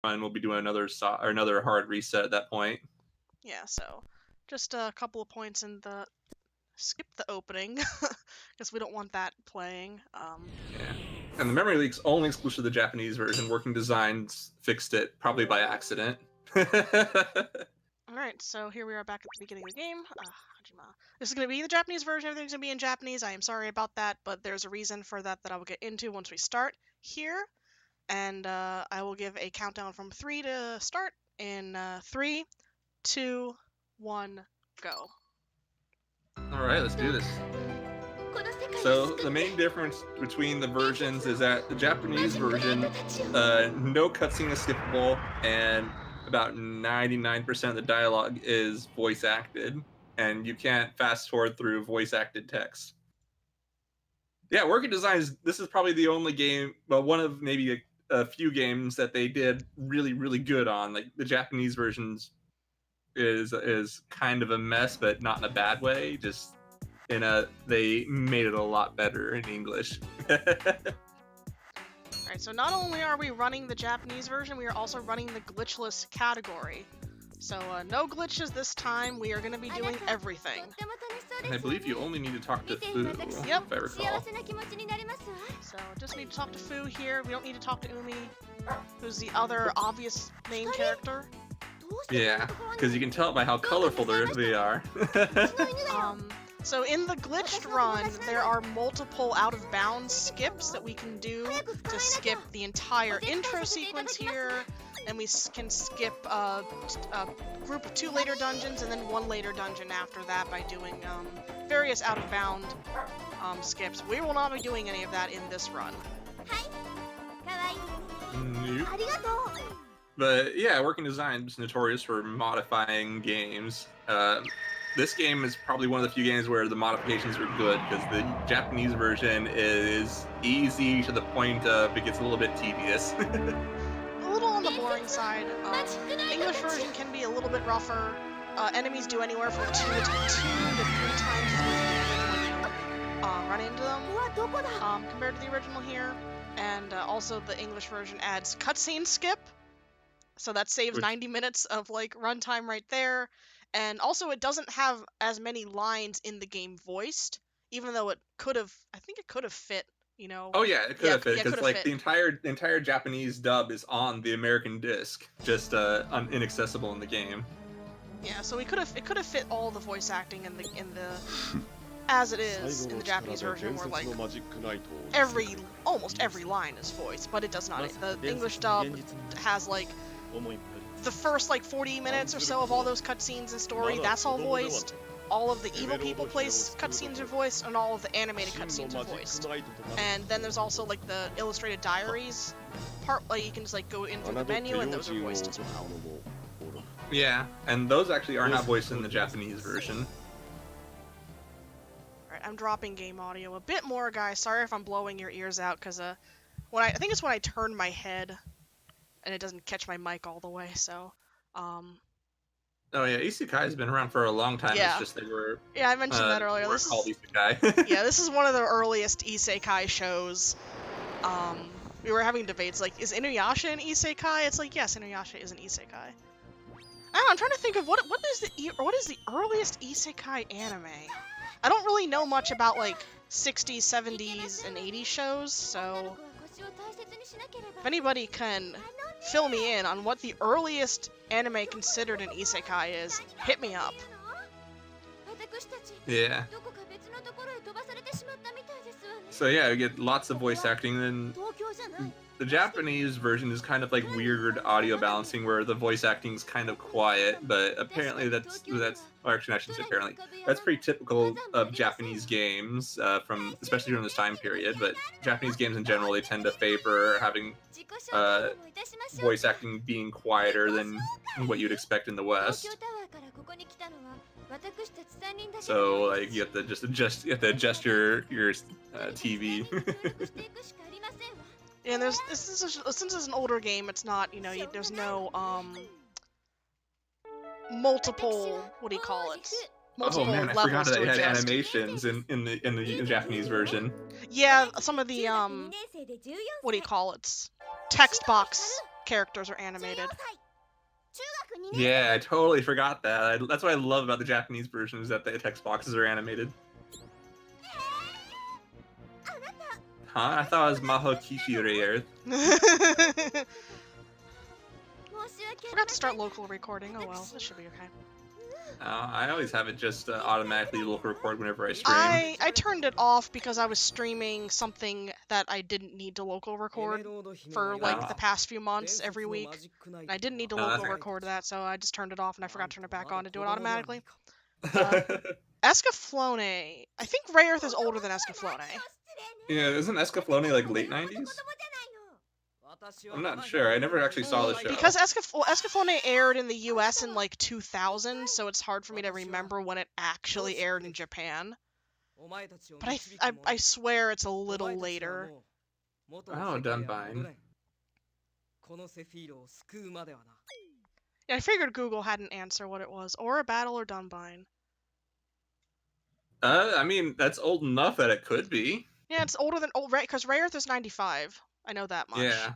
run, we'll be doing another hard reset at that point. Yeah, so just a couple of points in the skip the opening because we don't want that playing. Yeah. And the memory leak's only exclusive to the Japanese version. Working Designs fixed it, probably by accident. Alright, so here we are back at the beginning of the game. Hajima. This is going to be the Japanese version, everything's going to be in Japanese. I am sorry about that, but there's a reason for that I will get into once we start here. And I will give a countdown from 3 to start in 3, 2, 1, go. Alright, let's do this. So the main difference between the versions is that the Japanese version, no cutscene is skippable, and about 99% of the dialogue is voice acted, and you can't fast forward through voice acted text. Yeah, Working Designs, this is probably the only game, well, one of maybe a few games that they did really, really good on. Like the Japanese versions is kind of a mess, but not in a bad way. Just they made it a lot better in English. Alright, so not only are we running the Japanese version, we are also running the glitchless category. So no glitches this time, we are going to be doing everything. I believe you only need to talk to Fu, Yep. if I recall. So just need to talk to Fu here, we don't need to talk to Umi, who's the other obvious main character. Yeah, because you can tell by how colorful they are. So in the glitched run, there are multiple out-of-bounds skips that we can do to skip the entire intro sequence here, and we can skip a group of 2 later dungeons and then 1 later dungeon after that by doing various out-of-bound skips. We will not be doing any of that in this run. Nope. But yeah, Working Design is notorious for modifying games. This game is probably one of the few games where the modifications are good, because the Japanese version is easy to the point of it gets a little bit tedious. A little on the boring side. The English version can be a little bit rougher. Enemies do anywhere from 2 to 3 times as much when you run into them compared to the original here. And also the English version adds cutscene skip, so that saves 90 minutes of like runtime right there. And also it doesn't have as many lines in the game voiced, even though it could have, I think it could have fit, you know. Oh yeah, it could have fit, because like fit. the entire Japanese dub is on the American disc, just inaccessible in the game. Yeah, so it could have fit all the voice acting in the as it is in the Japanese version, where like almost every line is voiced, but it does not. The English dub has like the first like 40 minutes or so of all those cutscenes and story, that's all voiced. All of the evil people place cutscenes are voiced, and all of the animated cutscenes are voiced. And then there's also like the illustrated diaries part, like you can just like go in through the menu, and those are voiced as well. Yeah, and those actually are not voiced in the Japanese version. Alright, I'm dropping game audio a bit more, guys. Sorry if I'm blowing your ears out, because I think it's when I turn my head and it doesn't catch my mic all the way, so Oh yeah, Isekai has been around for a long time. Yeah. It's just they were. Yeah, I mentioned that earlier. This called Isekai. Yeah, this is one of the earliest Isekai shows. We were having debates like, is Inuyasha an Isekai? It's like, yes, Inuyasha is an Isekai. I don't know, I'm trying to think of what is the earliest Isekai anime. I don't really know much about like 60s, 70s, and 80s shows, so if anybody can fill me in on what the earliest anime considered an isekai is, hit me up. Yeah. So yeah, we get lots of voice acting, and the Japanese version is kind of like weird audio balancing, where the voice acting is kind of quiet, but apparently that's or actually I shouldn't say apparently, that's pretty typical of Japanese games, especially during this time period. But Japanese games in general, they tend to favor having voice acting being quieter than what you'd expect in the West. So like you have to just adjust your TV. Yeah, and since it's an older game, it's not, you know, there's no multiple, what do you call it? Multiple oh man, I forgot that it had animations in the Japanese version. Yeah, some of the what do you call it? Text box characters are animated. Yeah, I totally forgot that. That's what I love about the Japanese version is that the text boxes are animated. Huh? I thought it was Maho Kishi Rayearth. Forgot to start local recording. Oh well, this should be okay. I always have it just automatically local record whenever I stream. I turned it off because I was streaming something that I didn't need to local record for like the past few months every week. And I didn't need to local record that, so I just turned it off and I forgot to turn it back on to do it automatically. Escaflowne. I think Rayearth is older than Escaflowne. Yeah, isn't Escaflowne like late 90s? I'm not sure. I never actually saw the show. Because Escaflowne aired in the US in like 2000, so it's hard for me to remember when it actually aired in Japan. But I swear it's a little later. Oh, Dunbine. Yeah, I figured Google had an answer what it was. Or a Battle or Dunbine. I mean, that's old enough that it could be. Yeah, it's older than because Rayearth is 95. I know that much. Yeah.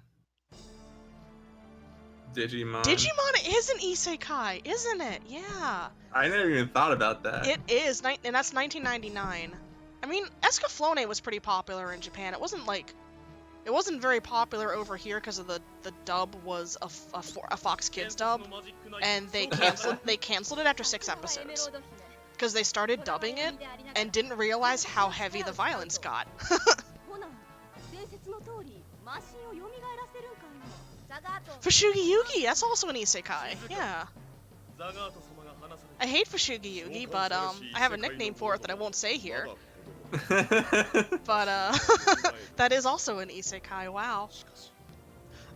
Digimon. Digimon is an isekai, isn't it? Yeah. I never even thought about that. It is, and that's 1999. I mean, Escaflowne was pretty popular in Japan. It wasn't very popular over here because of the dub was a Fox Kids dub, and they canceled it after 6 episodes because they started dubbing it and didn't realize how heavy the violence got. Fushigi Yugi, that's also an isekai. Yeah. I hate Fushigi Yugi, but I have a nickname for it that I won't say here. But that is also an isekai. Wow.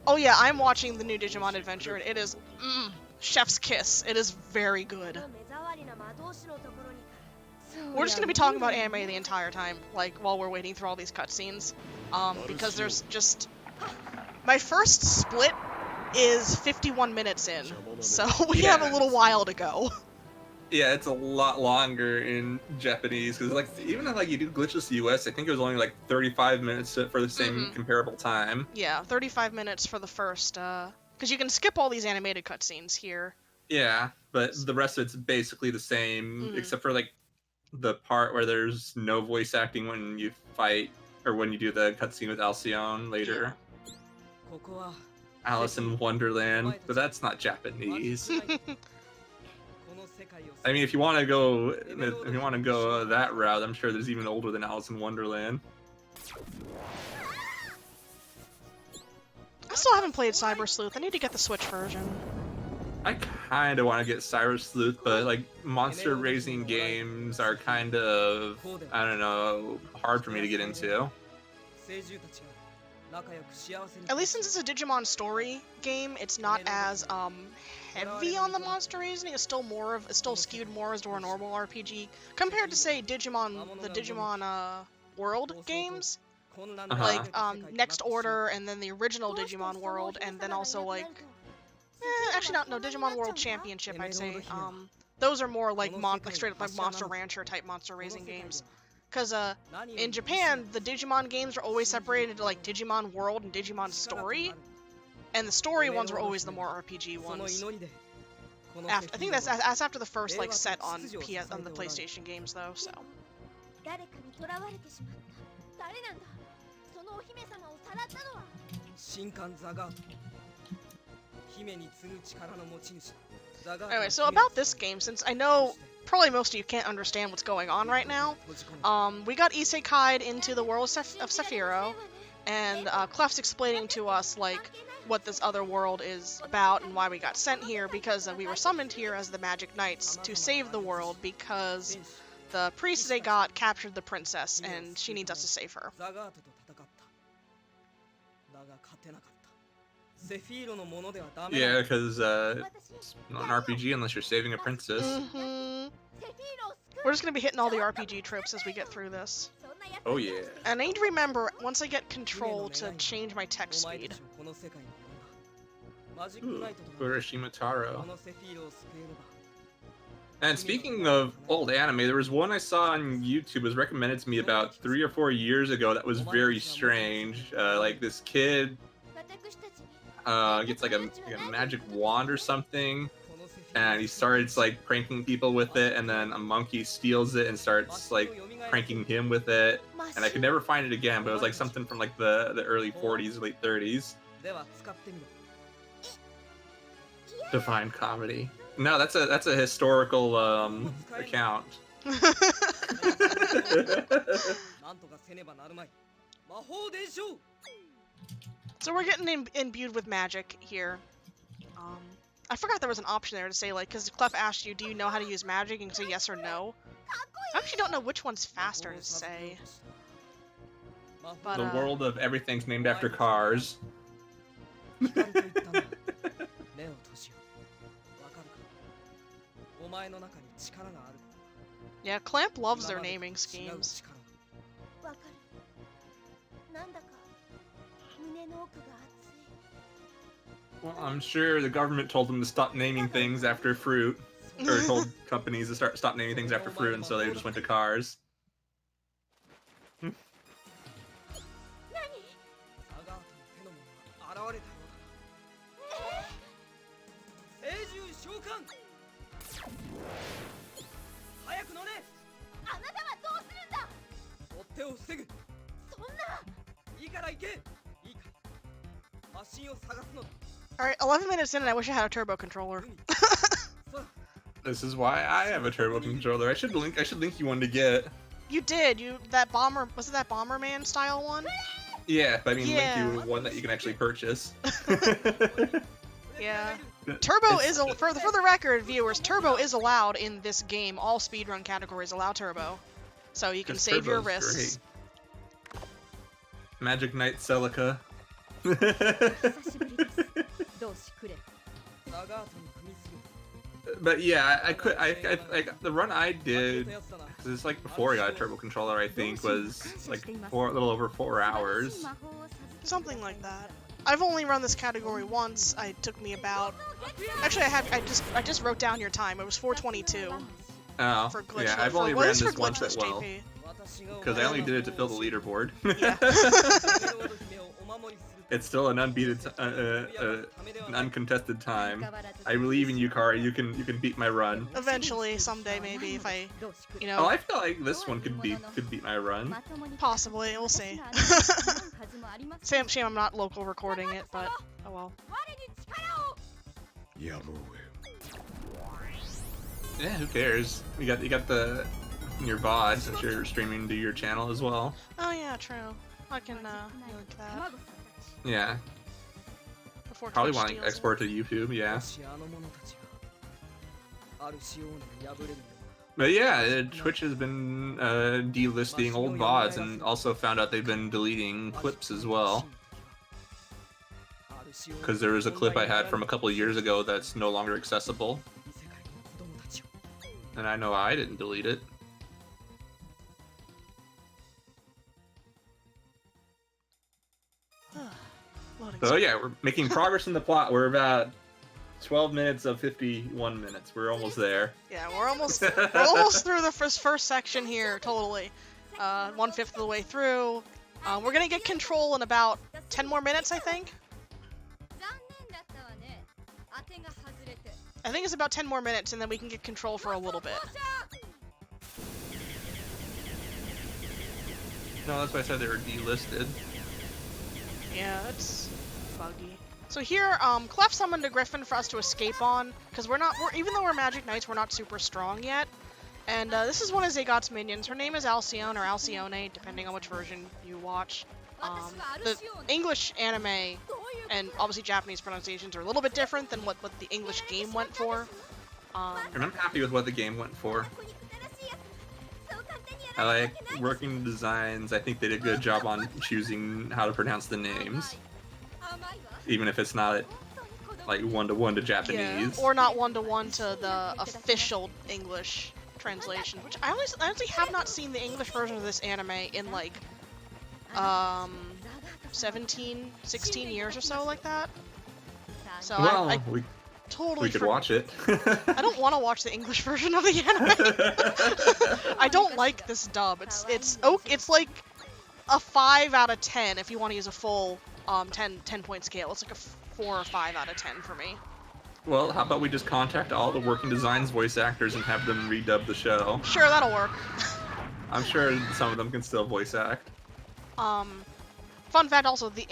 Oh yeah, I'm watching the new Digimon Adventure, and it is chef's kiss. It is very good. We're just gonna be talking about anime the entire time, like while we're waiting through all these cutscenes, because there's just my first split is 51 minutes in, so we have a little while to go. Yeah, it's a lot longer in Japanese because like even if like you do Glitchless US, I think it was only like 35 minutes for the same comparable time. Yeah, 35 minutes for the first, because you can skip all these animated cutscenes here. Yeah, but the rest of it's basically the same, except for like the part where there's no voice acting when you fight or when you do the cutscene with Alcyone later. Yeah. Alice in Wonderland, but that's not Japanese. I mean, if you want to go that route, I'm sure there's even older than Alice in Wonderland. I still haven't played Cyber Sleuth. I need to get the Switch version. I kind of want to get Cyber Sleuth, but like monster raising games are kind of, I don't know, hard for me to get into. At least since it's a Digimon story game, it's not as heavy on the monster raising. It's still skewed more as to a normal RPG compared to say the Digimon World games, like Next Order and then the original Digimon World, and then also like actually no Digimon World Championship. I'd say those are more like straight up like Monster Rancher type monster raising games. Because in Japan, the Digimon games are always separated into like Digimon World and Digimon Story, and the story ones were always the more RPG ones. I think that's after the first like set on the PlayStation games though. So. Anyway, so about this game, since I know probably most of you can't understand what's going on right now, we got isekai'd into the world of Sephiroth, and Clef's explaining to us like what this other world is about and why we got sent here, because we were summoned here as the Magic Knights to save the world because the priest they got captured the princess and she needs us to save her. Yeah, because it's not an RPG unless you're saving a princess. We're just gonna be hitting all the RPG tropes as we get through this. Oh yeah. And I need to remember, once I get control, to change my text speed. Ooh, Urashima Taro. And speaking of old anime, there was one I saw on YouTube. It was recommended to me about 3 or 4 years ago that was very strange. Like this kid, gets like a magic wand or something, and he starts like pranking people with it, and then a monkey steals it and starts like pranking him with it, and I could never find it again, but it was like something from like the early 40s, late 30s. Divine comedy. No, that's a historical account. So we're getting imbued with magic here. I forgot there was an option there to say, like, because Clef asked you, do you know how to use magic? And you can say yes or no. I actually don't know which one's faster to say. But, the world of everything's named after cars. Yeah, Clamp loves their naming schemes. Well, I'm sure the government told them to stop naming things after fruit, or told companies to stop naming things after fruit, and so they just went to cars. Alright, 11 minutes in and I wish I had a turbo controller. This is why I have a turbo controller. I should link you one to get. You did. That bomber, was it that Bomberman style one? Yeah, but I mean, Yeah. link you one that you can actually purchase. Yeah. Turbo is for the record, viewers. Turbo is allowed in this game. All speedrun categories allow turbo, so you can save your risks. Great. Magic Knight Celica. But yeah, I the run I did, because it's like before I got a turbo controller, I think was like a little over 4 hours. Something like that. I've only run this category once. It took me about. Actually, I just wrote down your time. It was 4:22. Oh, for Glitchless. yeah, I've only ran this once Glitchless as well. JP. Because I only did it to fill the leaderboard. Yeah. It's still an an uncontested time. I believe in you, Kari. You can beat my run. Eventually, someday, maybe if I, Oh, I feel like this one could beat my run. Possibly. We'll see. Shame I'm not local recording it, but oh well. Yeah, who cares? You got your VOD since you're streaming to your channel as well. Oh yeah, true. I can link that. Yeah. Before Probably Twitch want to steals export to YouTube, yeah. But yeah, Twitch has been delisting old VODs, and also found out they've been deleting clips as well. Because there was a clip I had from a couple of years ago that's no longer accessible. And I know I didn't delete it. So yeah, we're making progress in the plot. We're about 12 minutes of 51 minutes. We're almost there. Yeah, we're almost through the first section here, totally. 1/5 of the way through. We're gonna get control in about 10 more minutes, I think. I think it's about 10 more minutes, and then we can get control for a little bit. No, that's why I said they were delisted. Yeah, that's buggy. So here, Clef summoned a Griffin for us to escape on, because even though we're Magic Knights, we're not super strong yet. And this is one of Zagot's minions. Her name is Alcyone, or Alcyone, depending on which version you watch. The English anime and obviously Japanese pronunciations are a little bit different than what the English game went for. And I'm happy with what the game went for. I like working designs. I think they did a good job on choosing how to pronounce the names. Even if it's not like 1-to-1 to Japanese. Yeah, or not 1-to-1 to the official English translation, which I honestly have not seen the English version of this anime in like 17, 16 years or so, like that. So well, I totally we could watch it. I don't want to watch the English version of the anime. I don't like this dub. It's like a 5 out of 10 if you want to use a full 10 point scale. It's like a 4 or 5 out of 10 for me. Well, how about we just contact all the Working Designs voice actors and have them redub the show? Sure, that'll work. I'm sure some of them can still voice act. Fun fact also, the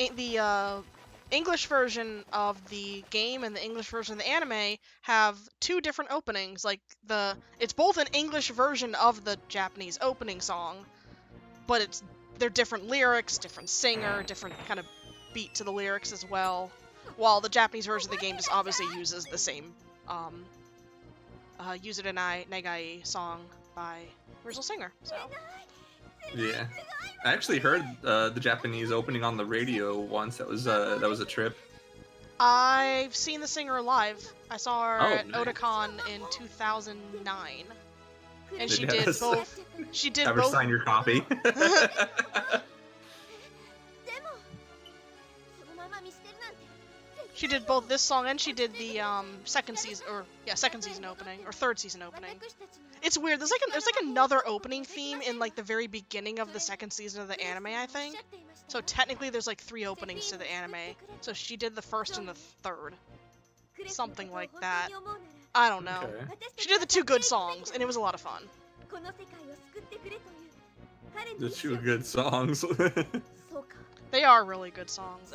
English version of the game and the English version of the anime have 2 different openings. Like, it's both an English version of the Japanese opening song, but they're different lyrics, different singer, different kind of beat to the lyrics as well. While the Japanese version of the game just obviously uses the same Yuzure Negai song by original singer. So yeah, I actually heard the Japanese opening on the radio once. That was a trip. I've seen the singer live. I saw her at nice. Otakon in 2009, and she did both. She did Have her both. sign your copy. She did both this song and she did the second season opening or third season opening. It's weird. There's like another opening theme in like the very beginning of the second season of the anime, I think. So technically there's like 3 openings to the anime. So she did the first and the third. Something like that. I don't know. Okay. She did the 2 good songs and it was a lot of fun. The 2 good songs. They are really good songs.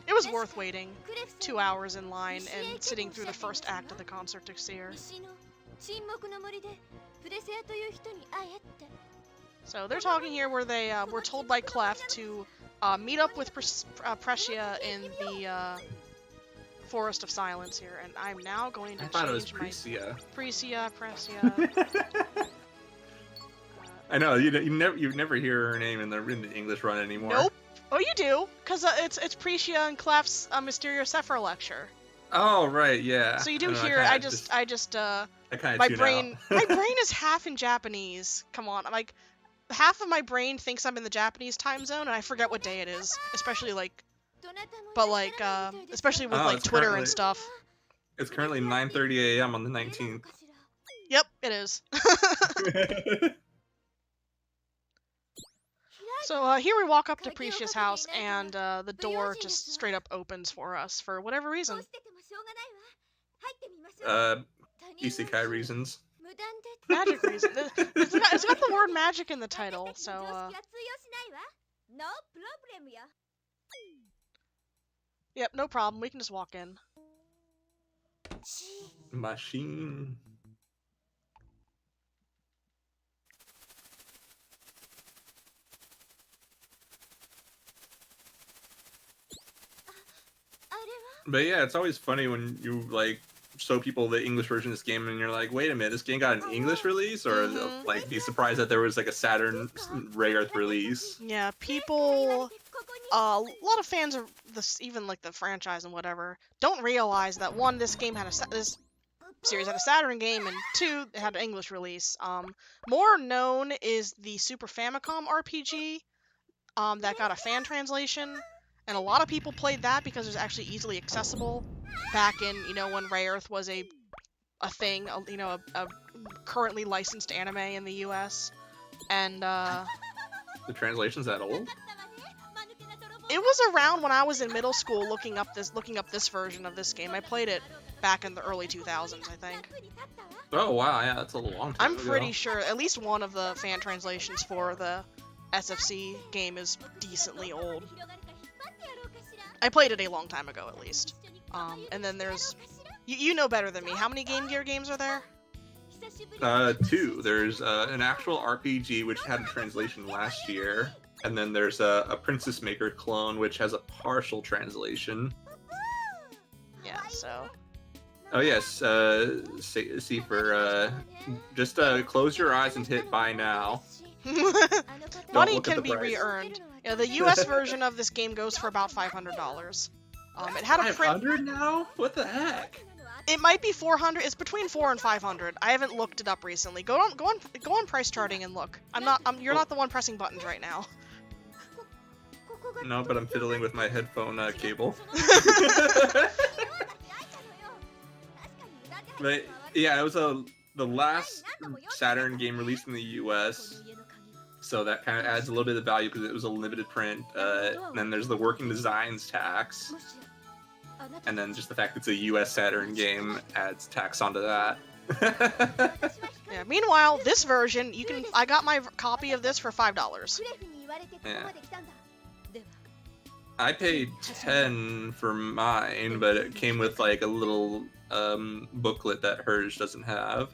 It was worth waiting 2 hours in line and sitting through the first act of the concert to see her. So they're talking here where they were told by Clef to meet up with Precia in the Forest of Silence here, and I'm now going to change my Precia. I know you never hear her name in the English run anymore. Nope. Oh, you do, because it's Precia and Clef's Mysterio Sephiroth lecture. Oh right, yeah. So you do hear. My brain is half in Japanese. Come on, like half of my brain thinks I'm in the Japanese time zone, and I forget what day it is, especially especially with like Twitter and stuff. It's currently 9:30 a.m. on the 19th. Yep, it is. So here we walk up to Precia's house, and the door just straight up opens for us for whatever reason. Isekai reasons. Magic reason. It's got the word magic in the title, so yep, no problem. We can just walk in. Machine. But yeah, it's always funny when you like show people the English version of this game and you're like, wait a minute, this game got an English release? Or like be surprised that there was like a Saturn Rayearth release. Yeah, people, a lot of fans of this, even like the franchise and whatever, don't realize that 1, this series had a Saturn game, and 2, it had an English release. More known is the Super Famicom RPG that got a fan translation. And a lot of people played that because it was actually easily accessible back in, when Rayearth was a thing, a currently licensed anime in the US. And the translation's that old? It was around when I was in middle school looking up this version of this game. I played it back in the early 2000s, I think. Oh wow, yeah, that's a long time ago. I'm pretty sure at least one of the fan translations for the SFC game is decently old. I played it a long time ago, at least. And then there's... You know better than me. How many Game Gear games are there? 2. There's an actual RPG, which had a translation last year. And then there's a Princess Maker clone, which has a partial translation. Yeah, so... Oh yes, see for, just close your eyes and hit buy now. Money can be re-earned. Yeah, the US version of this game goes for about $500. It had a print. $500 now? What the heck? It might be 400. It's between 400 and 500. I haven't looked it up recently. Go on price charting and look. You're not the one pressing buttons right now. No, but I'm fiddling with my headphone cable. But yeah, it was the last Saturn game released in the US. So that kind of adds a little bit of value because it was a limited print. And then there's the Working Designs tax. And then just the fact it's a US Saturn game adds tax onto that. Yeah. Meanwhile, this version, I got my copy of this for $5. Yeah. I paid 10 for mine, but it came with like a little booklet that hers doesn't have.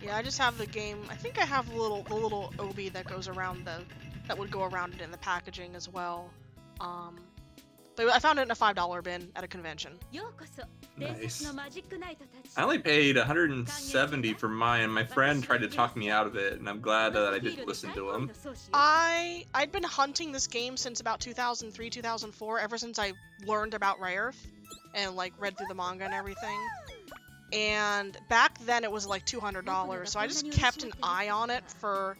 Yeah, I just have the game. I think I have the little obi that goes around that would go around it in the packaging as well. But I found it in a $5 bin at a convention. Nice. I only paid 170 for mine. My friend tried to talk me out of it, and I'm glad that I didn't listen to him. I'd been hunting this game since about 2003, 2004, ever since I learned about Rayearth and like read through the manga and everything. And back then it was like $200, so I just kept an eye on it for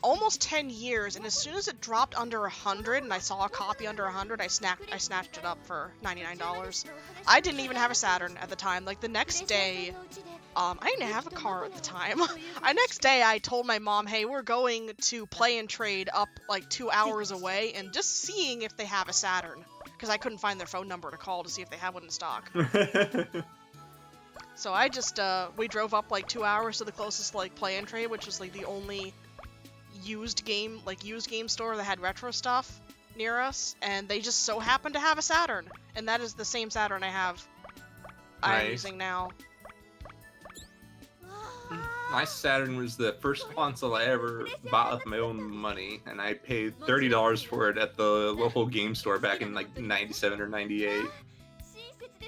almost 10 years, and as soon as it dropped under 100 and I saw a copy under 100, I snatched it up for $99. I didn't even have a Saturn at the time. Like the next day, I didn't have a car at the time. Next day I told my mom, hey, we're going to Play and Trade up like 2 hours away and just seeing if they have a Saturn, because I couldn't find their phone number to call to see if they had one in stock. So I just, we drove up like 2 hours to the closest like Play and Trade, which was like the only used game store that had retro stuff near us, and they just so happened to have a Saturn, and that is the same Saturn I'm using now. My Saturn was the first console I ever bought with my own money, and I paid $30 for it at the local game store back in like 97 or 98.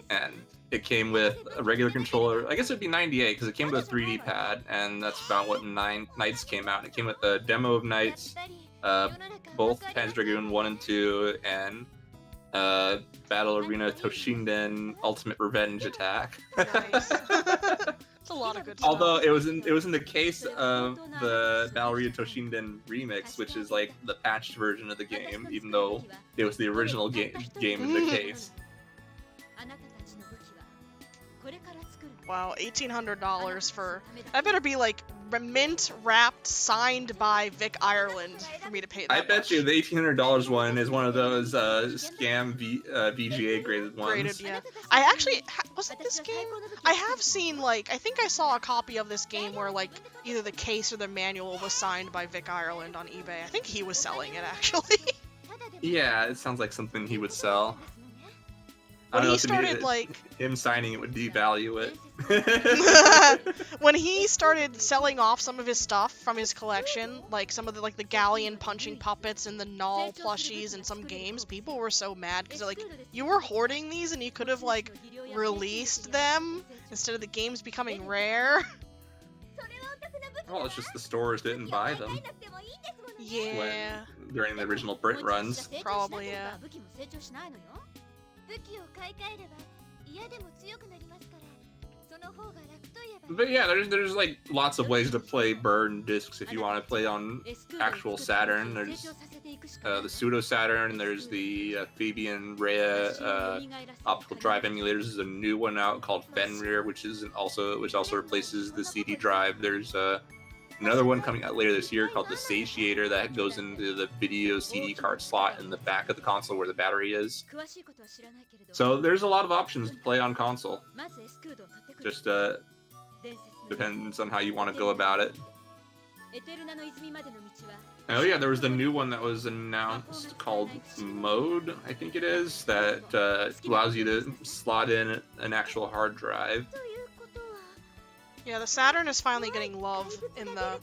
And it came with a regular controller. I guess it'd be 98 because it came with a 3D pad, and that's about what Knights came out. It came with a demo of Knights, both Panzer Dragoon 1 and 2, and Battle Arena Toshinden Ultimate Revenge Attack. Nice. It's a lot of good stuff. Although it was in the case of the Battle Arena Toshinden remix, which is like the patched version of the game, even though it was the original game in the case. Wow, $1,800 for... That better be like mint wrapped, signed by Vic Ireland for me to pay that I bet you the $1,800 one is one of those scam VGA graded ones. Graded, yeah. I actually... Was it this game? I have seen, like... I think I saw a copy of this game where, like, either the case or the manual was signed by Vic Ireland on eBay. I think he was selling it, actually. Yeah, it sounds like something he would sell. When he started, like... Him signing it would devalue it. When he started selling off some of his stuff from his collection, like some of the, like, the Galleon punching puppets and the Null plushies in some games, people were so mad, because they're like, you were hoarding these and you could have, like, released them instead of the games becoming rare. Well, it's just the stores didn't buy them. Yeah. During the original Brit runs. Probably, yeah. But yeah, there's like lots of ways to play burn discs if you want to play on actual Saturn. There's the pseudo Saturn. There's the Fabian Rhea optical drive emulators. There's a new one out called Fenrir, which also replaces the CD drive. There's another one coming out later this year called the Satiator that goes into the video CD card slot in the back of the console where the battery is. So there's a lot of options to play on console. Just depends on how you want to go about it. Oh yeah, there was the new one that was announced called Mode, I think it is, that allows you to slot in an actual hard drive. Yeah, the Saturn is finally getting love in the...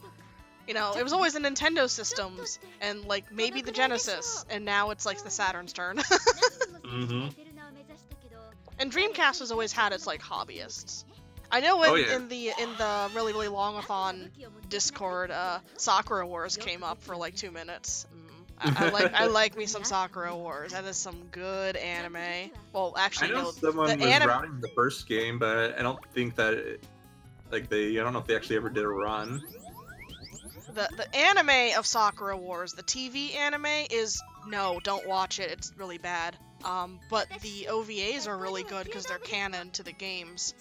You know, it was always the Nintendo systems, and, like, maybe the Genesis, and now it's, like, the Saturn's turn. Mm-hmm. And Dreamcast has always had its, like, hobbyists. I know in the really, really long-a-thon Discord, Sakura Wars came up for, like, 2 minutes. I like me some Sakura Wars. That is some good anime. Well, actually, I know someone was routing the first game, but I don't think that... I don't know if they actually ever did a run. The anime of Sakura Wars, the TV anime, is... No, don't watch it. It's really bad. But the OVAs are really good because they're canon to the games.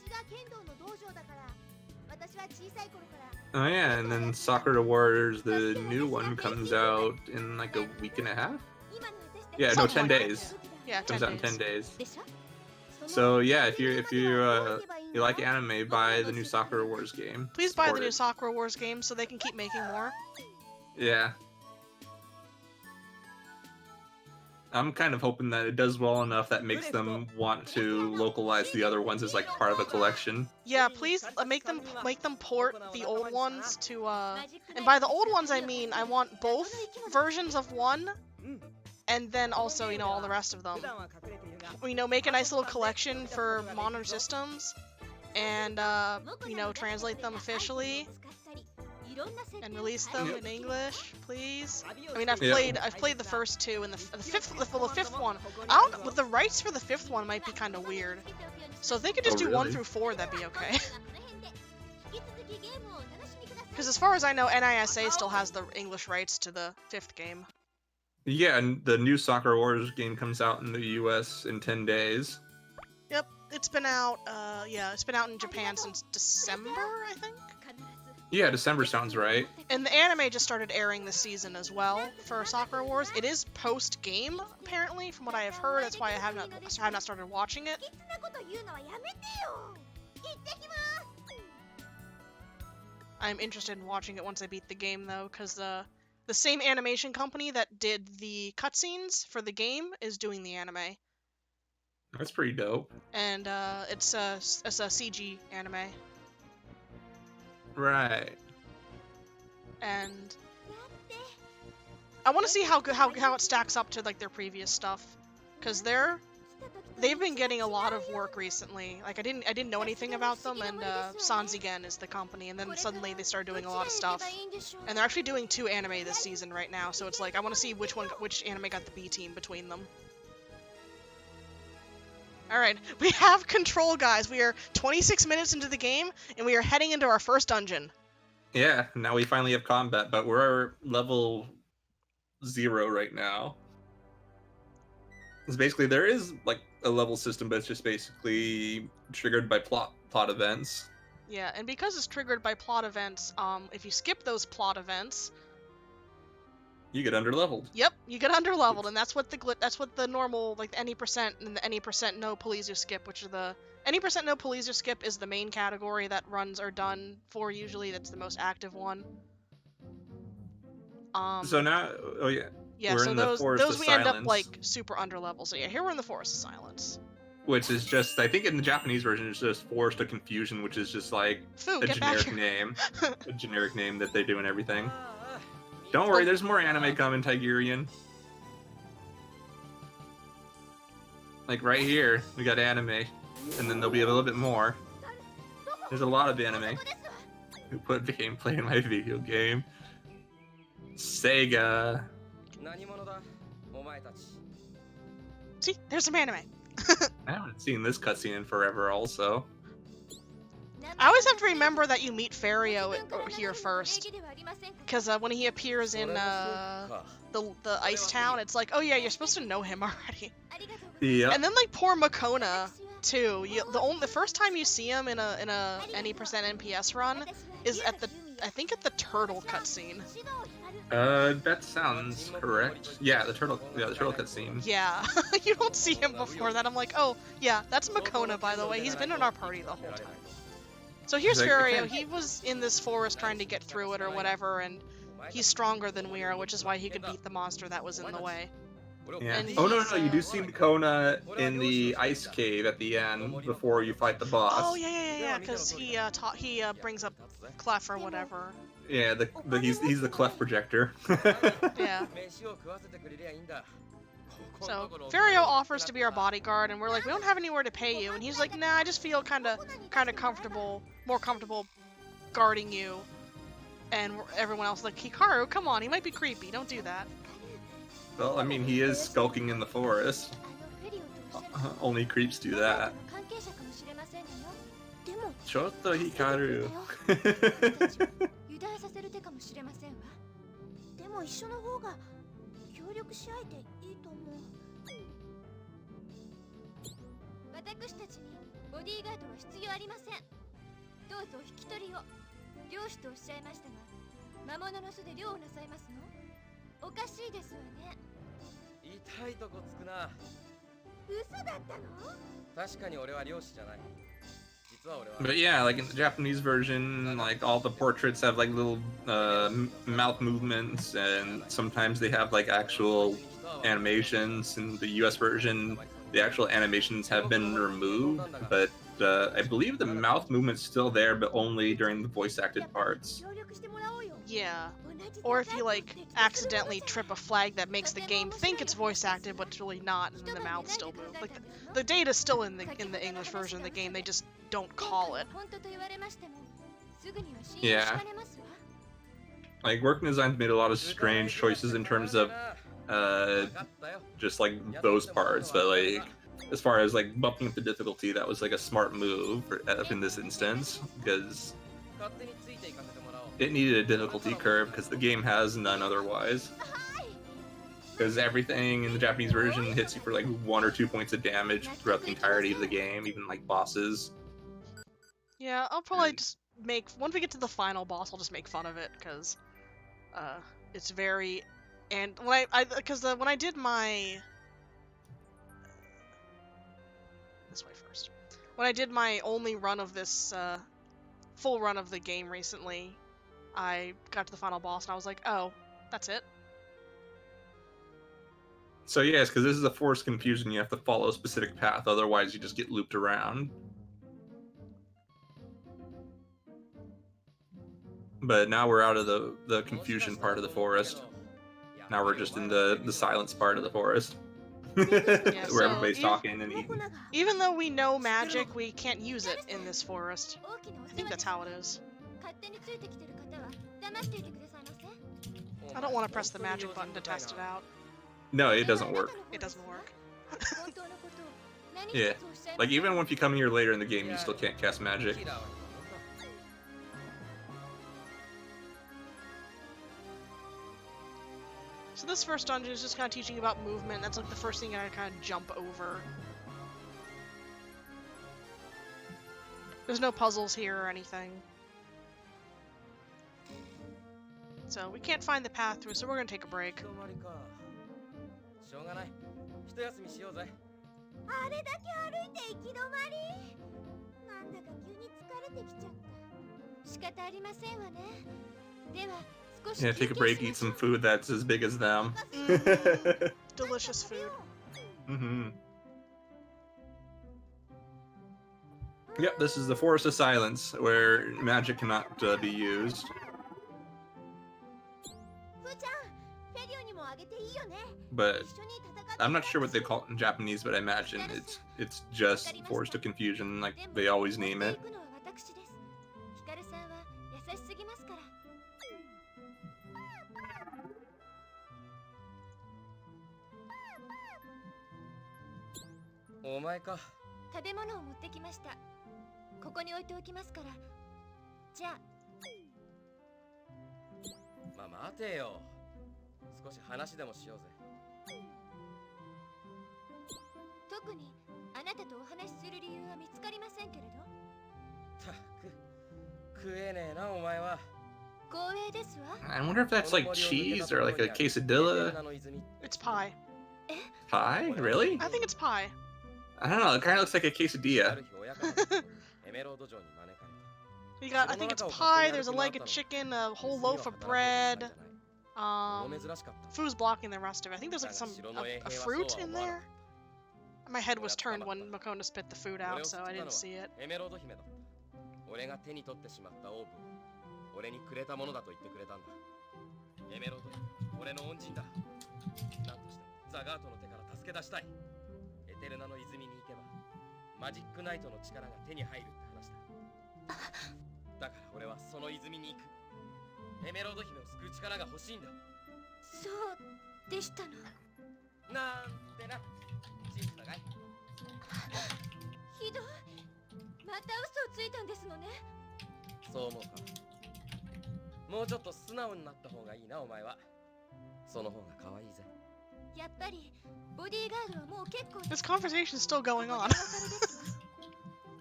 Oh yeah, and then Sakura Warriors, the new one comes out in like a week and a half? Yeah, no, 10 days. Yeah, 10 Comes out in days. 10 days. So yeah, if you like anime, buy the new Sakura Wars game. Please buy the Support new it. Sakura Wars game so they can keep making more. Yeah. I'm kind of hoping that it does well enough that makes them want to localize the other ones as like part of a collection. Yeah, please make them port the old ones to and by the old ones I mean I want both versions of one and then also, all the rest of them. Make a nice little collection for modern systems and translate them officially and release them in English, please. I mean, I've played the first two and the fifth one. I don't. The rights for the fifth one might be kind of weird. So if they could just do 1 through 4, that'd be okay. Because as far as I know, NISA still has the English rights to the 5th game. Yeah, and the new Sakura Wars game comes out in the US in 10 days. Yep, it's been out. It's been out in Japan since December, I think. Yeah, December sounds right. And the anime just started airing this season as well for Sakura Wars. It is post-game, apparently, from what I have heard. That's why I have not started watching it. I'm interested in watching it once I beat the game, though, because the same animation company that did the cutscenes for the game is doing the anime. That's pretty dope. And it's a CG anime. Right. And I want to see how it stacks up to like their previous stuff, because they've been getting a lot of work recently. Like I didn't know anything about them, and Sanzigen is the company, and then suddenly they started doing a lot of stuff, and they're actually doing 2 anime this season right now. So it's like I want to see which anime got the B team between them. All right, we have control, guys. We are 26 minutes into the game, and we are heading into our first dungeon. Yeah, now we finally have combat, but we're level 0 right now. It's basically, there is like a level system, but it's just basically triggered by plot events. Yeah, and because it's triggered by plot events, if you skip those plot events, you get underleveled. Yep, you get underleveled, and that's what the normal, like the any percent and the any percent no please skip, which are the any percent no please skip is the main category that runs are done for usually. That's the most active one. So now, oh yeah. Yeah, we're so in the Forest those of we Silence, end up like super underleveled. So yeah, here we're in the Forest of Silence. Which is just, I think in the Japanese version, it's just Forest of Confusion, which is just like a generic name. A generic name that they do and everything. Don't worry, there's more anime coming, Tigerian. Like right here, we got anime. And then there'll be a little bit more. There's a lot of anime. Who put gameplay in my video game? Sega. See, there's some anime. I haven't seen this cutscene in forever also. I always have to remember that you meet Fario here first, because when he appears in the ice town, it's like, oh yeah, you're supposed to know him already. Yeah. And then like poor Makona too. The first time you see him in a any percent NPS run is at the turtle cutscene. That sounds correct. Yeah, the turtle cutscene. Yeah, you don't see him before that. I'm like, oh yeah, that's Makona, by the way. He's been in our party the whole time. So here's Fario. He was in this forest trying to get through it or whatever, and he's stronger than we are, which is why he could beat the monster that was in the way. Yeah. Oh no, you do see Makona in the ice cave at the end before you fight the boss. Oh yeah, because he brings up Clef or whatever. Yeah, he's the Clef projector. Yeah. So Fario offers to be our bodyguard, and we're like, we don't have anywhere to pay you, and he's like, nah, I just feel kind of more comfortable guarding you. And everyone else is like, Hikaru, come on, he might be creepy, don't do that. Well, I mean, he is skulking in the forest. Only creeps do that. Chotto Hikaru. But yeah, like in the Japanese version, like all the portraits have like little mouth movements, and sometimes they have like actual animations. In the US version, the actual animations have been removed, but I believe the mouth movement's still there, but only during the voice acted parts. Yeah. Or if you like accidentally trip a flag that makes the game think it's voice acted, but it's really not, and then the mouth still moves. Like the data's still in the English version of the game. They just don't call it. Yeah. Like work design's made a lot of strange choices in terms of just like those parts, but like as far as like bumping up the difficulty, that was like a smart move in this instance, because it needed a difficulty curve because the game has none otherwise. Because everything in the Japanese version hits you for like 1 or 2 points of damage throughout the entirety of the game, even like bosses. Yeah, I'll probably just once we get to the final boss, I'll just make fun of it, because it's very, and when when I did my this way first, when I did my only run of this full run of the game recently, I got to the final boss and I was like, oh, that's it. So yes, because this is a forced confusion, you have to follow a specific path, otherwise you just get looped around. But now we're out of the confusion part of the forest. Now we're just in the silence part of the forest. Where everybody's talking and eating. Even though we know magic, we can't use it in this forest. I think that's how it is. I don't want to press the magic button to test it out. No, it doesn't work. It doesn't work. Yeah. Like, even if you come here later in the game, you still can't cast magic. So this first dungeon is just kind of teaching you about movement. That's like the first thing I kind of jump over. There's no puzzles here or anything. So we can't find the path through, so we're gonna take a break. Yeah, take a break, eat some food that's as big as them. Delicious food. Mm-hmm. Yep, this is the Forest of Silence, where magic cannot be used. But I'm not sure what they call it in Japanese, but I imagine it's just Forest of Confusion, like they always name it. I wonder if that's like cheese or like a quesadilla. It's pie. Pie? Really? I think it's pie. I don't know, it kind of looks like a quesadilla. You got, I think it's pie, there's a leg of chicken, a whole loaf of bread. Food's blocking the rest of it. I think there's like a fruit in there. My head was turned when Makona spit the food out, so I didn't see it. This conversation is still going on.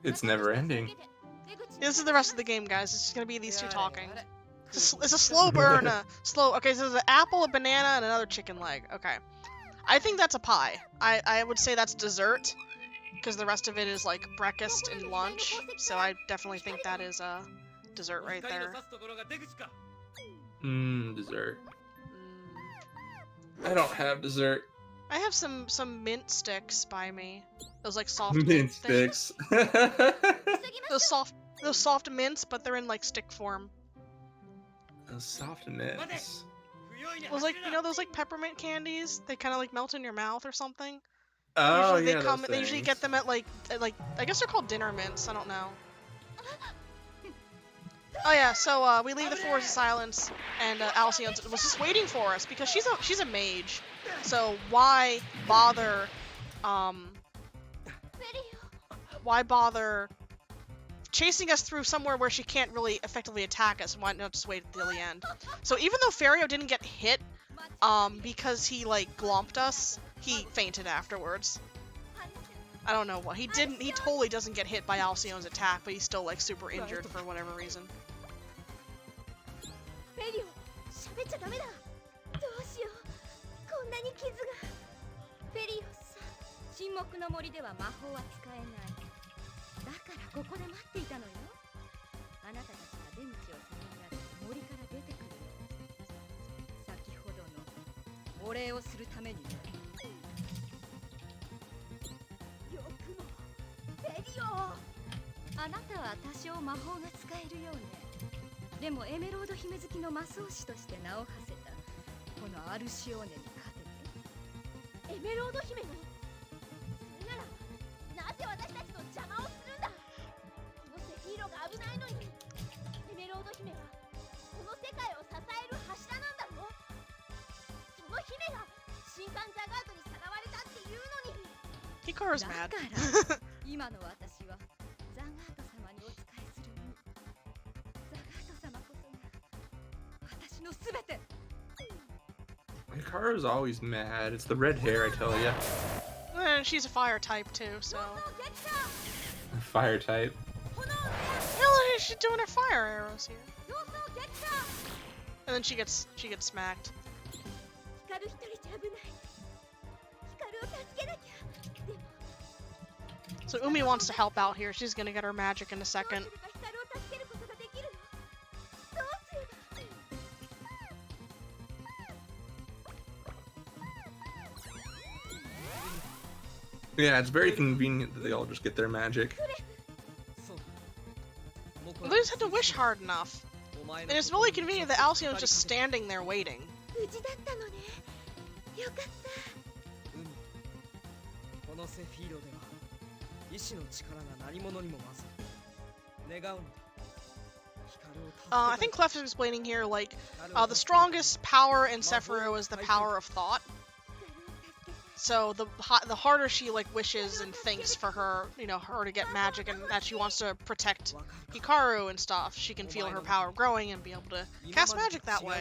It's never ending. This is the rest of the game, guys. It's just gonna be these two talking. It's a slow burn. Okay, so there's an apple, a banana, and another chicken leg. Okay. I think that's a pie. I would say that's dessert, because the rest of it is like breakfast and lunch. So I definitely think that is dessert right there. Dessert. I don't have dessert. I have some mint sticks by me. Those like soft Mint things. sticks. Those soft mints, but they're in like stick form. Those soft mints. Those like, you know, those like peppermint candies? They kind of like melt in your mouth or something. Oh Usually yeah, those they usually things. get them at like I guess they're called dinner mints. I don't know. Oh yeah, so we leave the Forest of Silence, and Alcyone was just waiting for us because she's a mage. So why bother chasing us through somewhere where she can't really effectively attack us? Why not just wait until the end? So even though Ferio didn't get hit, because he like glomped us, he fainted afterwards. I don't know what he didn't. He totally doesn't get hit by Alcyone's attack, but he's still like super injured for whatever reason. Hikaru's mad. Hikaru's always mad. It's the red hair, I tell ya. And she's a fire type too, so. Fire type. Well, she's doing her fire arrows here. And then she gets smacked. So Umi wants to help out here. She's gonna get her magic in a second. Yeah, it's very convenient that they all just get their magic. Well, they just had to wish hard enough. And it's really convenient that Alcyone's just standing there waiting. I think Clef is explaining here, like, the strongest power in Sephiroth is the power of thought. So the harder she like wishes and thinks for her, you know, her to get magic and that she wants to protect Hikaru and stuff, she can feel her power growing and be able to cast magic that way.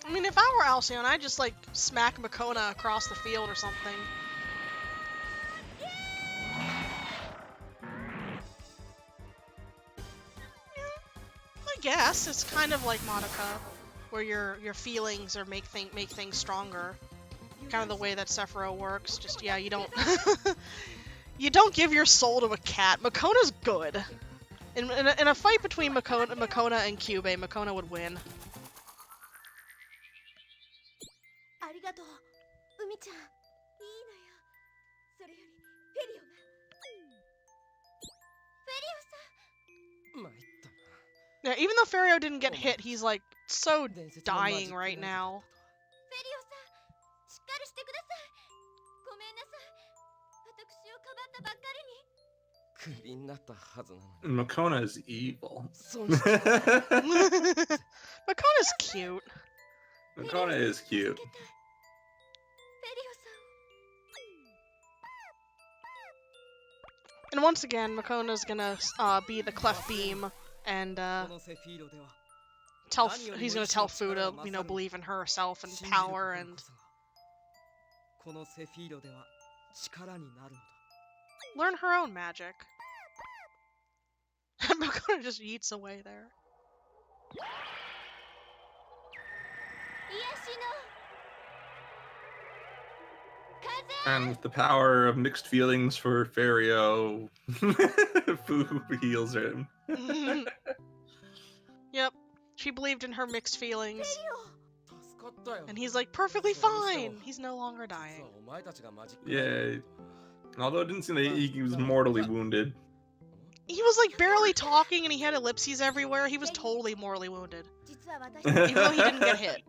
I mean, if I were Alcyone, I'd just like smack Makona across the field or something. I guess it's kind of like Madoka, where your feelings or make things stronger. Kind of the way that Sephiroth works. Just yeah, you don't you don't give your soul to a cat. Makona's good. In a fight between Makona and Cube, Makona would win. Yeah, even though Ferio didn't get hit, he's like so dying right now. Makona is evil. Makona's cute. Makona is cute. And once again, Makona's gonna be the Clef Beam and he's gonna tell Fu to, you know, believe in herself and power and. Learn her own magic. Makona just yeets away there. And with the power of mixed feelings for Fario, Fu heals him. Yep, she believed in her mixed feelings. And he's like, perfectly fine! He's no longer dying. Yeah. Although it didn't seem that he was mortally wounded. He was like barely talking and he had ellipses everywhere. He was totally mortally wounded. Even though he didn't get hit.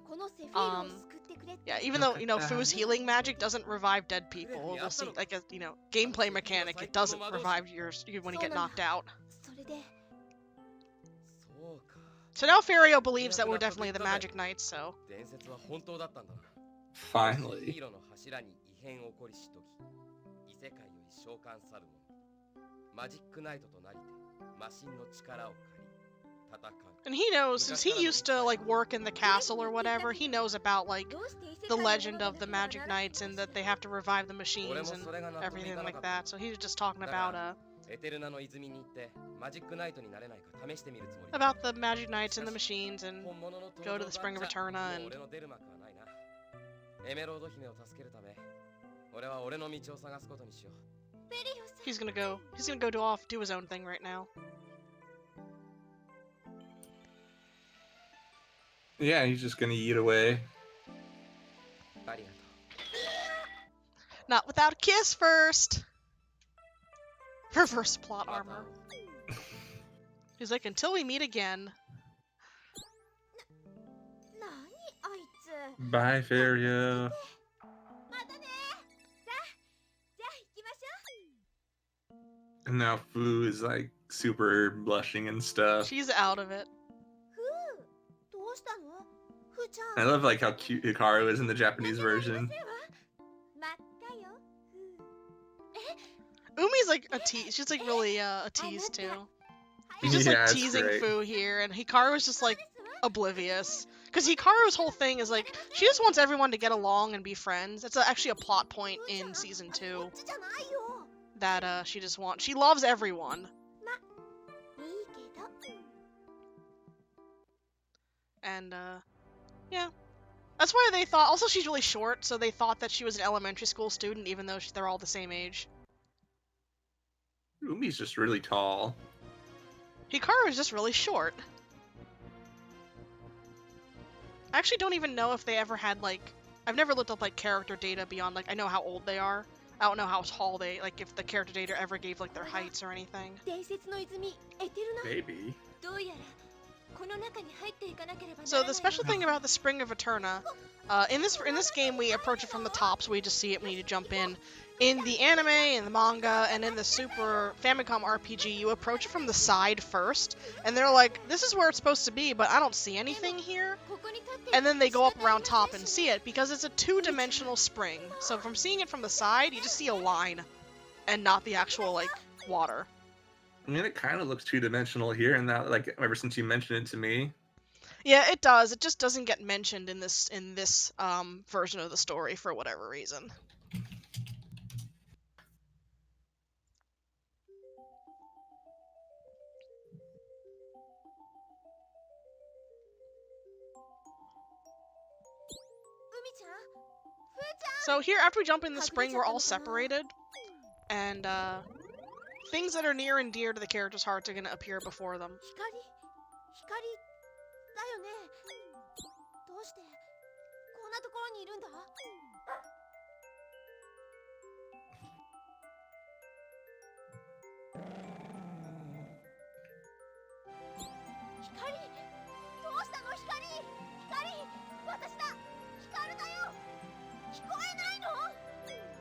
Yeah, even though, you know, Fu's healing magic doesn't revive dead people. We'll see, like, a, you know, gameplay mechanic, it doesn't revive you when you get knocked out. So now Fario believes that we're definitely the Magic Knights, so... Finally. And he knows, since he used to, like, work in the castle or whatever, he knows about, like, the legend of the Magic Knights and that they have to revive the machines and everything like that. So he was just talking about the Magic Knights and the machines and go to the Spring of Eterna and... He's gonna go do his own thing right now. Yeah, he's just gonna eat away. Not without a kiss first! Reverse plot armor. He's like, until we meet again. Bye, Fario. And now Fu is like super blushing and stuff. She's out of it. I love like how cute Hikaru is in the Japanese version. Umi's like a tease. She's like really a tease too. She's just like teasing Fu here, and Hikaru's just like oblivious. Because Hikaru's whole thing is like, she just wants everyone to get along and be friends. It's actually a plot point in season 2. That she loves everyone. And yeah. That's why they thought, also she's really short, so they thought that she was an elementary school student even though they're all the same age. Umi's just really tall. Hikaru is just really short. I actually don't even know if they ever had, like... I've never looked up, like, character data beyond, like, I know how old they are. I don't know how tall they... Like, if the character data ever gave, like, their heights or anything. Maybe. So the special thing about the Spring of Eterna, in this game we approach it from the top, so we just see it, we need to jump in. In the anime, in the manga, and in the Super Famicom RPG, you approach it from the side first, and they're like, this is where it's supposed to be, but I don't see anything here. And then they go up around top and see it, because it's a two-dimensional spring. So from seeing it from the side, you just see a line, and not the actual, like, water. I mean, it kind of looks two-dimensional here, and that, like, ever since you mentioned it to me. Yeah, it does. It just doesn't get mentioned in this version of the story for whatever reason. So here, after we jump in the spring, we're all separated, and things that are near and dear to the characters' hearts are gonna appear before them.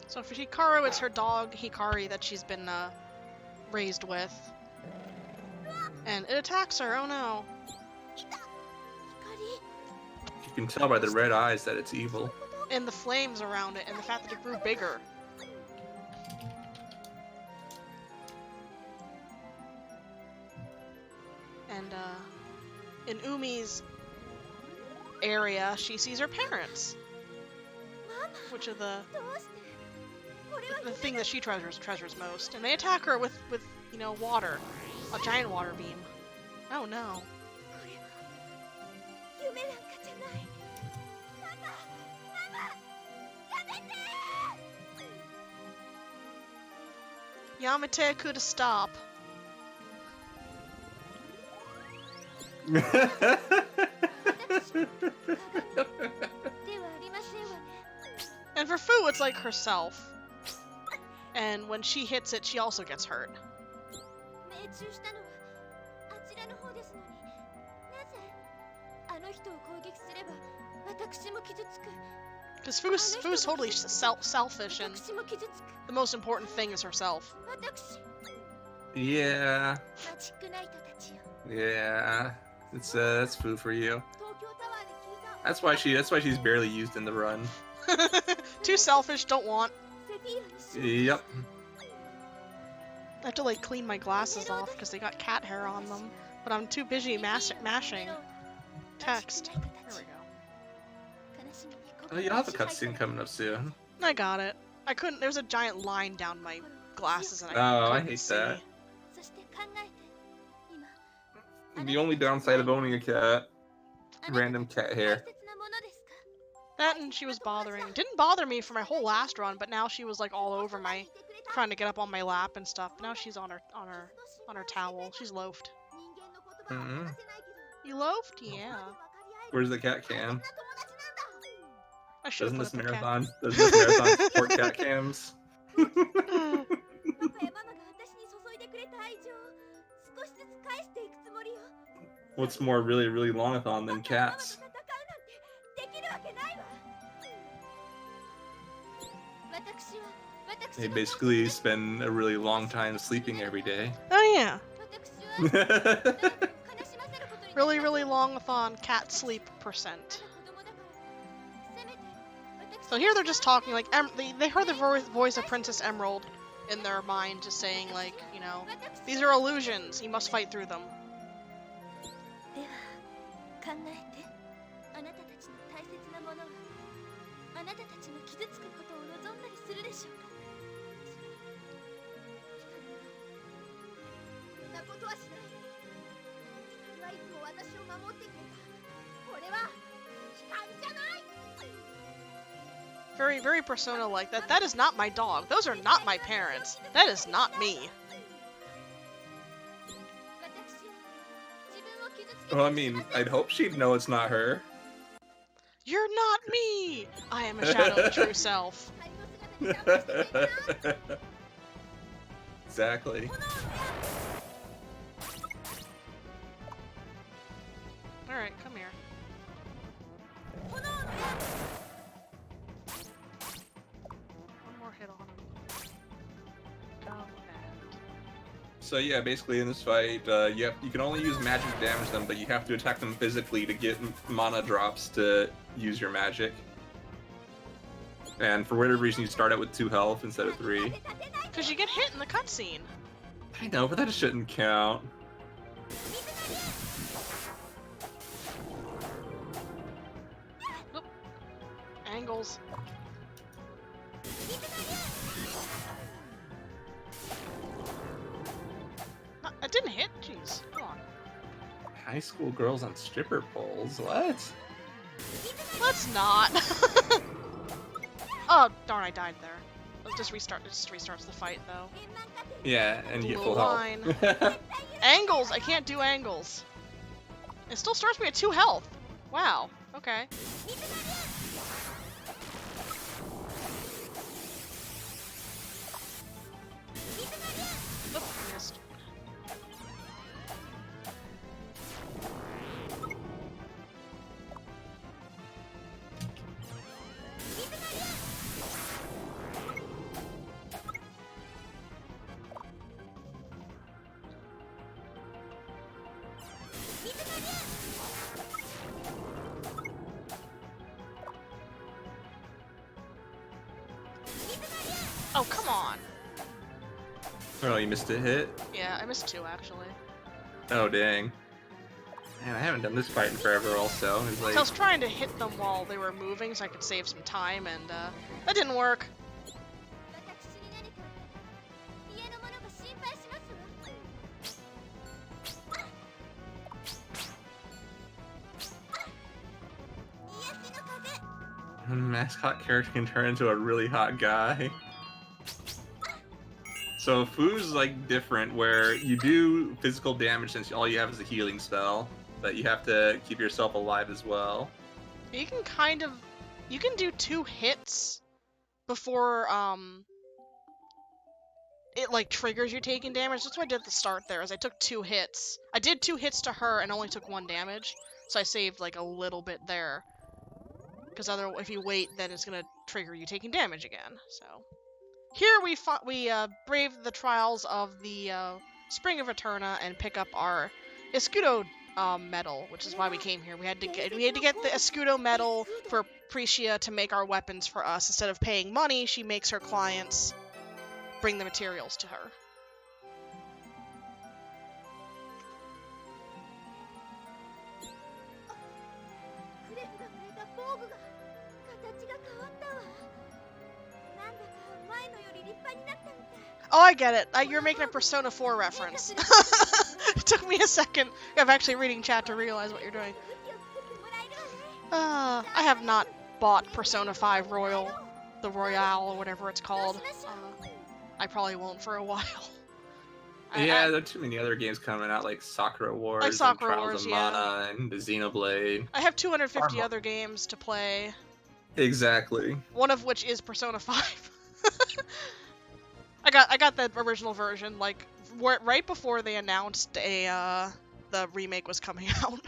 So for Hikaru, it's her dog, Hikari, that she's been raised with. And it attacks her, oh no. You can tell by the red eyes that it's evil. And the flames around it, and the fact that it grew bigger. And in Umi's area, she sees her parents. Which are the the thing that she treasures most. And they attack her with you know, water. A giant water beam. Oh no. Yamete could stop. And for Fu, it's like herself. And when she hits it, she also gets hurt. Because Fu's totally selfish, and the most important thing is herself. Yeah. Yeah. That's Fu for you. That's why she's barely used in the run. Too selfish, don't want. Yep. I have to like clean my glasses off because they got cat hair on them. But I'm too busy mashing text. There we go. Oh, you'll have a cutscene coming up soon. I got it. I couldn't. There's a giant line down my glasses, and I couldn't hate see. that. The only downside of owning a cat, random cat hair. That and she was bothering. Didn't bother me for my whole last run, but now she was like all over my, trying to get up on my lap and stuff. Now she's on her towel. She's loafed. Mm-hmm. You loafed? Yeah. Where's the cat cam? I should Doesn't have this put up the marathon doesn't this marathon support cat cams? What's more really, really long-a-thon than cats? They basically spend a really long time sleeping every day. Oh yeah. Really, really long-a-thon cat sleep %. So here they're just talking, like, they heard the voice of Princess Emerald in their mind, just saying, like, you know, these are illusions, you must fight through them. Very, very Persona-like. That is not my dog. Those are not my parents. That is not me. Well, I mean, I'd hope she'd know it's not her. You're not me! I am a shadow of true self. Exactly. Alright, come here. One more hit on him. Go ahead. So yeah, basically in this fight, you can only use magic to damage them, but you have to attack them physically to get mana drops to use your magic. And for whatever reason, you start out with 2 health instead of 3. Because you get hit in the cutscene. I know, but that shouldn't count. Nope. Angles. No, it didn't hit? Jeez. Come on. High school girls on stripper poles? What? Let's not. Oh, darn, I died there. Let's just restart. It just restarts the fight, though. Yeah, and you get full Line. health. Angles! I can't do angles. It still starts me at 2 health. Wow. Okay. Oop, missed. Oh, come on. Oh, you missed a hit? Yeah, I missed 2, actually. Oh, dang. Man, I haven't done this fight in forever also. It's like... I was trying to hit them while they were moving so I could save some time, and that didn't work. A mascot character can turn into a really hot guy. So Fu's like different, where you do physical damage since all you have is a healing spell, but you have to keep yourself alive as well. You can do 2 hits before it like triggers you taking damage. That's what I did at the start there, is I took 2 hits. I did 2 hits to her and only took 1 damage, so I saved like a little bit there. Because otherwise, if you wait, then it's gonna trigger you taking damage again. So here we brave the trials of the Spring of Eterna and pick up our Escudo medal, which is why we came here. We had to get the Escudo medal for Precia to make our weapons for us. Instead of paying money, she makes her clients bring the materials to her. Oh, I get it. You're making a Persona 4 reference. It took me a second of actually reading chat to realize what you're doing. I have not bought Persona 5 Royal, the Royale, or whatever it's called. I probably won't for a while. Yeah, there are too many other games coming out, like Sakura Wars, and Trials of Mana, and the Xenoblade. I have 250 other games to play. Exactly. One of which is Persona 5. I got the original version, like, right before they announced the remake was coming out.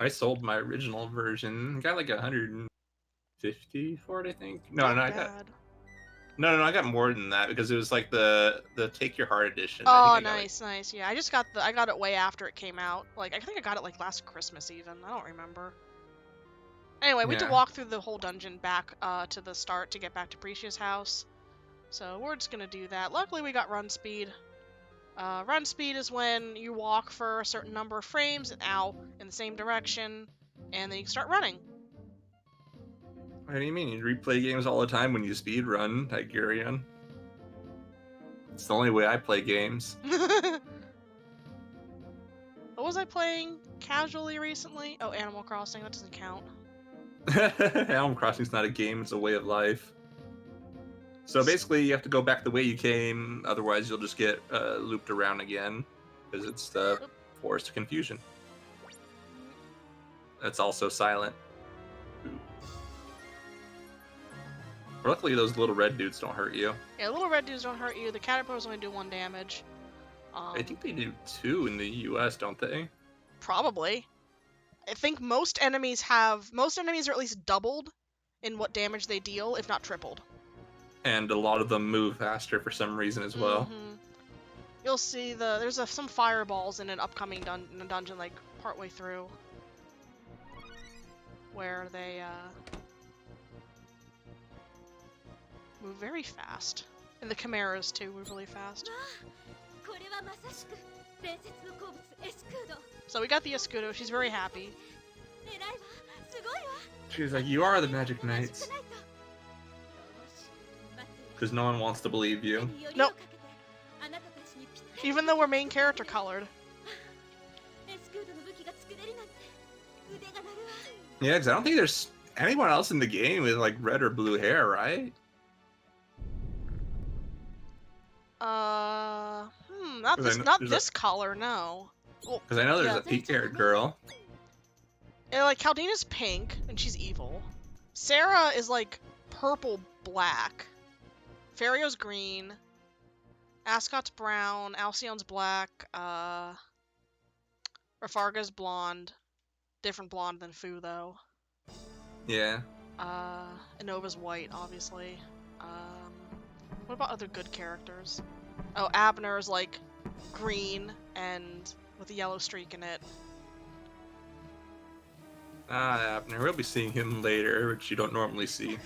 I sold my original version. Got like 150 for it, I think. I got more than that because it was like the Take Your Heart edition. Oh, nice. Yeah, I got it way after it came out. Like, I think I got it like last Christmas even. I don't remember. Anyway, we had to walk through the whole dungeon back to the start to get back to Precia's house. So we're just gonna do that. Luckily, we got run speed. Run speed is when you walk for a certain number of frames in the same direction, and then you can start running. What do you mean? You replay games all the time when you speed run, Tigurian? It's the only way I play games. What was I playing casually recently? Oh, Animal Crossing. That doesn't count. Animal Crossing's not a game, it's a way of life. So basically, you have to go back the way you came, otherwise you'll just get looped around again, because it's the Forest of Confusion. That's also silent. Ooh. Luckily, those little red dudes don't hurt you. Yeah, little red dudes don't hurt you. The caterpillars only do 1 damage. I think they do 2 in the US, don't they? Probably. I think most enemies are at least doubled in what damage they deal, if not tripled. And a lot of them move faster for some reason as well. Mm-hmm. You'll see there's some fireballs in an upcoming dungeon, like partway through, where they move very fast. And the chimeras too move really fast. So we got the Escudo. She's very happy. She's like, "You are the Magic Knights." Because no one wants to believe you. Nope. Even though we're main character colored. Yeah, because I don't think there's anyone else in the game with like red or blue hair, right? Not this color, no. Because I know there's a pink-haired girl. And like Caldina's pink, and she's evil. Sarah is like purple-black. Ferrio's green. Ascot's brown. Alcyon's black. Rafarga's blonde. Different blonde than Fu, though. Yeah. Inova's white, obviously. What about other good characters? Oh, Abner's like green and with a yellow streak in it. Abner. We'll be seeing him later, which you don't normally see.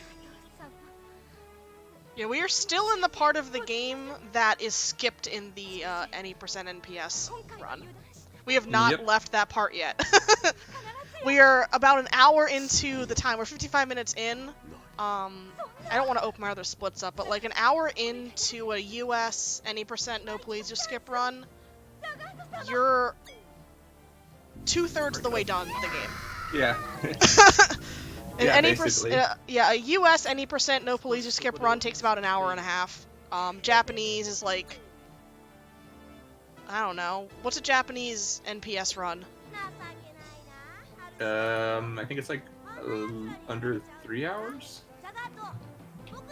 Yeah, we are still in the part of the game that is skipped in the any % NPS run. We have not left that part yet. We are about an hour into the time. We're 55 minutes in. I don't want to open my other splits up, but like an hour into a US any % no please just skip run, you're 2/3 of the way done the game. Yeah. Yeah, basically. A U.S. any percent no police skip run takes about an hour and a half. Japanese is like, I don't know, what's a Japanese NPS run? I think it's like under 3 hours.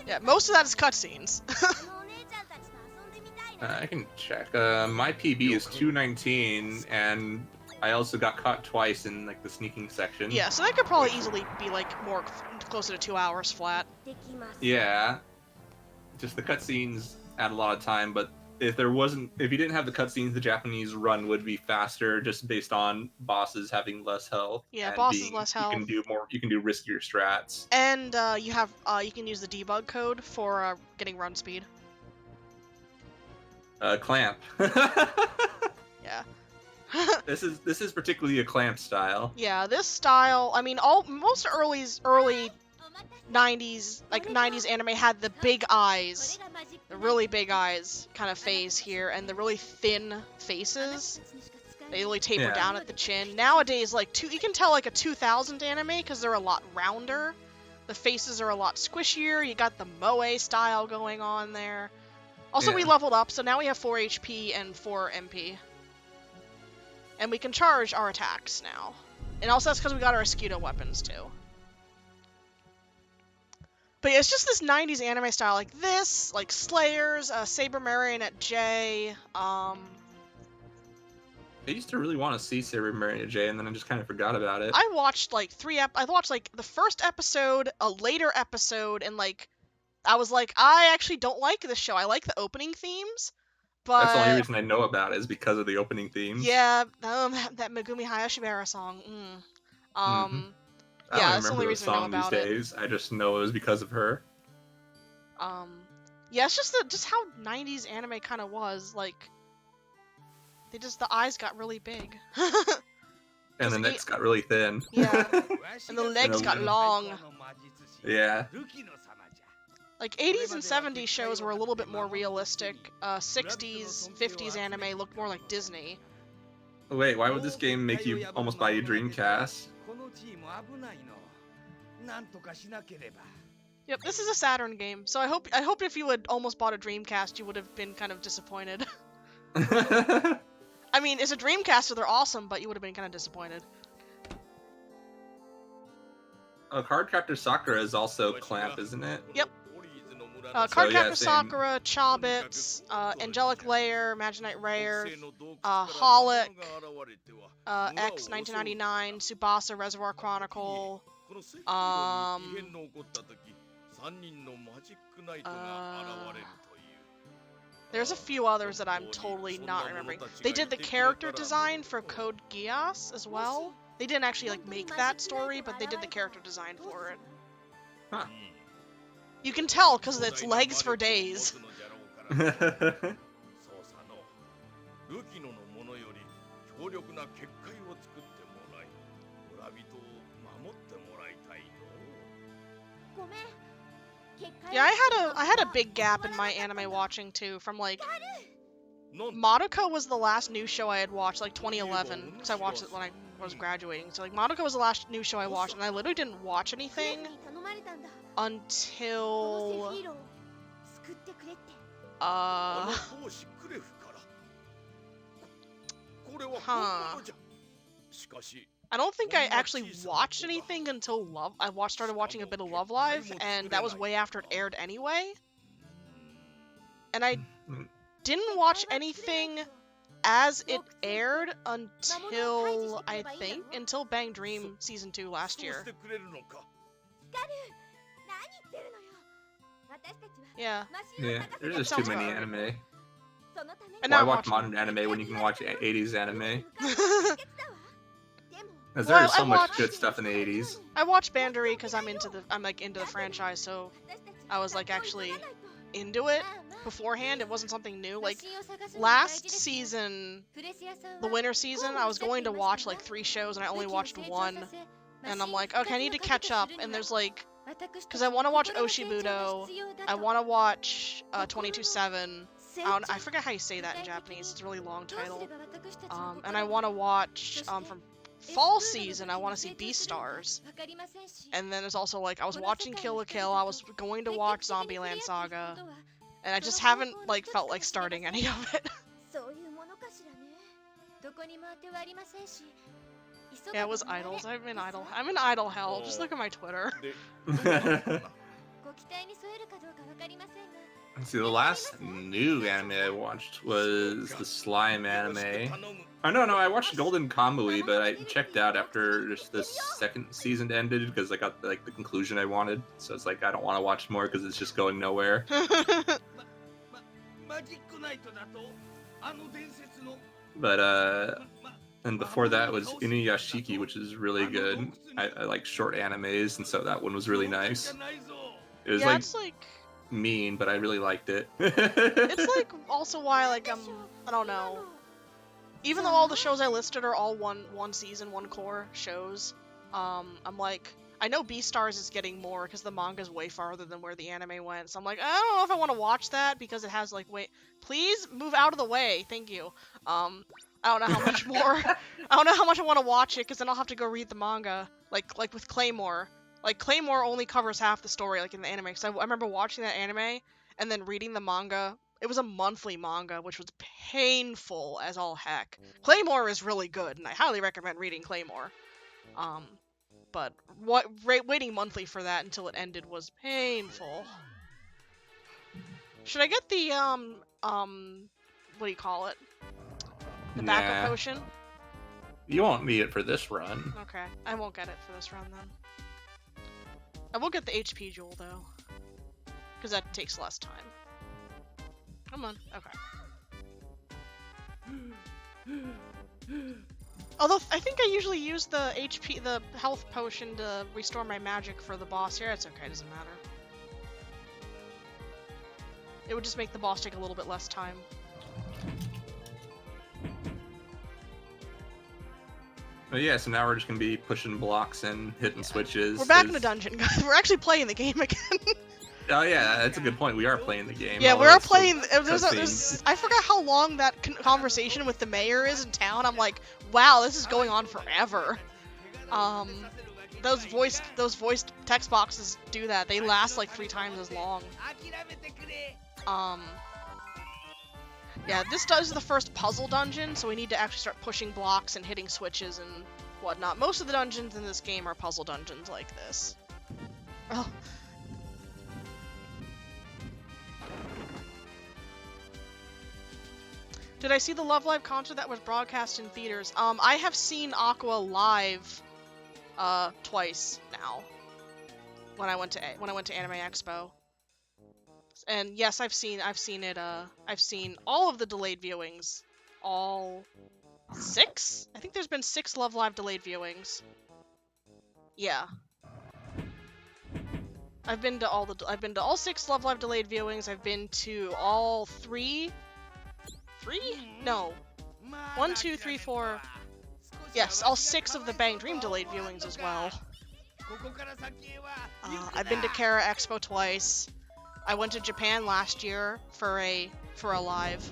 Yeah, most of that is cutscenes. I can check. My PB is 219, and I also got caught twice in like the sneaking section. Yeah, so that could probably easily be like more closer to 2 hours flat. Yeah, just the cutscenes add a lot of time, but if you didn't have the cutscenes, the Japanese run would be faster, just based on bosses having less health. Yeah, and bosses less health. You can do riskier strats. And you can use the debug code for getting run speed. Clamp. Yeah. This is particularly a clamp style. Yeah, this style. I mean, most early 90s, like 90s anime had the big eyes, the really big eyes kind of phase here, and the really thin faces. They really taper down at the chin. Nowadays, like you can tell like a 2000 anime because they're a lot rounder. The faces are a lot squishier. You got the moe style going on there. Also, we leveled up, so now we have 4 HP and 4 MP. And we can charge our attacks now. And also that's because we got our Escudo weapons, too. But yeah, it's just this 90s anime style, like this, like Slayers, Saber Marionette J, I used to really want to see Saber Marionette J, and then I just kind of forgot about it. I watched like I watched like the first episode, a later episode, and like I was like, I actually don't like this show. I like the opening themes, but that's the only reason I know about it, is because of the opening themes. Yeah, that Megumi Hayashibara song. I yeah, don't that's the only remember the reason I know song these about it. days. I just know it was because of her. Yeah, it's just how 90s anime kind of was. Like, the eyes got really big. And the necks got really thin. Yeah, and the legs got long. Yeah. Like 80s and 70s shows were a little bit more realistic. 60s, 50s anime looked more like Disney. Wait, why would this game make you almost buy a Dreamcast? Yep, this is a Saturn game, so I hope if you had almost bought a Dreamcast, you would have been kind of disappointed. I mean, it's a Dreamcast, so they're awesome, but you would have been kind of disappointed. Cardcaptor Sakura is also Clamp, isn't it? Yep. Cardcaptor Sakura, Chobits, Angelic Layer, Imaginite Rayearth, Holic, X 1999, Tsubasa Reservoir Chronicle, there's a few others that I'm totally not remembering. They did the character design for Code Geass as well. They didn't actually like make that story, but they did the character design for it. Huh. You can tell because it's legs for days. Yeah, I had a big gap in my anime watching too, from like Madoka was the last new show I had watched, like 2011, because I watched it when I was graduating. So like Madoka was the last new show I watched, and I literally didn't watch anything until I don't think I actually watched anything until started watching a bit of Love Live, and that was way after it aired anyway. And I didn't watch anything as it aired until, I think, until Bang Dream Season 2 last year. Yeah. Yeah, there's just too many anime. And why watch modern anime when you can watch 80s anime? Because Well, there's so I much watched- good stuff in the 80s. I watched Bandery because I'm into the franchise, so I was like actually into it beforehand. It wasn't something new. Like last season, the winter season, I was going to watch like 3 shows and I only watched 1. And I'm like, okay, I need to catch up. And there's like, because I want to watch Oshibudo, I want to watch 22/7. I forget how you say that in Japanese. It's a really long title. And I want to watch from fall season, I want to see Beastars. And then there's also, like, I was watching Kill la Kill, I was going to watch Zombieland Saga, and I just haven't, like, felt like starting any of it. Yeah, it was Idols. I'm in Idol hell. Just look at my Twitter. See, the last new anime I watched was the Slime anime. Oh no, I watched Golden Kamui, but I checked out after just the second season ended because I got like the conclusion I wanted. So it's like I don't want to watch more because it's just going nowhere. But and before that was Inuyashiki, which is really good. I like short animes, and so that one was really nice. It was it's like mean, but I really liked it. It's like also why like I don't know. Even though all the shows I listed are all one season, one core shows, I'm like, I know Beastars is getting more because the manga's way farther than where the anime went. So I'm like, I don't know if I want to watch that because it has like, wait, please move out of the way, thank you. I don't know how much more. I don't know how much I want to watch it because then I'll have to go read the manga. Like with Claymore. Like Claymore only covers half the story, like in the anime. Because I remember watching that anime and then reading the manga. It was a monthly manga, which was painful as all heck. Claymore is really good, and I highly recommend reading Claymore. But waiting monthly for that until it ended was painful. Should I get the what do you call it? The backup potion? You won't need it for this run. Okay, I won't get it for this run then. I will get the HP jewel though, because that takes less time. Come on, okay. Although I think I usually use the health potion to restore my magic for the boss here. It's okay, it doesn't matter. It would just make the boss take a little bit less time. But yeah, so now we're just gonna be pushing blocks and hitting switches. We're back in the dungeon, guys. We're actually playing the game again. Oh yeah, that's a good point. We are playing the game. Yeah, we are playing. I forgot how long that conversation with the mayor is in town. I'm like, wow, this is going on forever. Those voice text boxes do that. They last like 3 times as long. Yeah, this is the first puzzle dungeon, so we need to actually start pushing blocks and hitting switches and whatnot. Most of the dungeons in this game are puzzle dungeons like this. Oh. Did I see the Love Live concert that was broadcast in theaters? I have seen Aqua live, twice now. When I went to Anime Expo. And yes, I've seen it. I've seen all of the delayed viewings. All 6? I think there's been 6 Love Live delayed viewings. Yeah. I've been to all 6 Love Live delayed viewings. I've been to all 3. 3? No. 1, 2, 3, 4. Yes, all 6 of the Bang Dream delayed viewings as well. I've been to Kara Expo twice. I went to Japan last year for a live.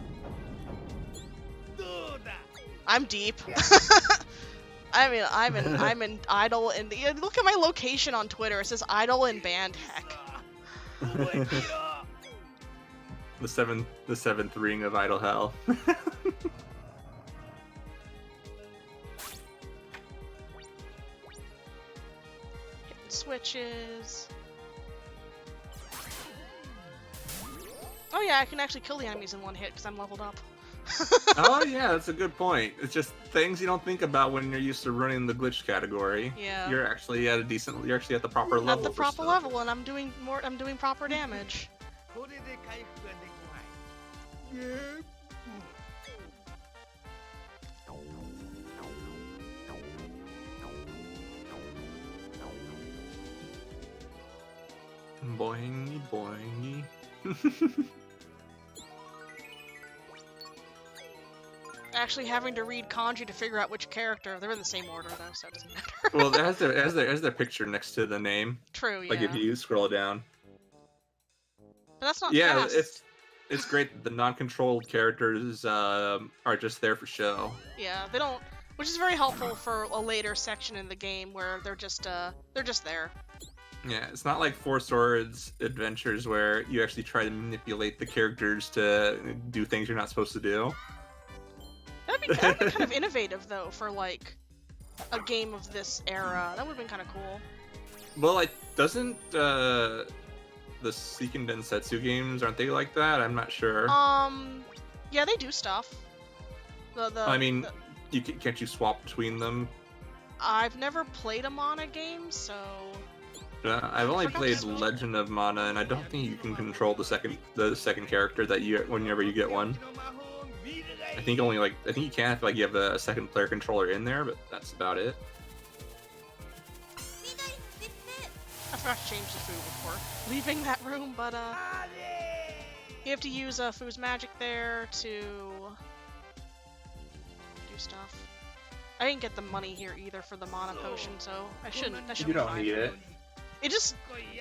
I'm deep. I'm in Idol and look at my location on Twitter. It says Idol and Band Heck. The seventh ring of Idol Hell. Hitting switches. Oh yeah, I can actually kill the enemies in one hit because I'm leveled up. Oh yeah, that's a good point. It's just things you don't think about when you're used to running the glitch category. Yeah. You're actually at the proper level. At the proper level, and I'm doing proper damage. Boingy boingy. Actually having to read kanji to figure out which character. They're in the same order though, so it doesn't matter. Well, as their picture next to the name. True, yeah. Like if you scroll down. But that's not fast. It's great that the non-controlled characters are just there for show. Yeah, they don't. Which is very helpful for a later section in the game where they're just there. Yeah, it's not like Four Swords Adventures where you actually try to manipulate the characters to do things you're not supposed to do. That'd be kind of innovative though for like a game of this era. That would have been kind of cool. Well, like, doesn't the Seiken Densetsu games, aren't they like that? I'm not sure. Yeah, they do stuff. Can't you swap between them? I've never played a Mana game, so... I've only played Legend of Mana, and I don't think you can control the second character that whenever you get one. I think you can if you have a second player controller in there, but that's about it. I forgot to change the food before leaving that room, but you have to use Fu's magic there to do stuff. I didn't get the money here either for the mana potion, so I shouldn't. That should You be don't fine. need it.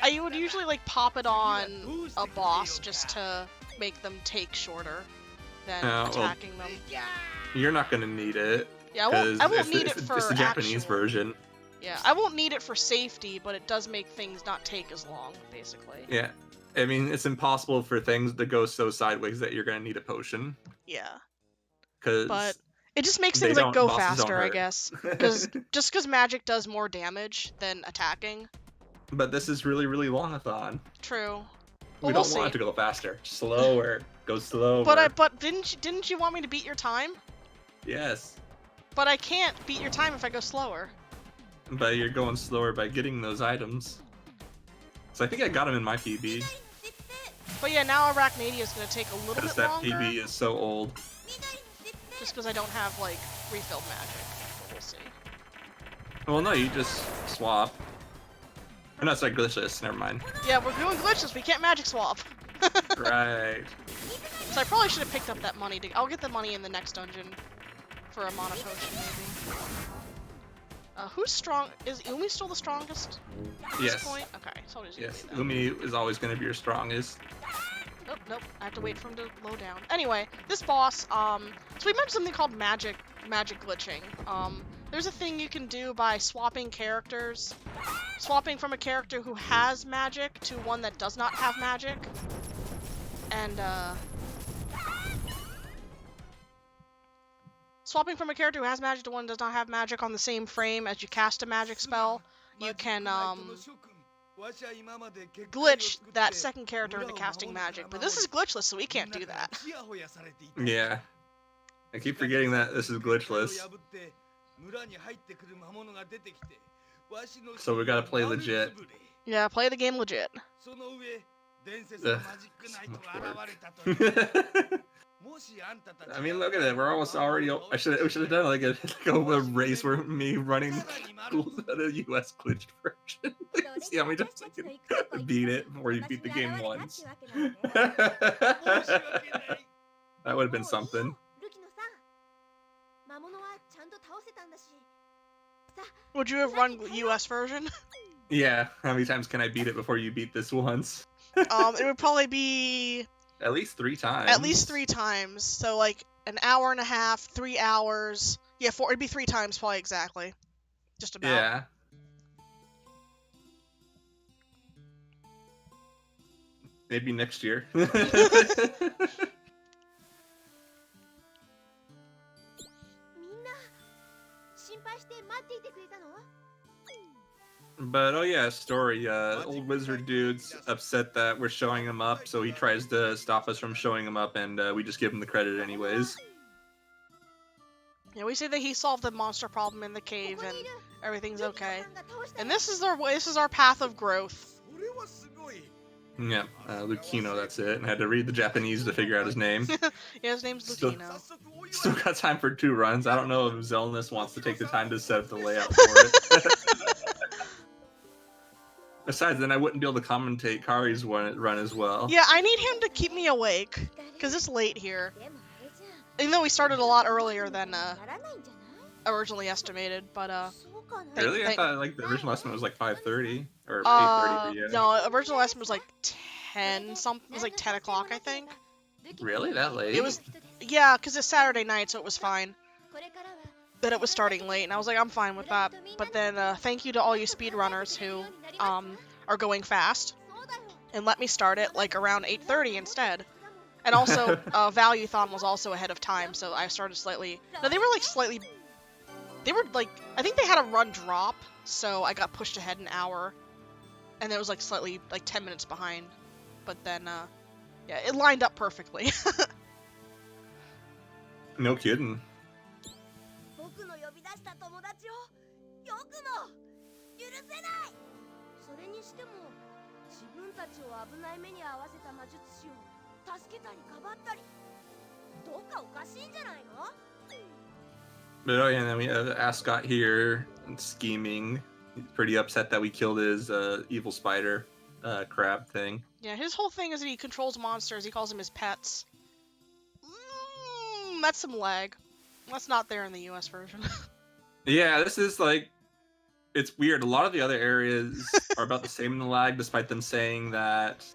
I would usually like pop it on a boss just to make them take shorter than attacking them. You're not gonna need it. Yeah, I won't need it for it's the Japanese version. Yeah, I won't need it for safety, but it does make things not take as long, basically. Yeah, I mean, it's impossible for things to go so sideways that you're gonna need a potion. Yeah. But it just makes things like go faster, I guess. Because magic does more damage than attacking. But this is really, really long-a-thon. True. We don't want it to go faster. Slower. Go slower. But didn't you want me to beat your time? Yes. But I can't beat your time if I go slower. But you're going slower by getting those items. So I think I got them in my PB. But yeah, now Arachnadia is going to take a little bit longer. Because that PB is so old. Just because I don't have, like, refilled magic. We'll see. Well, no, you just swap. Oh, no, sorry, Glitchless. Never mind. Yeah, we're doing Glitchless. We can't magic swap. Right. So I probably should have picked up that money. I'll get the money in the next dungeon for a mana potion, maybe. Who's strong? Is Umi still the strongest at this point? Okay, so I'll just use that. Umi is always going to be your strongest. Nope. I have to wait for him to low down. Anyway, this boss, so we mentioned something called magic glitching. There's a thing you can do by swapping characters. Swapping from a character who has magic to one that does not have magic. And, swapping from a character who has magic to one who does not have magic on the same frame as you cast a magic spell, you can, glitch that second character into casting magic. But this is glitchless, so we can't do that. Yeah. I keep forgetting that this is glitchless. So we gotta play legit. Yeah, play the game legit. Ugh, so much work. I mean, look at it. We're almost already. We should have done like a race where me running the US glitched version. See how many times I can beat it before you beat the game once. That would have been something. Would you have run US version? Yeah. How many times can I beat it before you beat this once? It would probably be at least 3 times. At least 3 times. So like an hour and a half, 3 hours. Yeah, it'd be 3 times probably exactly. Just about. Yeah. Maybe next year. But oh yeah, story. Old wizard dude's upset that we're showing him up, so he tries to stop us from showing him up, and we just give him the credit anyways. Yeah, we say that he solved the monster problem in the cave and everything's okay. And this is our path of growth. Yeah, Lucino, that's it. And I had to read the Japanese to figure out his name. Yeah, his name's Lucino. Still got time for 2 runs. I don't know if Zelnus wants to take the time to set up the layout for it. Besides, then I wouldn't be able to commentate Kari's run as well. Yeah, I need him to keep me awake, because it's late here. Even though we started a lot earlier than originally estimated, but Really? I thought like the original estimate was like 5:30 or 8:30 for you. No, original estimate was like 10 something. It was like 10 o'clock, I think. Really? That late? It was, yeah, because it's Saturday night, so it was fine. that it was starting late, and I was like, I'm fine with that. But then thank you to all you speedrunners who are going fast and let me start it like around 8:30 instead. And also, Valuethon was also ahead of time, so I started slightly. No, they were like slightly. They were like, I think they had a run drop, so I got pushed ahead an hour, and it was like slightly like 10 minutes behind. But then, yeah, it lined up perfectly. No kidding. But oh yeah, and then we have Ascot here scheming. He's pretty upset that we killed his evil spider crab thing. Yeah, his whole thing is that he controls monsters. He calls them his pets. That's some lag. That's not there in the US version. Yeah, this is like, it's weird. A lot of the other areas are about the same in the lag, despite them saying that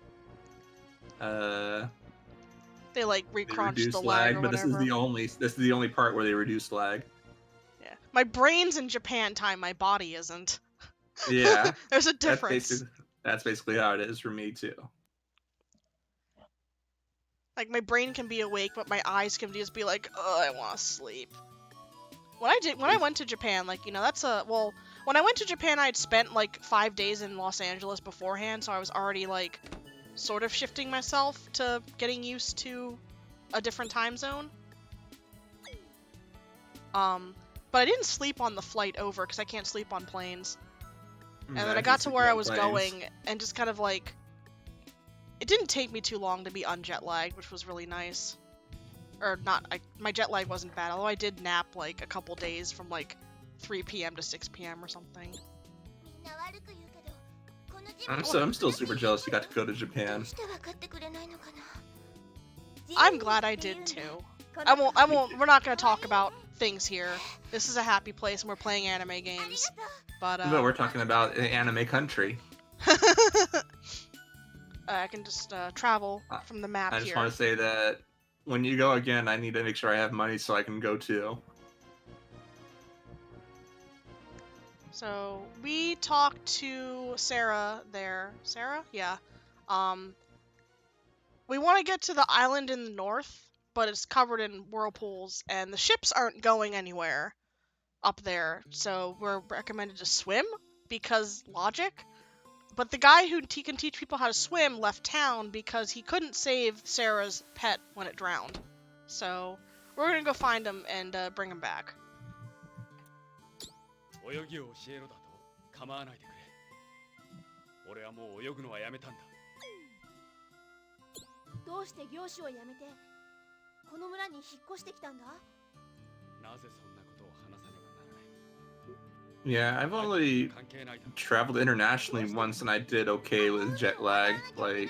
they like they recrunched reduced the lag, or but whatever. this is the only part where they reduced lag. Yeah, my brain's in Japan time. My body isn't. Yeah, There's a difference. That's basically how it is for me too. Like my brain can be awake, but my eyes can just be like, oh, I want to sleep. When I went to Japan, like, you know, when I went to Japan, I had spent like 5 days in Los Angeles beforehand, so I was already like sort of shifting myself to getting used to a different time zone. But I didn't sleep on the flight over because I can't sleep on planes. And then I got to where I was going and just kind of like, it didn't take me too long to be unjet lagged, which was really nice. Or not, my jet lag wasn't bad, although I did nap like a couple days from like 3 p.m. to 6 p.m. or something. I'm still super jealous you got to go to Japan. I'm glad I did too. We're not gonna talk about things here. This is a happy place and we're playing anime games. But no, we're talking about an anime country. I can just travel from the map here. I just want to say that when you go again, I need to make sure I have money so I can go too. So we talked to Sarah there. Sarah? Yeah. We want to get to the island in the north, but it's covered in whirlpools, and the ships aren't going anywhere up there. So we're recommended to swim because logic. But the guy who can teach people how to swim left town because he couldn't save Sarah's pet when it drowned. So we're gonna go find him and bring him back. Yeah, I've only traveled internationally once and I did okay with jet lag. Like,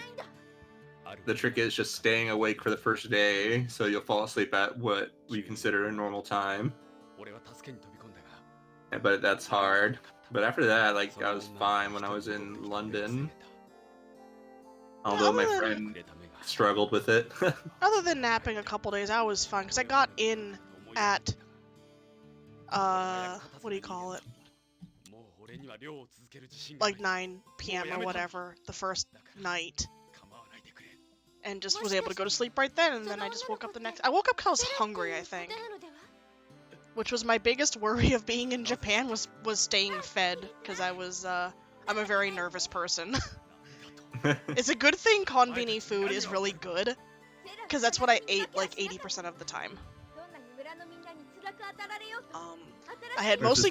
the trick is just staying awake for the first day, so you'll fall asleep at what we consider a normal time. But that's hard. But after that, like, I was fine when I was in London. Although my friend struggled with it. Other than napping a couple days, I was fine because I got in at what do you call it? Like 9 p.m. or whatever the first night, and just was able to go to sleep right then. And then I just woke up I woke up because I was hungry, I think, which was my biggest worry of being in Japan was staying fed because I'm a very nervous person. It's a good thing konbini food is really good because that's what I ate like 80% of the time. I had mostly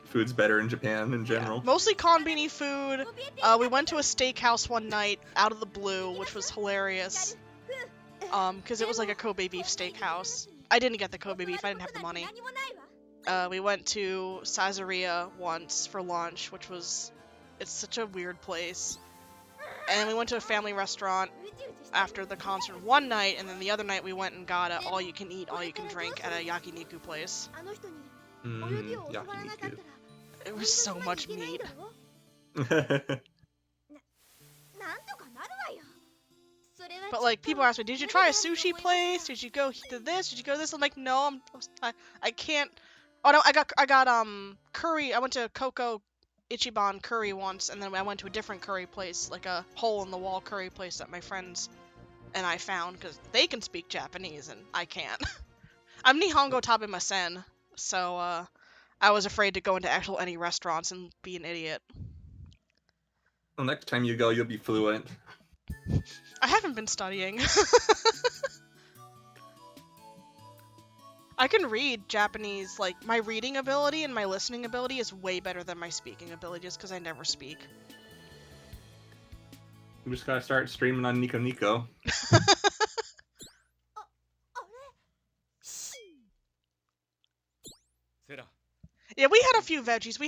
food's better in Japan in general. Yeah, mostly konbini food. We went to a steakhouse one night out of the blue, which was hilarious. Because it was like a Kobe beef steakhouse. I didn't get the Kobe beef, I didn't have the money. We went to Caesarea once for lunch, it's such a weird place. And we went to a family restaurant after the concert one night, and then the other night we went and got a all-you-can-eat, all-you-can-drink at a yakiniku place. Yakiniku. It was so much meat. But like people ask me, did you try a sushi place? Did you go to this? Did you go to this? I'm like, no, I can't. Oh no, I got curry. I went to Coco Ichiban curry once, and then I went to a different curry place, like a hole in the wall curry place that my friends and I found because they can speak Japanese and I can't. I'm Nihongo Tabemasen, so I was afraid to go into actual any restaurants and be an idiot. Well, next time you go, you'll be fluent. I haven't been studying. I can read Japanese, like, my reading ability and my listening ability is way better than my speaking ability just because I never speak. You just gotta start streaming on Nico Nico. Yeah, we had a few veggies.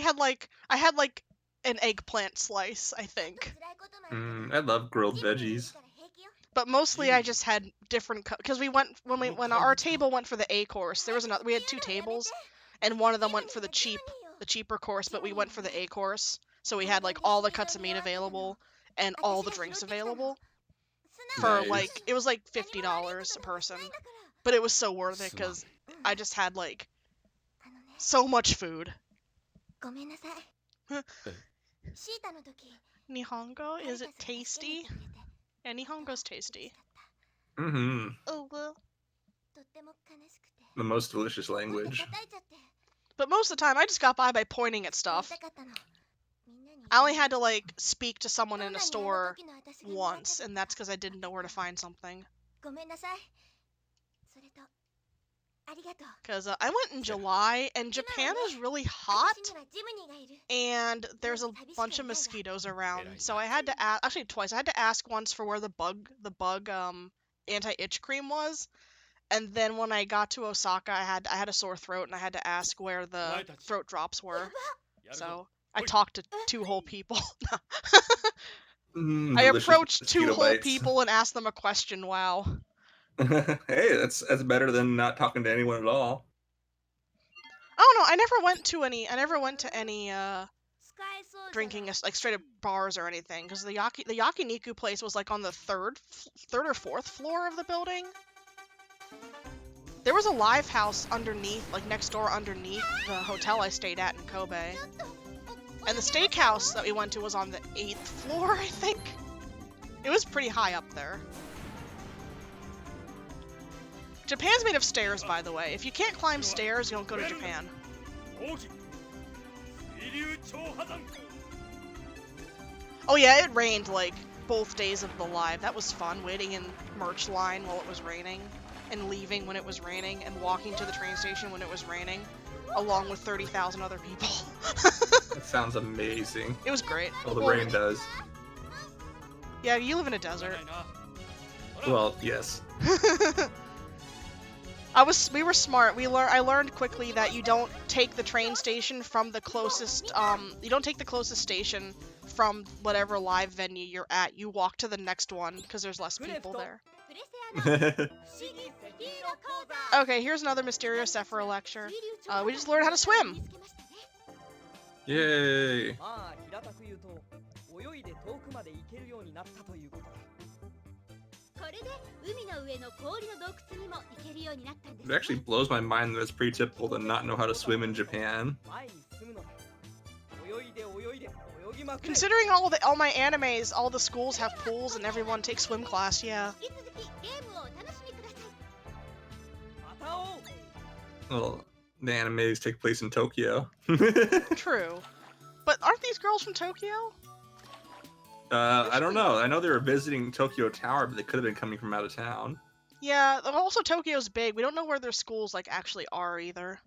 I had like an eggplant slice, I think. I love grilled veggies. But mostly I just had different because we went when our table went for the A course. There was another. We had 2 tables, and one of them went for the cheaper course, but we went for the A course. So we had like all the cuts of meat available and all the drinks available for like it was like $50 a person, but it was so worth it because I just had like so much food. Nihongo, is it tasty? Yeah, Nihongo's tasty. Mm-hmm. Oh, The most delicious language. But most of the time, I just got by pointing at stuff. I only had to, like, speak to someone in a store once, and that's because I didn't know where to find something. Because I went in July, and Japan is really hot, and there's a bunch of mosquitoes around. So I had to ask, actually twice, I had to ask once for where the bug anti-itch cream was, and then when I got to Osaka, I had a sore throat, and I had to ask where the throat drops were. So I talked to 2 whole people. I approached 2 whole people and asked them a question. Wow. Hey, that's better than not talking to anyone at all. Oh no, I never went to any drinking like straight up bars or anything because the yakiniku place was like on the third or 4th floor of the building. There was a live house underneath, like next door underneath the hotel I stayed at in Kobe. And the steakhouse that we went to was on the 8th floor, I think. It was pretty high up there. Japan's made of stairs, by the way. If you can't climb stairs, you don't go to Japan. Oh yeah, it rained, like, both days of the live. That was fun, waiting in merch line while it was raining, and leaving when it was raining, and walking to the train station when it was raining, along with 30,000 other people. That sounds amazing. It was great. Well, the rain does. Yeah, you live in a desert. Well, yes. We were smart. I learned quickly that you don't take the train station from the closest, you don't take the closest station from whatever live venue you're at. You walk to the next one, because there's less people there. Okay, here's another Mysterio Sephora lecture. We just learned how to swim! Yay! It actually blows my mind that it's pretty typical to not know how to swim in Japan. Considering all my animes, all the schools have pools and everyone takes swim class, yeah. Well, the animes take place in Tokyo. True. But aren't these girls from Tokyo? I don't know. I know they were visiting Tokyo Tower, but they could have been coming from out of town. Yeah, also Tokyo's big. We don't know where their schools like actually are either.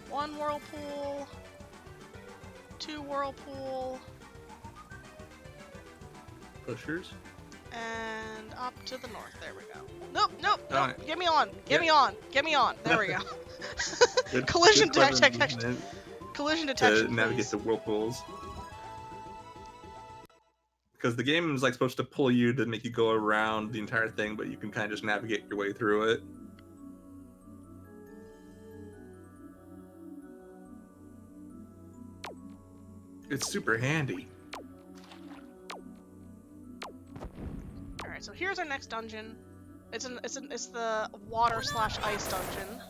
One whirlpool. 2 whirlpool. Pushers? And up to the north. There we go. Nope. Right. Get me on. Get me on. There we go. Collision detection. Collision detection. To navigate the whirlpools. Because the game is like supposed to pull you to make you go around the entire thing, but you can kind of just navigate your way through it. It's super handy. All right, so here's our next dungeon. It's the water/ice dungeon.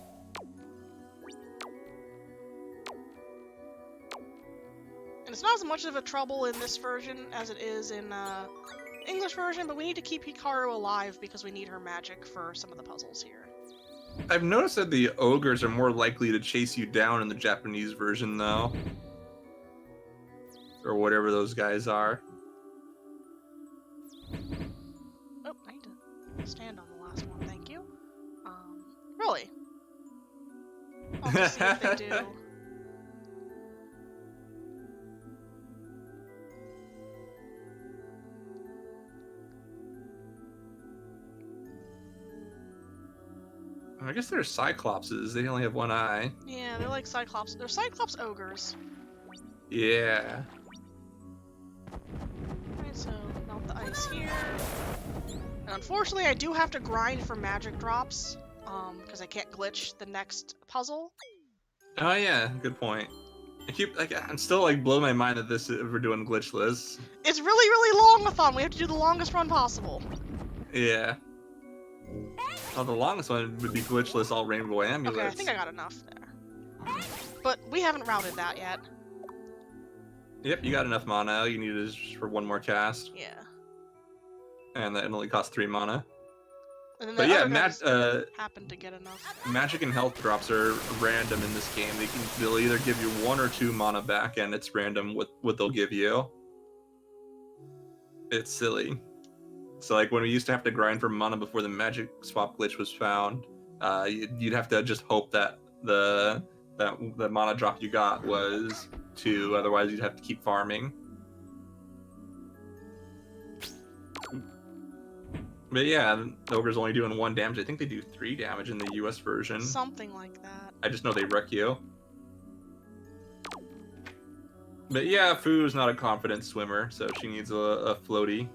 And it's not as much of a trouble in this version as it is in English version, but we need to keep Hikaru alive because we need her magic for some of the puzzles here. I've noticed that the ogres are more likely to chase you down in the Japanese version, though. Or whatever those guys are. Oh, I need to stand on the last one, thank you. Really? I'll have to see if they do. I guess they're Cyclopses. They only have one eye. Yeah, they're like Cyclops. They're Cyclops ogres. Yeah. Alright, so melt the ice here. And unfortunately, I do have to grind for magic drops, because I can't glitch the next puzzle. Oh yeah, good point. I'm still like blowing my mind that we're doing glitchless. It's really long-a-thon. We have to do the longest run possible. Yeah. Oh, the longest one would be glitchless all rainbow amulets. Okay, I think I got enough there. But we haven't routed that yet. Yep, you got enough mana. All you need is just for one more cast. Yeah. And that only costs 3 mana. And then But the yeah, other guys happen to get enough. magic and health drops are random in this game. They'll either give you 1 or 2 mana back, and it's random what they'll give you. It's silly. So like when we used to have to grind for mana before the magic swap glitch was found, you'd have to just hope that the mana drop you got was 2, otherwise you'd have to keep farming. But yeah, the ogre's only doing 1 damage. I think they do 3 damage in the US version. Something like that. I just know they wreck you. But yeah, Fu's not a confident swimmer, so she needs a floaty.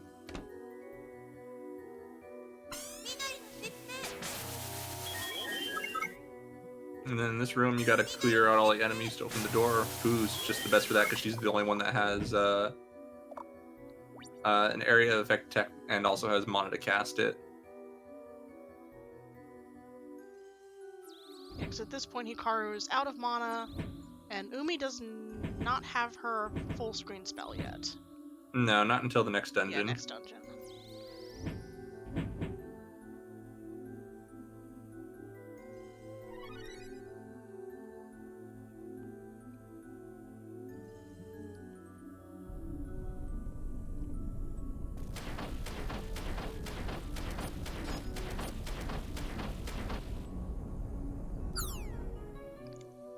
And then in this room, you gotta clear out all the enemies to open the door. Fu's just the best for that because she's the only one that has an area effect tech and also has mana to cast it. Yeah, because at this point Hikaru is out of mana, and Umi does not have her full screen spell yet. No, not until the next dungeon. Yeah, next dungeon.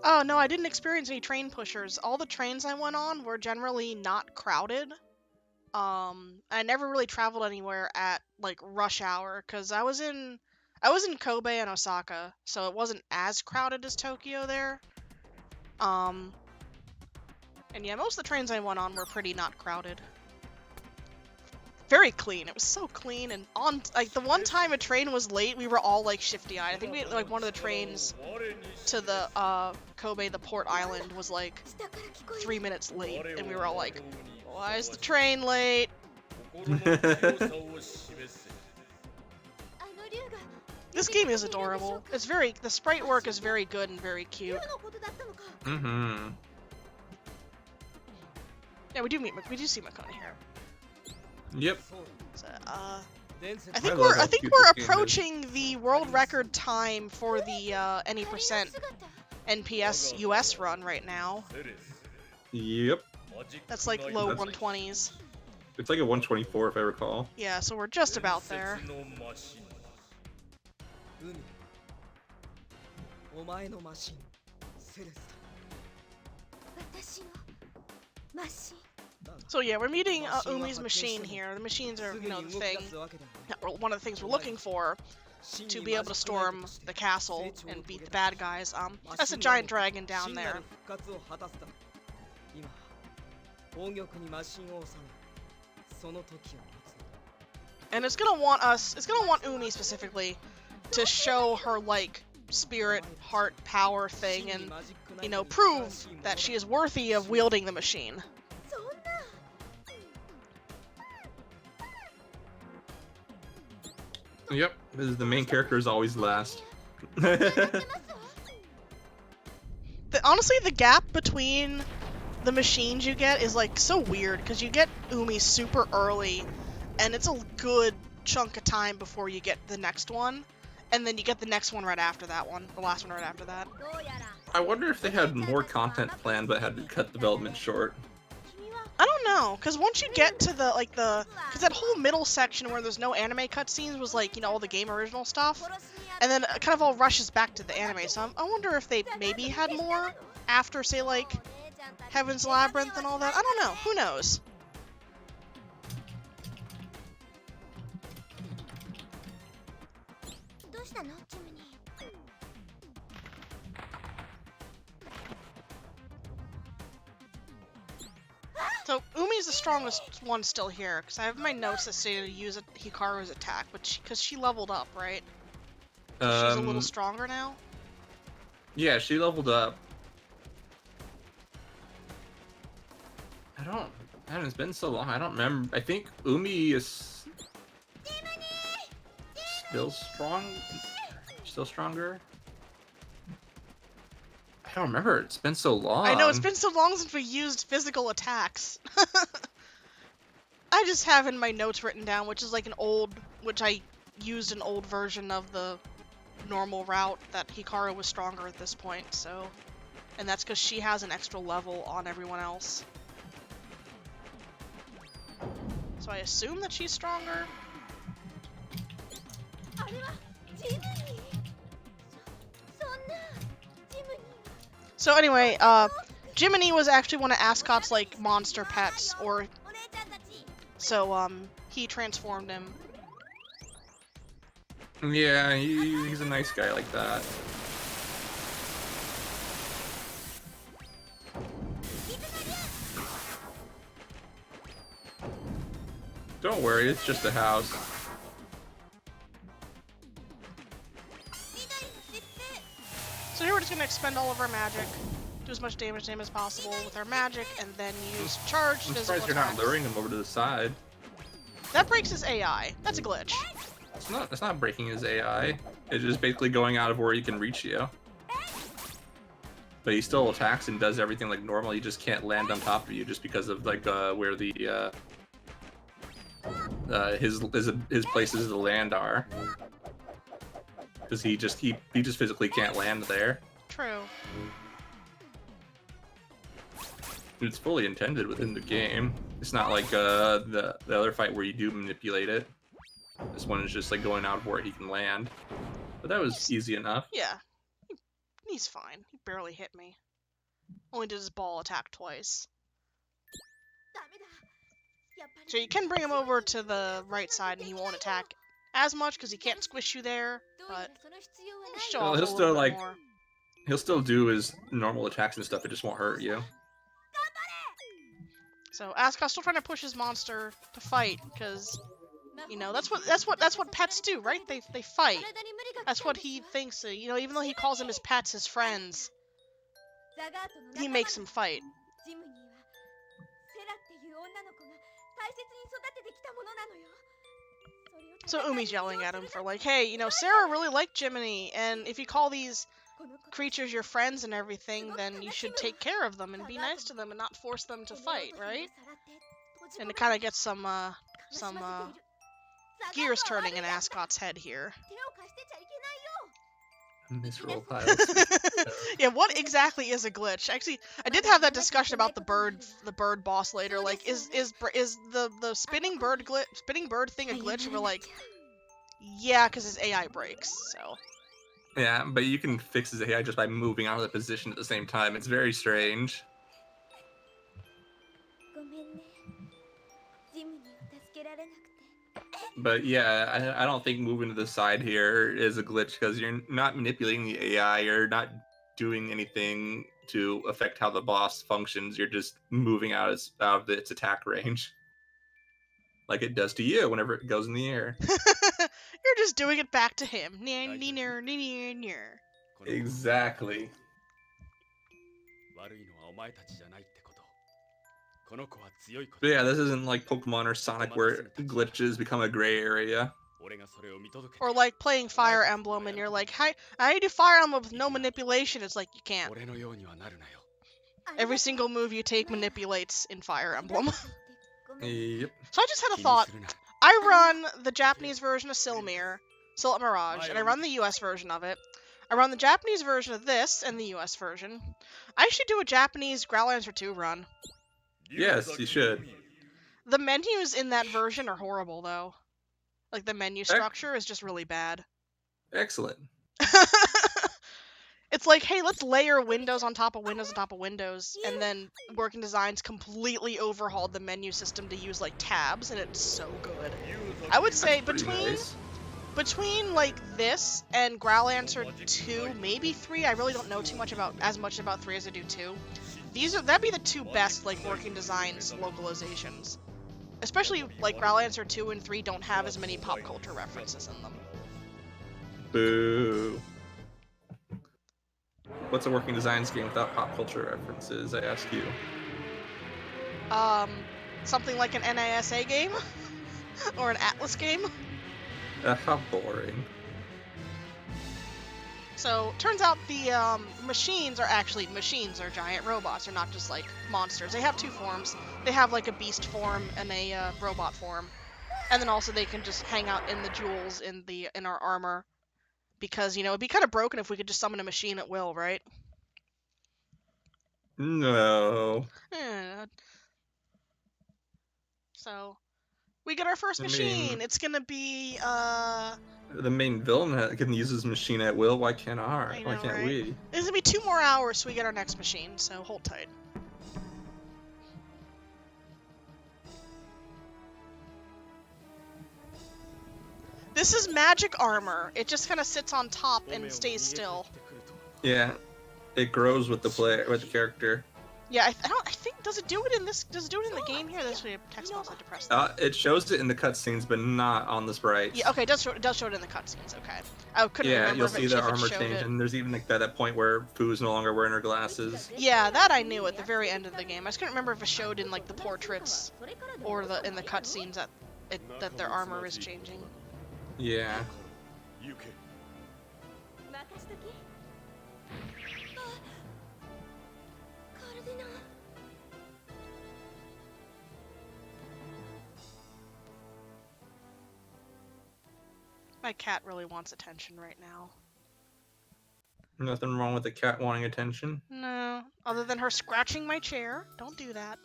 Oh, no, I didn't experience any train pushers. All the trains I went on were generally not crowded. I never really traveled anywhere at, like, rush hour, because I was in Kobe and Osaka, so it wasn't as crowded as Tokyo there. And yeah, most of the trains I went on were pretty not crowded. Very clean. It was so clean, and on, like, the one time a train was late, we were all, like, shifty-eyed. I think we, like, one of the trains to the, Kobe, the port island, was, like, 3 minutes late, and we were all like, why is the train late? This game is adorable. It's the sprite work is very good and very cute. Mm-hmm. Yeah, we do see Makoni here. Yep. So, I think we're game approaching the world record time for the any percent NPS US run right now. Yep. That's like low 120s. It's like a 124 if I recall. Yeah, so we're just about there. So yeah, we're meeting Umi's machine here. The machines are, you know, the thing, one of the things we're looking for to be able to storm the castle and beat the bad guys. That's a giant dragon down there. And it's gonna want Umi specifically to show her, like, spirit, heart, power thing and, you know, prove that she is worthy of wielding the machine. Yep, because the main character is always last. Honestly, the gap between the machines you get is like so weird because you get Umi super early, and it's a good chunk of time before you get the next one, and then you get the next one right after that one, the last one right after that. I wonder if they had more content planned but had to cut development short. I don't know, because once you get to because that whole middle section where there's no anime cutscenes was like, you know, all the game original stuff, and then it kind of all rushes back to the anime, so I wonder if they maybe had more after, say, like, Heaven's Labyrinth and all that. I don't know, who knows? So, Umi's the strongest one still here, because I have my notes that say to use Hikaru's attack, but because she leveled up, right? So she's a little stronger now? Yeah, she leveled up. Man, it's been so long, I don't remember. I think Umi is still stronger? I don't remember, it's been so long. I know, it's been so long since we used physical attacks. I just have in my notes written down, which is like which I used an old version of the normal route that Hikaru was stronger at this point, so. And that's because she has an extra level on everyone else. So I assume that she's stronger. So anyway, Jiminy was actually one of Ascot's, like, monster pets, or... So, he transformed him. Yeah, he's a nice guy like that. Don't worry, it's just a house. So here we're just gonna expend all of our magic, do as much damage to him as possible with our magic, and then use charged I'm physical surprised you're not attacks. luring him over to the side. That breaks his AI. That's a glitch. It's not breaking his AI. It's just basically going out of where he can reach you. But he still attacks and does everything like normal. He just can't land on top of you just because of like where the his places to land are. Because he just physically can't land there. True. It's fully intended within the game. It's not like the other fight where you do manipulate it. This one is just like going out of where he can land. But that was easy enough. Yeah. He's fine. He barely hit me. Only did his ball attack twice. So you can bring him over to the right side and he won't attack as much because he can't squish you there, but show off a little bit more. He'll still do his normal attacks and stuff, it just won't hurt you. So Ascot's still trying to push his monster to fight, because, you know, that's what pets do, right? They fight. That's what he thinks, you know, even though he calls them his pets, his friends, he makes them fight. So Umi's yelling at him for like, hey, you know, Sarah really liked Jiminy, and if you call these creatures your friends and everything, then you should take care of them and be nice to them and not force them to fight, right? And it kind of gets some gears turning in Ascot's head here. Misroll piles. Yeah, what exactly is a glitch? Actually, I did have that discussion about the bird boss later. Like, is the spinning bird thing a glitch? And we're like, yeah, because his AI breaks. So. Yeah, but you can fix his AI just by moving out of the position at the same time. It's very strange. But yeah, I don't think moving to the side here is a glitch because you're not manipulating the AI. You're not doing anything to affect how the boss functions. You're just moving out of its attack range. Like it does to you whenever it goes in the air. You're just doing it back to him. Exactly. But yeah, this isn't like Pokemon or Sonic where glitches become a gray area. Or like playing Fire Emblem and you're like, how do you do Fire Emblem with no manipulation? It's like, you can't. Every single move you take manipulates in Fire Emblem. Yep. So I just had a thought. I run the Japanese version of Silmir, Silent Mirage, and I run the US version of it. I run the Japanese version of this and the US version. I should do a Japanese Growlancer 2 run. Yes, you should. The menus in that version are horrible, though. Like, the menu structure is just really bad. Excellent. It's like, hey, let's layer windows on top of windows on top of windows, and then Working Designs completely overhauled the menu system to use, like, tabs, and it's so good. I would say between like this and Growlancer 2, maybe 3, I really don't know as much about 3 as I do 2. That'd be the two best like Working Designs localizations. Especially like Growlancer 2 and 3 don't have as many pop culture references in them. Boo. What's a Working Designs game without pop culture references, I ask you? Something like an NISA game? Or an Atlas game? How boring. So, turns out the machines are giant robots. They're not just like monsters. They have two forms. They have like a beast form and a robot form. And then also they can just hang out in the jewels in our armor. Because, you know, it'd be kind of broken if we could just summon a machine at will, right? No. Yeah. So, we get our first machine. It's gonna be, the main villain can use his machine at will. Why can't why can't we? It's gonna be 2 more hours so we get our next machine, so hold tight. This is magic armor. It just kind of sits on top and stays still. Yeah, it grows with the character. Yeah, I think does it do it in the game here? There's a text box I had to press. It shows it in the cutscenes, but not on the sprites. Yeah, okay, it does show it in the cutscenes. Okay, I couldn't remember. Yeah, you'll if see the armor change, and there's even like that point where Fu's no longer wearing her glasses. Yeah, that I knew at the very end of the game. I just couldn't remember if it showed in like the portraits or in the cutscenes that their armor is changing. Yeah. My cat really wants attention right now. Nothing wrong with the cat wanting attention. No, other than her scratching my chair. Don't do that.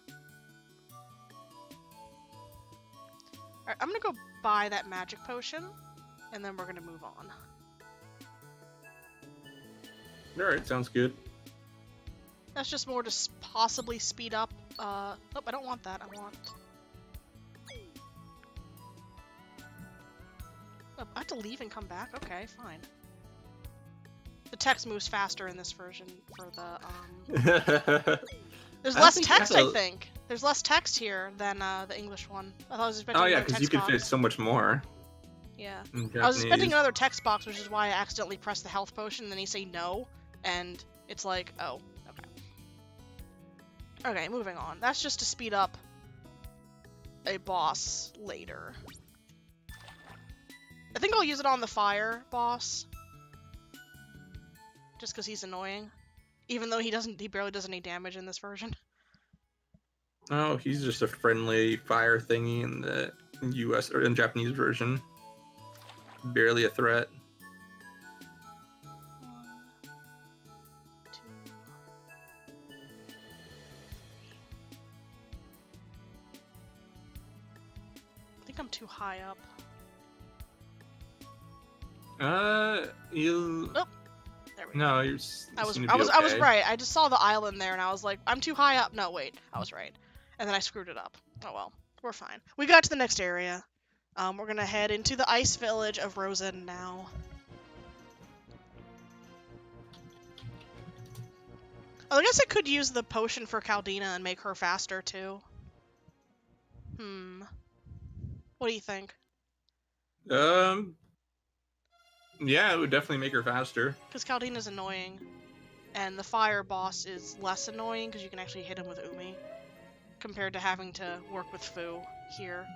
Alright, I'm gonna go buy that magic potion, and then we're gonna move on. Alright, sounds good. That's just more to possibly speed up, nope, I don't want that, I want... Oh, I have to leave and come back? Okay, fine. The text moves faster in this version for the, There's less text, I think. There's less text here than, the English one. I thought I was expecting another text box. Oh yeah, because you can fit so much more. Yeah. I was expecting another text box, which is why I accidentally pressed the health potion, and then you say no, and it's like, oh, okay. Okay, moving on. That's just to speed up a boss later. I think I'll use it on the fire boss. Just because he's annoying. Even though he barely does any damage in this version. Oh, he's just a friendly fire thingy in the US or in Japanese version. Barely a threat. 1, 2, 3. I think I'm too high up. You. Nope. There we go. No, you're. I was right. I just saw the island there, and I was like, I'm too high up. No, wait, I was right. And then I screwed it up. Oh well, we're fine. We got to the next area. We're gonna head into the ice village of Rosen now. Oh, I guess I could use the potion for Caldina and make her faster too. What do you think? Yeah, it would definitely make her faster. Because Caldina's annoying, and the fire boss is less annoying because you can actually hit him with Umi, compared to having to work with Fu here.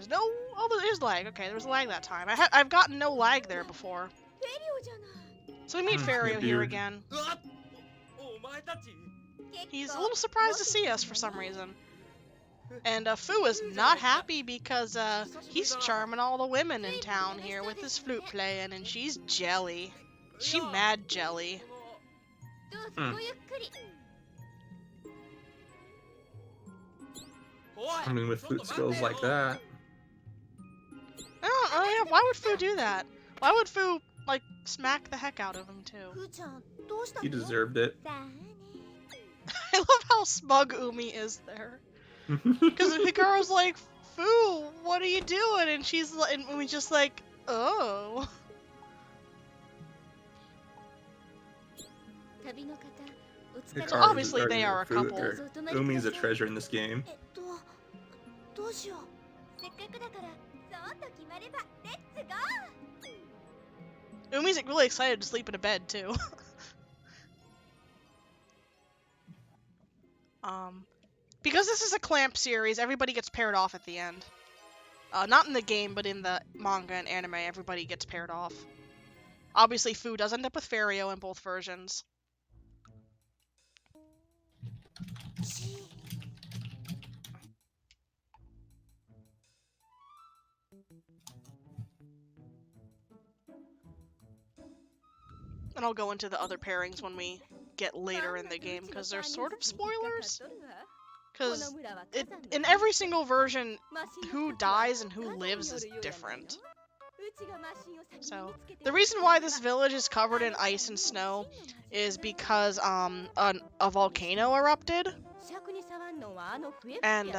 There's no... Oh, there's lag. Okay, there was lag that time. I've gotten no lag there before. So we meet Fario here again. He's a little surprised to see us for some reason. And Fu is not happy because he's charming all the women in town here with his flute playing, and she's jelly. She mad jelly. I mean, with flute skills like that. I don't know, yeah, why would Fu do that? Why would Fu, like, smack the heck out of him, too? He deserved it. I love how smug Umi is there. Because Hikaru's like, Fu, what are you doing? And she's like, and Umi's just like, oh. So obviously they are a couple. Umi's a treasure in this game. Umi's really excited to sleep in a bed, too. Because this is a clamp series, everybody gets paired off at the end. Not in the game, but in the manga and anime, everybody gets paired off. Obviously, Fu does end up with Fario in both versions. And I'll go into the other pairings when we get later in the game, because they're sort of spoilers. Because in every single version, who dies and who lives is different. So, the reason why this village is covered in ice and snow is because a volcano erupted. And,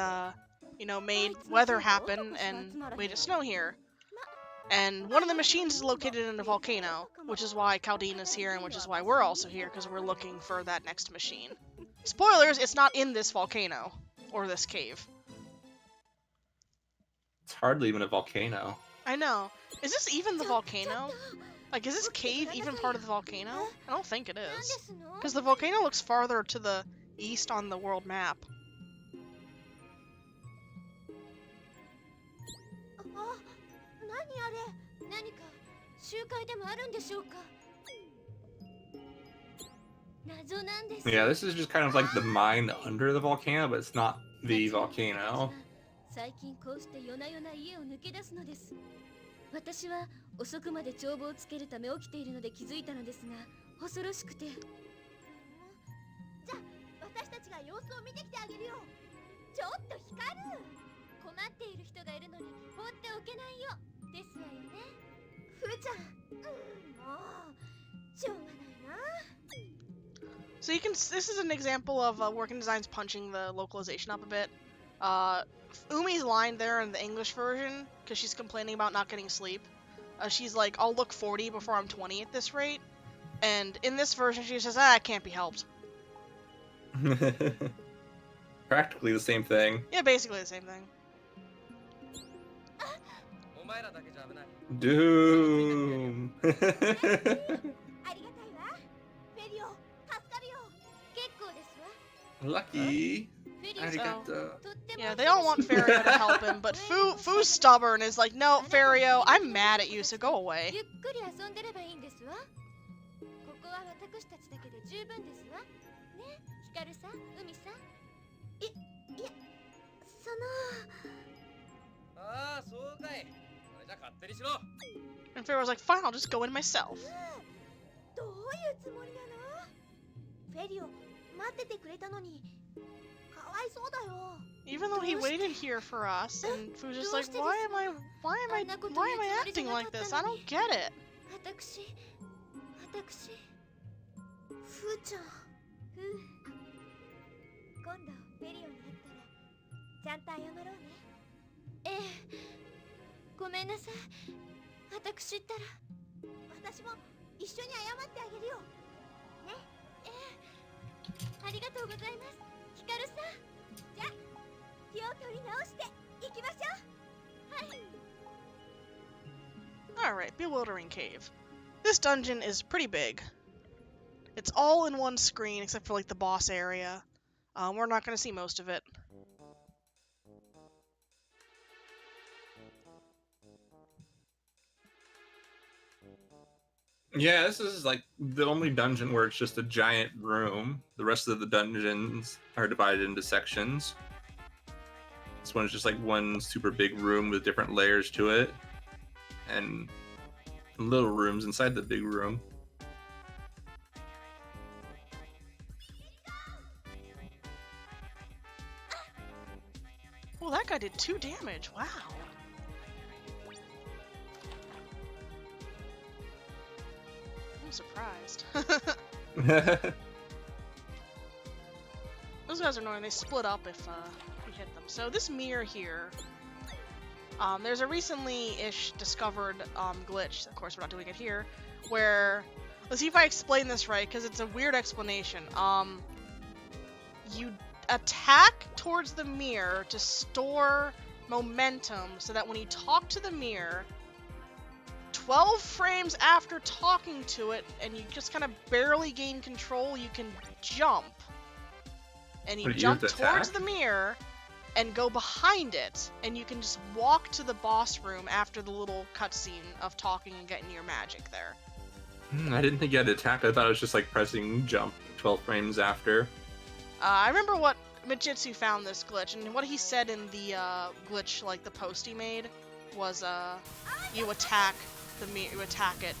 you know, made weather happen and made it snow here. And one of the machines is located in a volcano, which is why Caldina's here and which is why we're also here, because we're looking for that next machine. Spoilers, it's not in this volcano, or this cave. It's hardly even a volcano. I know. Is this even the volcano? Like, is this cave even part of the volcano? I don't think it is. Because the volcano looks farther to the east on the world map. Yeah, this is just kind of like the mine under the volcano, but it's not the volcano. 私は遅くまで帳簿をつけるため起きているので気づいたのですが、恐ろしくて。じゃあ、私たちが様子を見てきてあげるよ。ちょっと光る。困っている人がいるのに放っておけないよ。ですわよね。ふーちゃん。もうしょうがないな。So you can. This is an example of Working Designs punching the localization up a bit. Umi's line there in the English version, because she's complaining about not getting sleep. She's like, I'll look 40 before I'm 20 at this rate. And in this version, she says, it can't be helped. Practically the same thing. Yeah, basically the same thing. Doom! Lucky! So, yeah, they all want Fario to help him, but Fu's stubborn, is like, no, Fario, I'm mad at you, so go away. And Fario's like, fine, I'll just go in myself. Even though he waited here for us, and Fu's just like, why am I acting like this? I don't get it. Alright, Bewildering Cave. This dungeon is pretty big. It's all in one screen except for like the boss area. We're not going to see most of it. Yeah, this is like the only dungeon where it's just a giant room. The rest of the dungeons are divided into sections. This one's just like one super big room with different layers to it, and little rooms inside the big room. Oh, that guy did 2 damage. Wow. I'm surprised. Those guys are annoying. They split up if we hit them. So this mirror here, there's a recently-ish discovered glitch. Of course, we're not doing it here. Where, let's see if I explain this right, because it's a weird explanation. You attack towards the mirror to store momentum so that when you talk to the mirror, 12 frames after talking to it, and you just kind of barely gain control, you can jump. And you jump towards the mirror and go behind it, and you can just walk to the boss room after the little cutscene of talking and getting your magic there. I didn't think you had to attack. I thought it was just like pressing jump 12 frames after. I remember what Mijitsu found this glitch, and what he said in the glitch, like the post he made, was you attack the mirror, you attack it,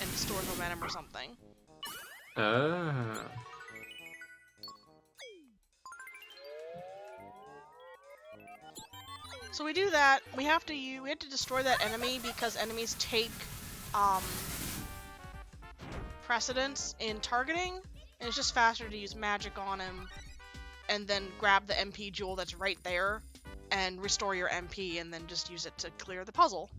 and store momentum or something. So we do that. We have to destroy that enemy because enemies take precedence in targeting, and it's just faster to use magic on him and then grab the MP jewel that's right there and restore your MP and then just use it to clear the puzzle.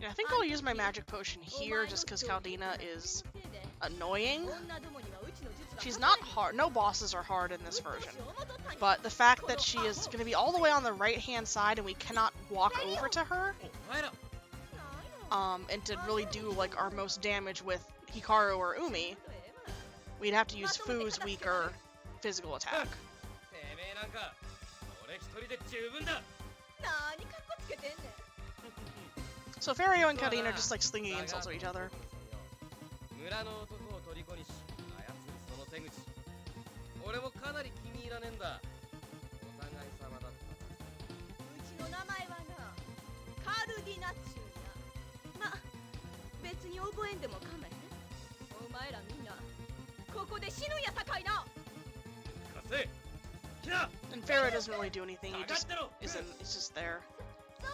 Yeah, I think I'll use my magic potion here just because Caldina is annoying. She's not hard. No bosses are hard in this version. But the fact that she is going to be all the way on the right-hand side and we cannot walk over to her, and to really do like our most damage with Hikaru or Umi, we'd have to use Fu's weaker physical attack. So Fario and Caldina are just like slinging insults at each other. And Fario doesn't really do anything, he just isn't, he's just there. Oh,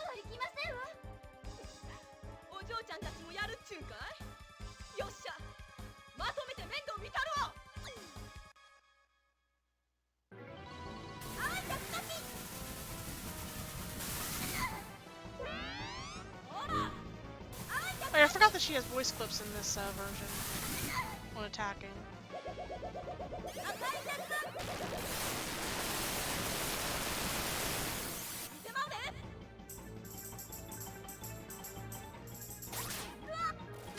I forgot that she has voice clips in this version when attacking.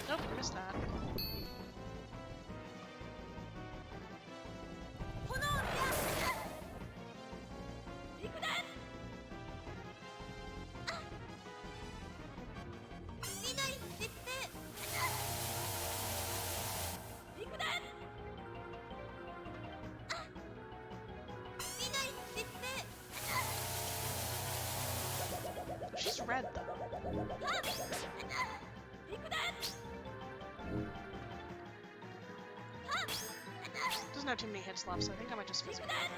Nope, missed that. She's red though. Doesn't have too many hits left, so I think I might just physical him.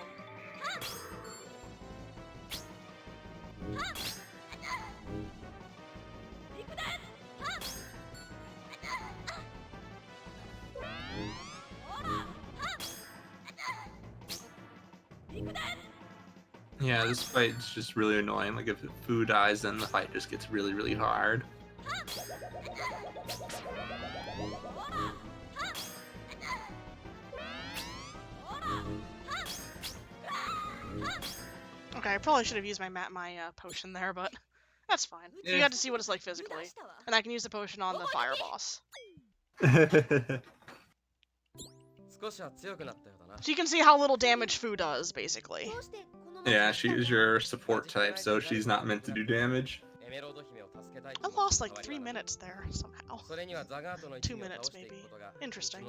Yeah, this fight's just really annoying. Like, if Fu dies, then the fight just gets really, really hard. Okay, I probably should have used my potion there, but that's fine. So you Yeah. got to see what it's like physically, and I can use the potion on the fire boss. So you can see how little damage Fu does, basically. Yeah, she's your support type, so she's not meant to do damage. I lost like 3 minutes there somehow. 2 minutes maybe. Interesting.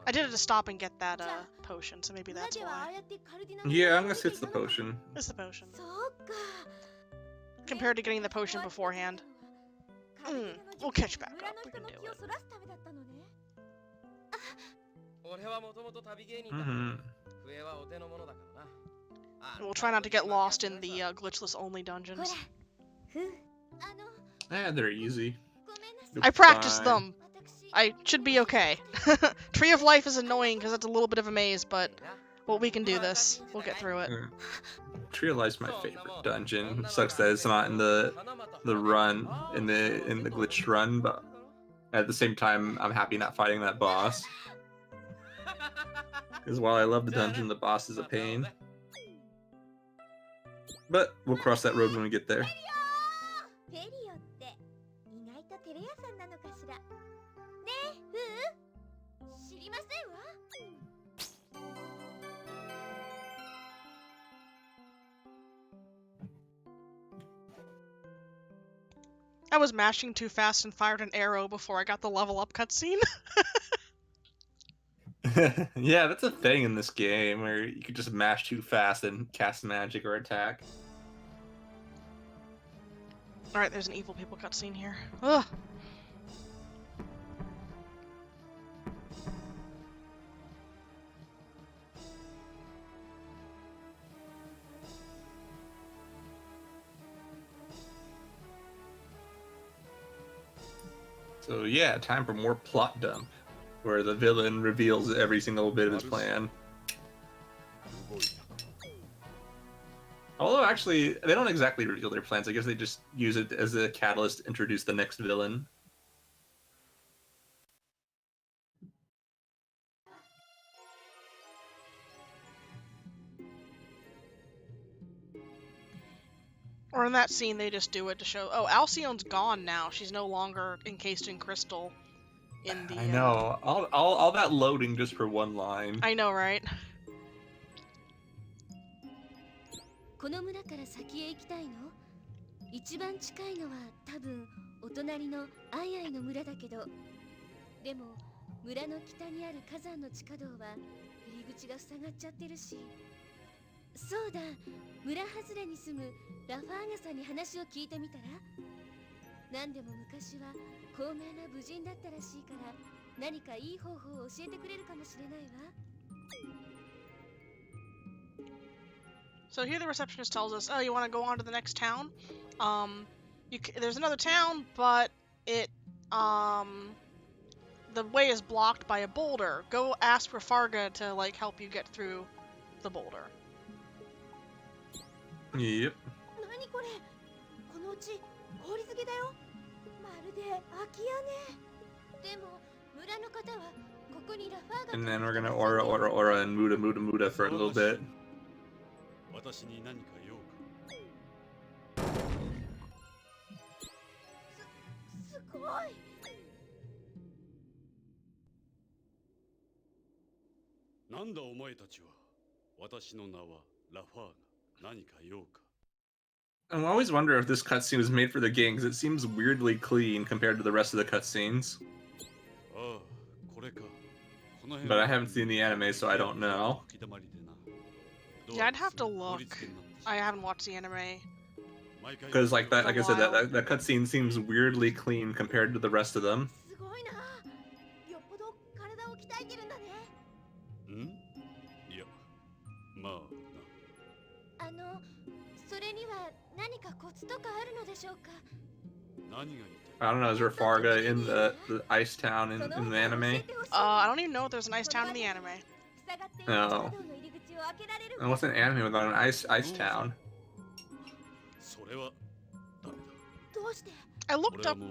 I did it to stop and get that potion, so maybe that's why. Yeah, I guess it's the potion. It's the potion. Compared to getting the potion beforehand. We'll catch back up. We can do it. We'll try not to get lost in the glitchless only dungeons. They're easy. I practiced them. I should be okay. Tree of Life is annoying because it's a little bit of a maze, but well, we can do this. We'll get through it. Tree of Life's my favorite dungeon. Sucks that it's not in the run in the glitched run, but at the same time, I'm happy not fighting that boss. Because while I love the dungeon, the boss is a pain. But we'll cross that road when we get there. I was mashing too fast and fired an arrow before I got the level up cutscene. Yeah, that's a thing in this game where you could just mash too fast and cast magic or attack. Alright, there's an evil people cutscene here. Ugh. So yeah, time for more plot dump, where the villain reveals every single bit of his plan. Although actually, they don't exactly reveal their plans. I guess they just use it as a catalyst to introduce the next villain. Or in that scene, they just do it to show, oh, Alcyon's gone now. She's no longer encased in crystal. In the. I know. All that loading just for one line. I know, right? この村から先へ行きたいの？一番近いのは多分お隣のアイアイの村だけど、でも村の北にある火山の地下道は入り口が塞がっちゃってるし。そうだ、村外れに住むラファーガさんに話を聞いてみたら？何でも昔は高名な武人だったらしいから何かいい方法を教えてくれるかもしれないわ。 So here the receptionist tells us, oh, you want to go on to the next town? There's another town, but it, the way is blocked by a boulder. Go ask for Farga to, like, help you get through the boulder. Yep. 何これ？このうち氷漬けだよ。まるで空き家ね。でも村の方はここにラファーガ。 And then we're gonna aura and muda for a little bit. 私に何か用か。すごい。なんだお前たちは。私の名はラファーガ。何か用か。 I always wonder if this cutscene was made for the game, because it seems weirdly clean compared to the rest of the cutscenes. ああ、これか。 But I haven't seen the anime, so I don't know. Yeah, I'd have to look. I haven't watched the anime. Because like that, like I said, that cutscene seems weirdly clean compared to the rest of them. すごいな。よっぽど体を鍛えてるんだね。ん？いや、まあな。それには何かコツとかあるのでしょうか。何が言いたい？ I don't know, is there Farga in the ice town in the anime? I don't even know if there's an ice town in the anime. No. And what's an anime without an ice town? それはダメだ。どうして？ I looked 俺は up もう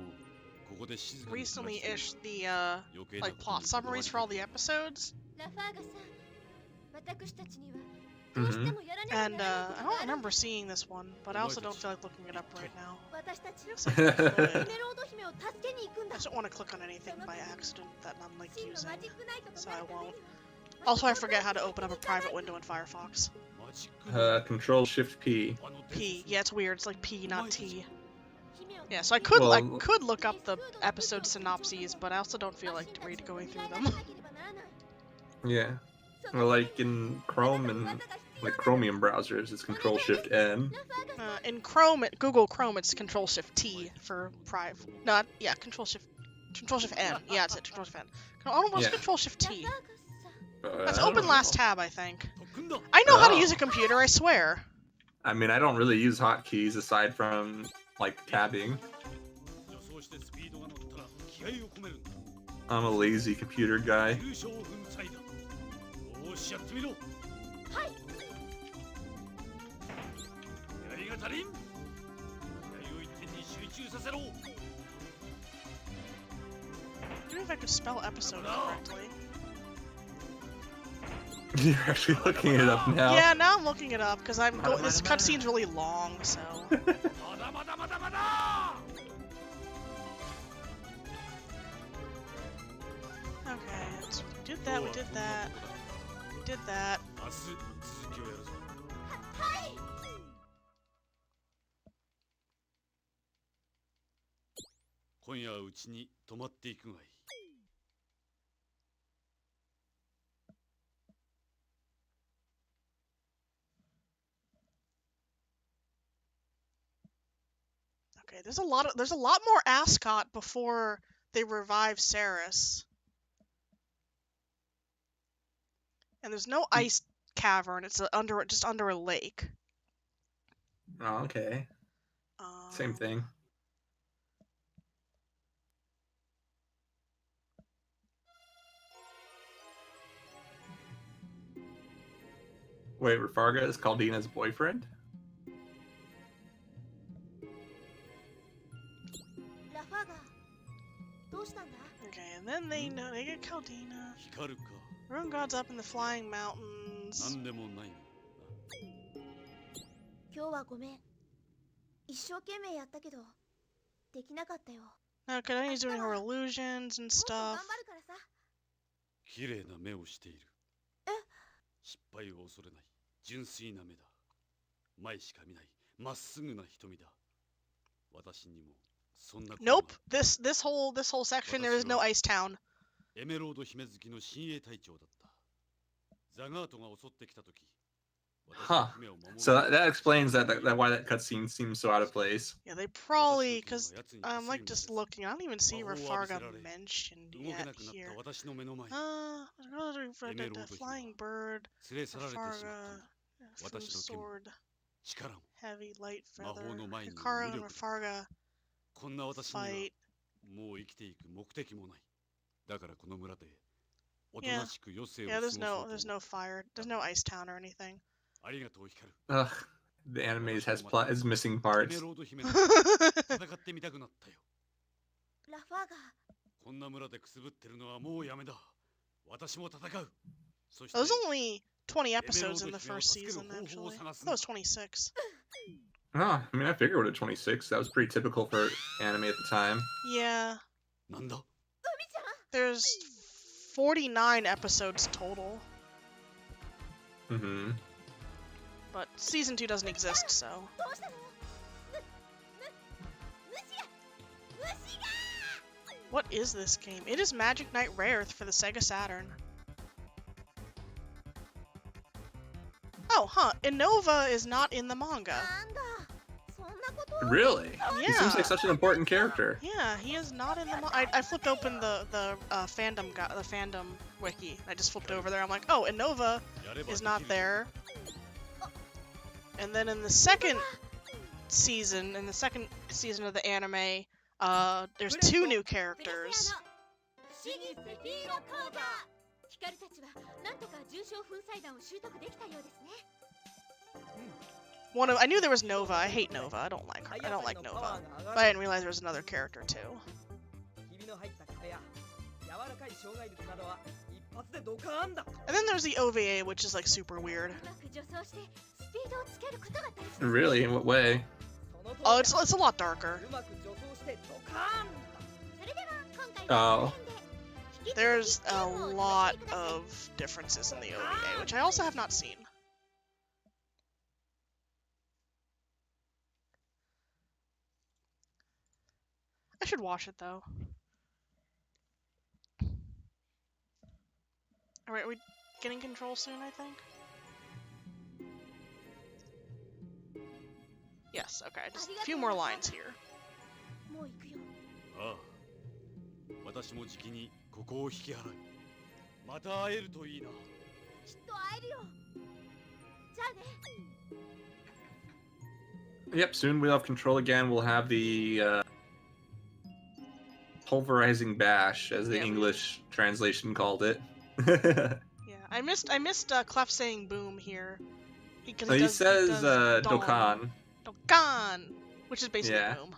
ここで静かに暮らしている。 recently-ish the 余計な like ことに plot summaries for all the episodes. ラファーガさん、私たちには And I don't remember seeing this one, but I also don't feel like looking it up right now. 私たち 'Cause I could. エメロード姫を助けに行くん I だ just don't want to click on anything by accident that I'm like 真の using, マジックナイトと so な I るため won't. に Also, I forget how to open up a private window in Firefox. Control Shift P. P. Yeah, it's weird. It's like P, not T. 姫を Yeah, so I could Well- look up the episode synopses, but I also don't feel like going through them. Yeah. Well, like in Chrome and like Chromium browsers, it's Control Shift N. In Chrome, Google Chrome, it's Control Shift T for private. Not Control Shift N. Yeah, it's Control Shift N. Oh, what's Yeah. Control Shift T? That's I open don't last know. tab, I think. I know how to Oh. use a computer, I swear. I mean, I don't really use hotkeys aside from like tabbing. I'm a lazy computer guy. よしやってみろ。はい。やりが足りん。気合を一点に集中させろ。 I don't know if I could spell episode correctly. You're actually looking it up now. Yeah, now I'm looking it up because this cutscene's really long, so. まだまだまだまだ。 Okay, so we did that, we did that, we did that. 明日続きをやるぞ。はい。今夜はうちに泊まっていくがいい。 Okay, there's a lot more Ascot before they revive Ceres. And there's no ice cavern. It's just under a lake. Oh, okay. Same thing. Wait, Rafarga is Caldina's boyfriend? ラファーガどうしたんだ Okay, and then they get Caldina. 光るか。 Rune God's up in the flying mountains. なんでもない。今日はごめん一生懸命やったけどできなかったよ Now Caldina's doing her illusions and もっと頑 stuff. 張るからさ綺麗な目をしている。え失敗を恐れない。純粋な目だ。前しか見ない。まっすぐな瞳だ。私にもそんな。 Nope. This whole section there is no ice town. エメロード姫好きの親衛隊長だった。ザガートが襲ってきたとき。 Huh. So that explains that why that cutscene seems so out of place. Yeah, they probably because I'm like just looking. I don't even see Rafarga mentioned yet here. For the flying bird, Rafarga, through sword, heavy light feather. Hikaru and Rafarga fight. もう生きていく目的もない。だからこの村でおと Yeah. なしく余生を Yeah, 過ごそうと。 there's no fire. There's no ice town or anything. ありがとう光。 Ugh, the anime is missing エ parts. メロード姫と戦ってみたくなったよ。ラファーガこんな村でくすぶってるのはもうやめだ。私も戦う。そして There's only 20 episodes in the first season, actually. That was 26. Oh, I mean, I figured it was 26. That was pretty typical for anime at the time. Yeah. なんだ There's 49 episodes total, Mm-hmm. but season 2 doesn't exist, so. どうしたの虫や虫が What is this game? It is Magic Knight Rayearth for the Sega Saturn. Oh, huh. Innova is not in the manga. なんだそんなこと Really? He seems Yeah. like such an important character. Yeah, he is not in the I flipped open the fandom wiki. I just flipped over there. I'm like, oh, Innova is not there. And then in the second season of the anime, there's 2 new characters. 不思議セフィーロ講座光たちはなんとか重症粉砕弾を習得できたようですね I knew there was Nova. I hate Nova. I don't like her. I don't like Nova. But I didn't realize there was another character too. ひびの入った壁や柔らかい障害物などは一 And then there's the OVA, which is like super weird. うまく助走してスピードをつけることが大切。 Really? In what way? Oh, it's a lot darker. それでは今回 Oh. はこの辺で。 There's a lot of differences in the OVA, which I also have not seen. I should watch it though. Alright, are we getting control soon, I think? Yes, okay, just a few more lines here. もう行くよ。ああ、私もじきにここを引き払う。また会えるといいな。きっと会えるよ。じゃあね。 Yep, soon we'll have control again. We'll have the pulverizing bash, as the Yeah, English translation called it. Yeah, I missed Clef saying boom here. Because He says does Dokkan. Dokkan, which is basically Yeah. boom.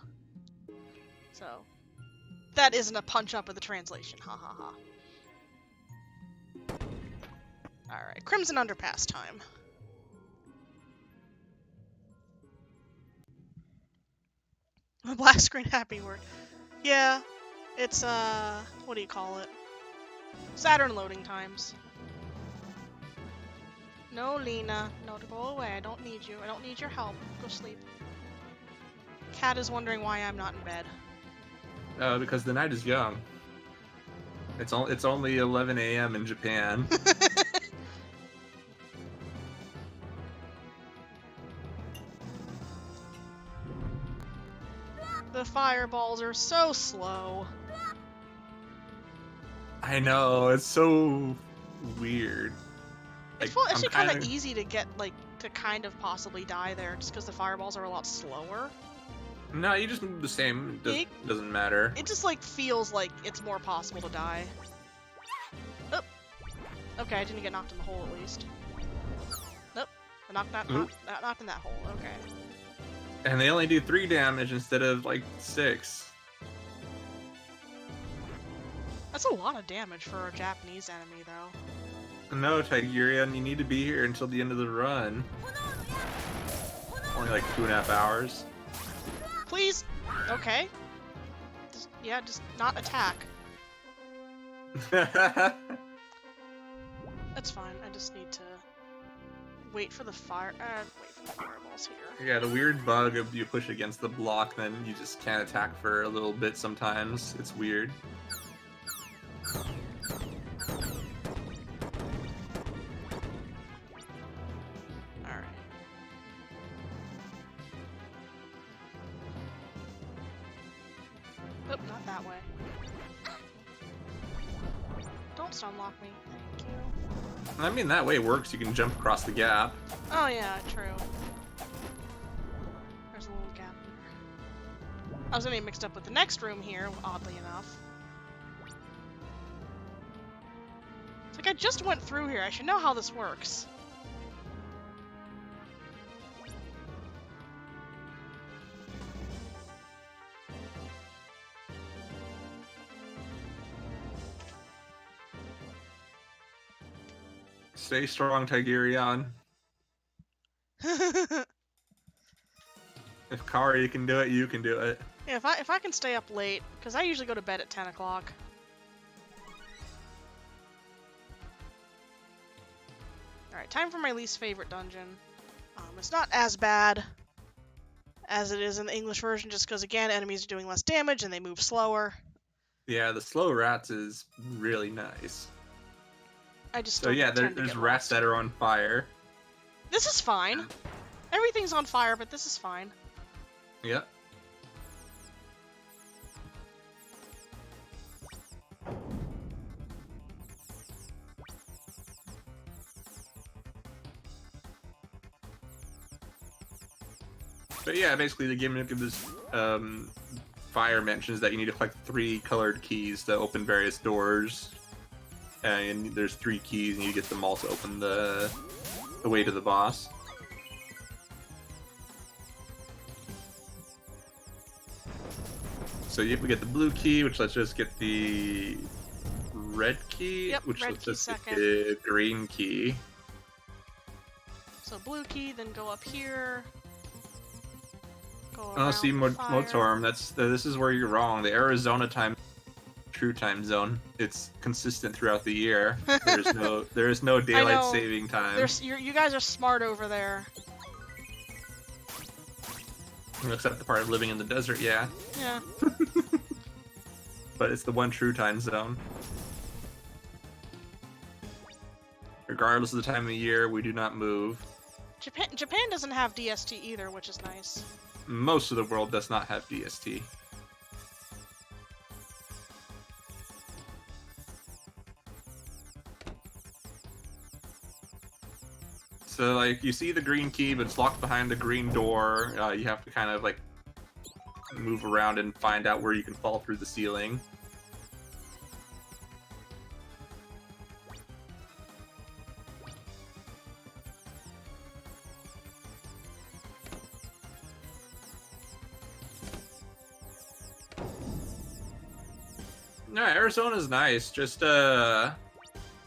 So that isn't a punch up of the translation. Ha ha ha. Alright, Crimson Underpass time. The black screen happy word. Yeah, it's what do you call it? Saturn loading times. No, Lena. No, to go away. I don't need you. I don't need your help. Go sleep. Cat is wondering why I'm not in bed. Because the night is young. It's only 11 a.m. in Japan. The fireballs are so slow. I know, it's so weird. It's Like, actually I'm kind of kinda- easy to get, like, to kind of possibly die there, just because the fireballs are a lot slower. No, you just move the same. Yeah. Doesn't matter. It just, like, feels like it's more possible to die. Oh. Okay, I didn't get knocked in the hole, at least. Nope. I knocked in that hole, okay. And they only do 3 damage instead of, like, 6. That's a lot of damage for a Japanese enemy, though. No, Tigurian, you need to be here until the end of the run. Only like 2.5 hours. Please! Okay. Just not attack. That's fine, I just need to wait for the fireballs here. Yeah, the weird bug of you push against the block, then you just can't attack for a little bit sometimes. It's weird. Alright. Nope, not that way. Don't stunlock me. Thank you. I mean, that way works. You can jump across the gap. Oh yeah, true. There's a little gap there. I was getting mixed up with the next room here, oddly enough. It's like I just went through here. I should know how this works. Stay strong, Tigurian. Yeah, If Kari can do it, you can do it. if I can stay up late, because I usually go to bed at 10 o'clock. Alright, time for my least favorite dungeon. It's not as bad as it is in the English version, just because, again, enemies are doing less damage and they move slower. Yeah, the slow rats is really nice. I just So still yeah, tend to there's get rats lost. that are on fire. This is fine. Everything's on fire, but this is fine. Yep. But yeah, basically the gimmick of this fire mentions that you need to collect 3 colored keys to open various doors. And there's 3 keys and you get them all to open the way to the boss. So you have to get the blue key, which lets us get the red key, Yep, which red lets key us get second. the green key. So blue key, then go up here. Go Oh, around see, the fire. Motorm, this is where you're wrong. The Arizona time, true time zone. It's consistent throughout the year. There is no daylight saving time. You guys are smart over there. Except the part of living in the desert, yeah. Yeah. But it's the one true time zone. Regardless of the time of year, we do not move. Japan doesn't have DST either, which is nice. Most of the world does not have DST. So, like, you see the green key, but it's locked behind the green door. You have to kind of, like, move around and find out where you can fall through the ceiling. No, Arizona's nice. Just,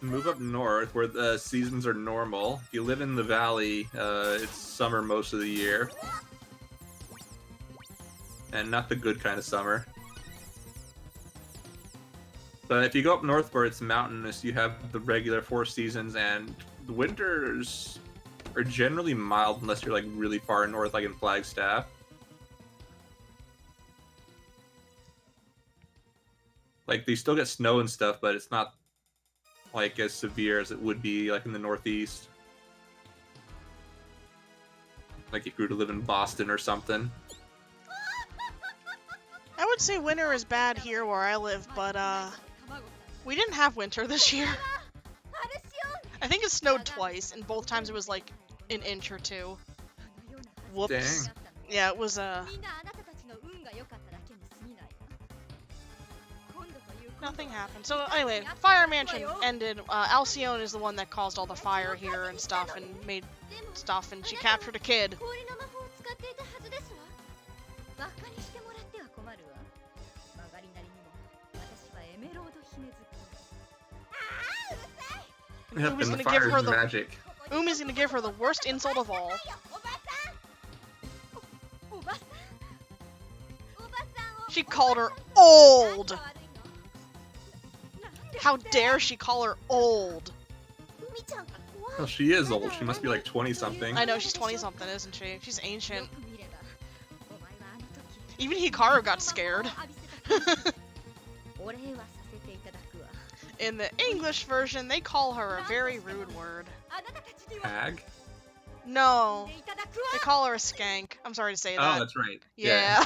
move up north where the seasons are normal. If you live in the valley, it's summer most of the year. And not the good kind of summer. But if you go up north where it's mountainous, you have the regular 4 seasons, and the winters are generally mild unless you're like really far north, like in Flagstaff. Like, they still get snow and stuff, but it's not like as severe as it would be like in the Northeast. Like if you were to live in Boston or something. I would say winter is bad here where I live, but we didn't have winter this year. I think it snowed twice, and both times it was like an inch or 2. Whoops. Dang. Yeah, it was nothing happened. So anyway, Fire Mansion ended. Alcyone is the one that caused all the fire here and stuff, and made stuff, and she captured a kid. Yep, Umi's and gonna the give fire her is the magic. Umi's gonna give her the worst insult of all. She called her old. How dare she call her old? Well, she is old. She must be like 20-something. I know, she's 20-something, isn't she? She's ancient. Even Hikaru got scared. In the English version, they call her a very rude word. Hag? No. They call her a skank. I'm sorry to say that. Oh, that's right. Yeah.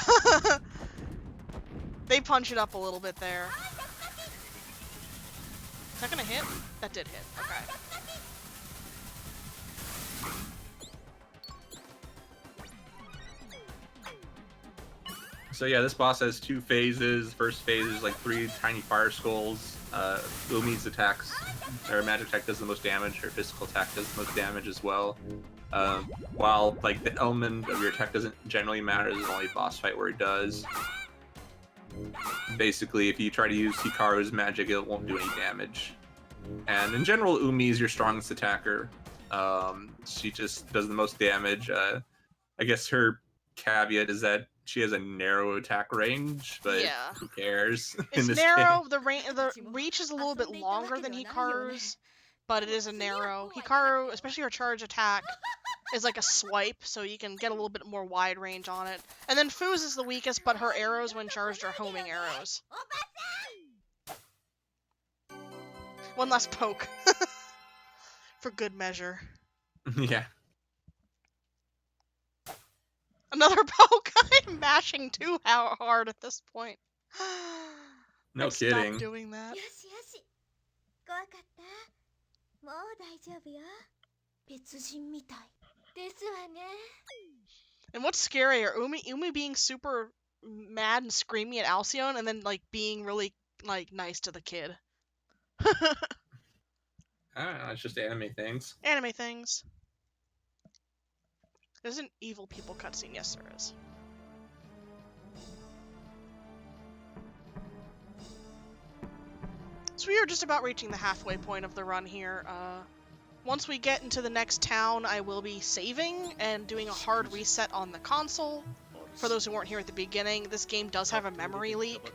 They punch it up a little bit there. Is that gonna hit? That did hit. Okay. So yeah, this boss has 2 phases. First phase is like 3 tiny fire skulls. Umi's attacks, her magic attack does the most damage, her physical attack does the most damage as well. While like the element of your attack doesn't generally matter, there's only a boss fight where it does. Basically, if you try to use Hikaru's magic, it won't do any damage. And in general, Umi is your strongest attacker. She just does the most damage. I guess her caveat is that she has a narrow attack range, but Yeah. who cares? It's in this narrow. game. The reach is a little bit longer than Hikaru's, but it is a narrow. Hikaru, especially her charge attack, is like a swipe, so you can get a little bit more wide range on it. And then Fuz is the weakest, but her arrows when charged are homing arrows. One less poke. For good measure. Yeah. Another poke! I'm mashing too hard at this point. No Stop kidding. doing that. And what's scarier, Umi being super mad and screaming at Alcyone, and then like being really like nice to the kid. I don't know, it's just anime things. Anime things. There's an evil people cutscene. Yes, there is. So we are just about reaching the halfway point of the run here. Once we get into the next town, I will be saving and doing a hard reset on the console. For those who weren't here at the beginning, this game does have a memory leak.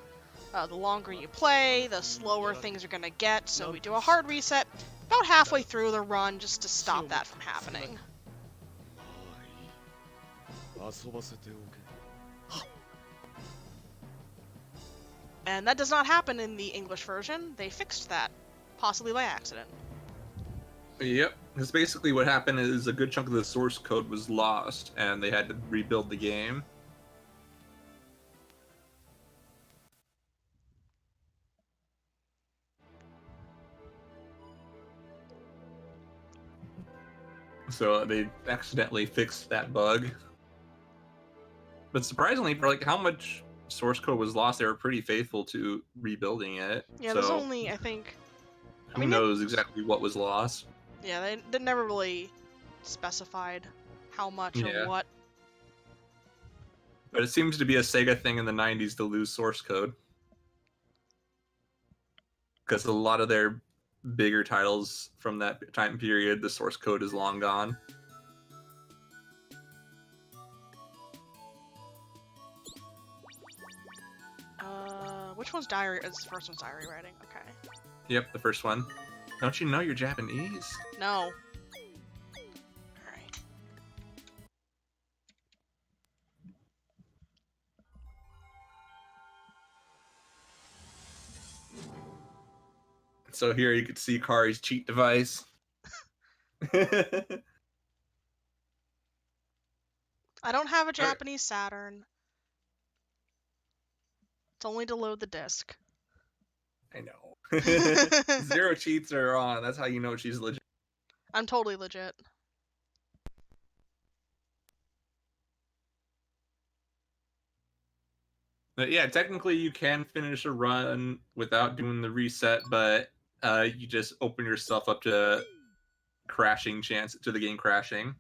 The longer you play, the slower things are going to get, so we do a hard reset about halfway through the run just to stop that from happening. And that does not happen in the English version. They fixed that, possibly by accident. Yep, because basically what happened is a good chunk of the source code was lost, and they had to rebuild the game. So they accidentally fixed that bug. But surprisingly, for like how much source code was lost, they were pretty faithful to rebuilding it. Yeah, so there's only, I think... Who knows exactly what was lost? Yeah, they never really specified how much or what. But it seems to be a Sega thing in the 90s to lose source code. Because a lot of their bigger titles from that time period, the source code is long gone. Which one's diary? The first one's diary writing. Okay. Yep, the first one. Don't you know you're Japanese? No. Alright. So here you can see Kari's cheat device. I don't have a Japanese Saturn. It's only to load the disc. I know. 0 cheats are on. That's how you know she's legit. I'm totally legit. But yeah, technically you can finish a run without doing the reset, but you just open yourself up to the game crashing.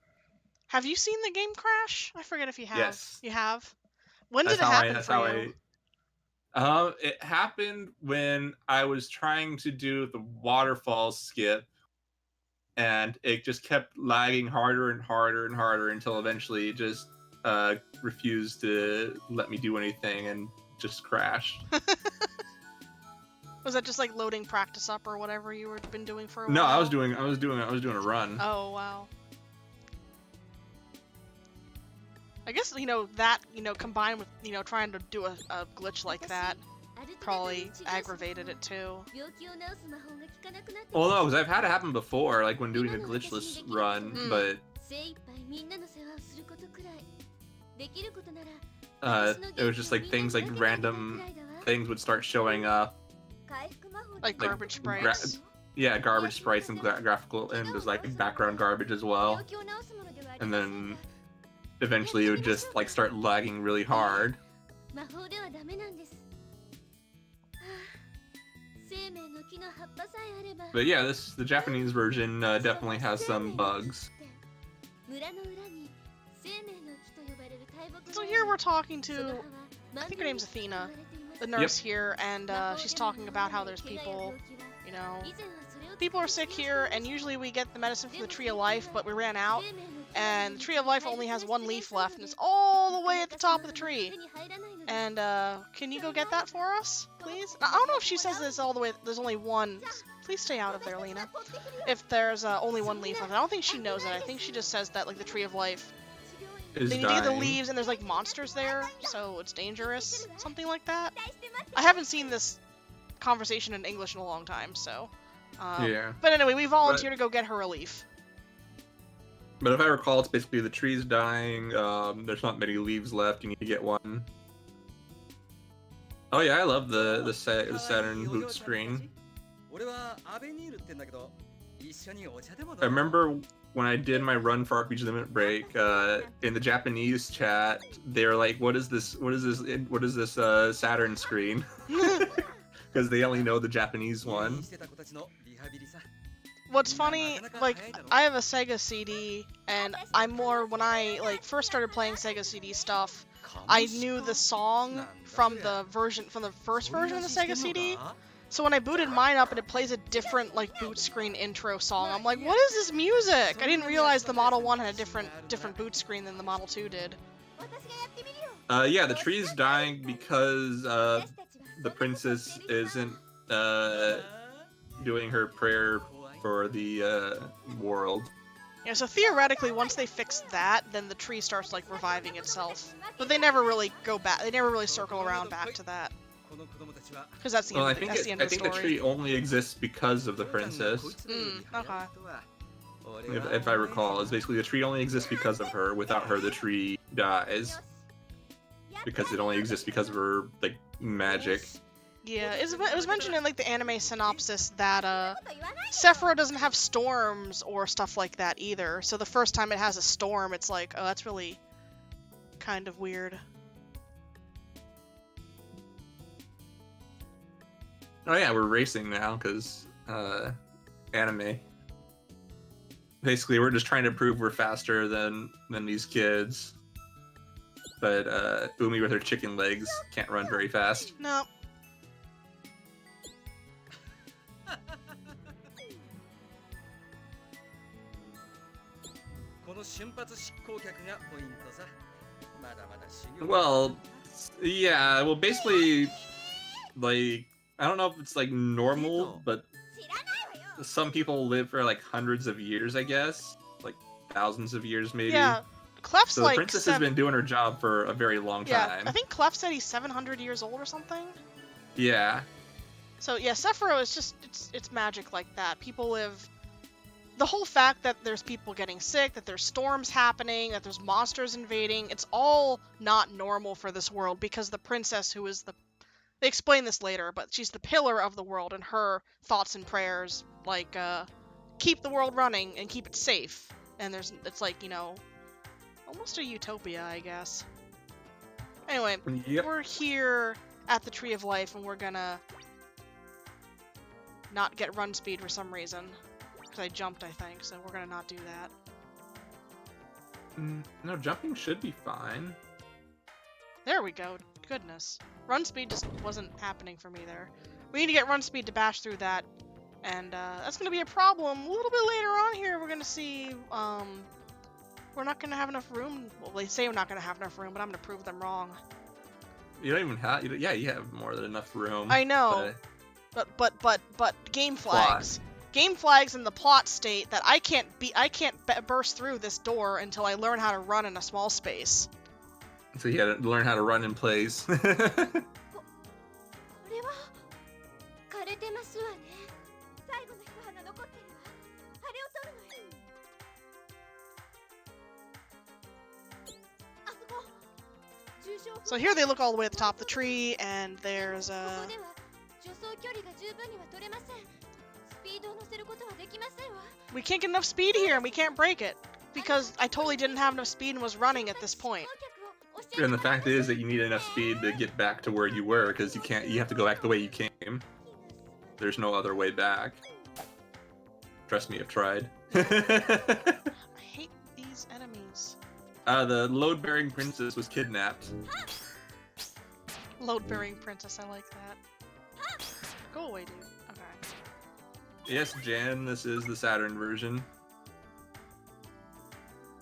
Have you seen the game crash? I forget if you have. Yes. You have? When did it happen for you? It happened when I was trying to do the waterfall skip, and it just kept lagging harder and harder and harder until eventually it just refused to let me do anything and just crashed. Was that just like loading practice up or whatever you were been doing for a while? No, I was doing a run. Oh wow. I guess, that, combined with, trying to do a glitch like that probably aggravated it too. Well, no, because I've had it happen before, like when doing a glitchless run, but it was just like things like random things would start showing up. Like garbage sprites? Yeah, garbage sprites and graphical, and there's like background garbage as well. And then eventually it would just like start lagging really hard. But yeah, the Japanese version definitely has some bugs. So here we're talking to, I think her name's Athena, the nurse here, and she's talking about how there's people, people are sick here, and usually we get the medicine from the Tree of Life, but we ran out, and the Tree of Life only has 1 leaf left, and it's all the way at the top of the tree. And can you go get that for us, please? I don't know if she says this all the way. There's only 1. Please stay out of there, Lena. If there's only 1 leaf left, I don't think she knows it. I think she just says that like the Tree of Life. They need to get the leaves, and there's like monsters there, so it's dangerous, something like that. I haven't seen this conversation in English in a long time, so. Yeah. But anyway, we volunteer to go get her a leaf. But if I recall, it's basically the tree's dying. There's not many leaves left. You need to get one. Oh yeah, I love the Saturn boot screen. I remember when I did my run for RPG Limit Break, in the Japanese chat, they're like, "What is this? What is this? What is this Saturn screen?" Because they only know the Japanese one. What's funny, like, I have a Sega CD, and when I, like, first started playing Sega CD stuff, I knew the song from the first version of the Sega CD, So when I booted mine up and it plays a different like boot screen intro song, I'm like, what is this music? I didn't realize the Model 1 had a different boot screen than the Model 2 did. Yeah, the tree is dying because the princess isn't doing her prayer for the world. Yeah, so theoretically, once they fix that, then the tree starts like reviving itself. But they never really go back. They never really circle around back to that. Because that's the end. Well, That's the end I of the think the story. tree only exists because of the princess. Okay. If I recall, it's basically the tree only exists because of her. Without her, the tree dies because it only exists because of her like magic. Yeah, it was mentioned in like the anime synopsis that Sephiroth doesn't have storms or stuff like that either. So the first time it has a storm, it's like, oh, that's really kind of weird. Oh yeah, we're racing now because anime. Basically, we're just trying to prove we're faster than these kids. But Umi with her chicken legs can't run very fast. No. Well, yeah, well basically, like, I don't know if it's like normal, but some people live for like hundreds of years, I guess. Like thousands of years maybe. Yeah. Clef's So the like princess has been doing her job for a very long time. I think Clef said he's 700 years old or something. Yeah. So yeah, Sephiroth is just it's magic like that. People live. The whole fact that there's people getting sick, that there's storms happening, that there's monsters invading, it's all not normal for this world because the princess, who is the, they explain this later, but she's the pillar of the world, and her thoughts and prayers like keep the world running and keep it safe. And it's like, you know, almost a utopia, I guess. Anyway, Yep. we're here at the Tree of Life, and we're gonna not get run speed for some reason. Because I jumped, I think, so we're gonna not do that. No, jumping should be fine. There we go. Goodness. Run speed just wasn't happening for me there. We need to get run speed to bash through that. And that's gonna be a problem. A little bit later on here, we're gonna see, we're not gonna have enough room. Well, they say we're not gonna have enough room, but I'm gonna prove them wrong. You don't even have, yeah, you have more than enough room. I know. But game flags. Plot. Game flags in the plot state that I can't burst through this door until I learn how to run in a small space. So you had to learn how to run in place. これは枯れてますわね。最後の一花残ってるわ。あれを取るのよ。あそこ。重症 So here they look all the way at the top of the tree, and there's ここでは助走距離が十分には取れません。スピードを乗せることはできませんわ。 we can't get enough speed here, and we can't break it because I totally didn't have enough speed and was running at this point. And the fact is that you need enough speed to get back to where you were, because you have to go back the way you came. There's no other way back. Trust me, I've tried. I hate these enemies. The load-bearing princess was kidnapped. Load-bearing princess, I like that. Go away, dude. Okay. Yes, Jan, this is the Saturn version.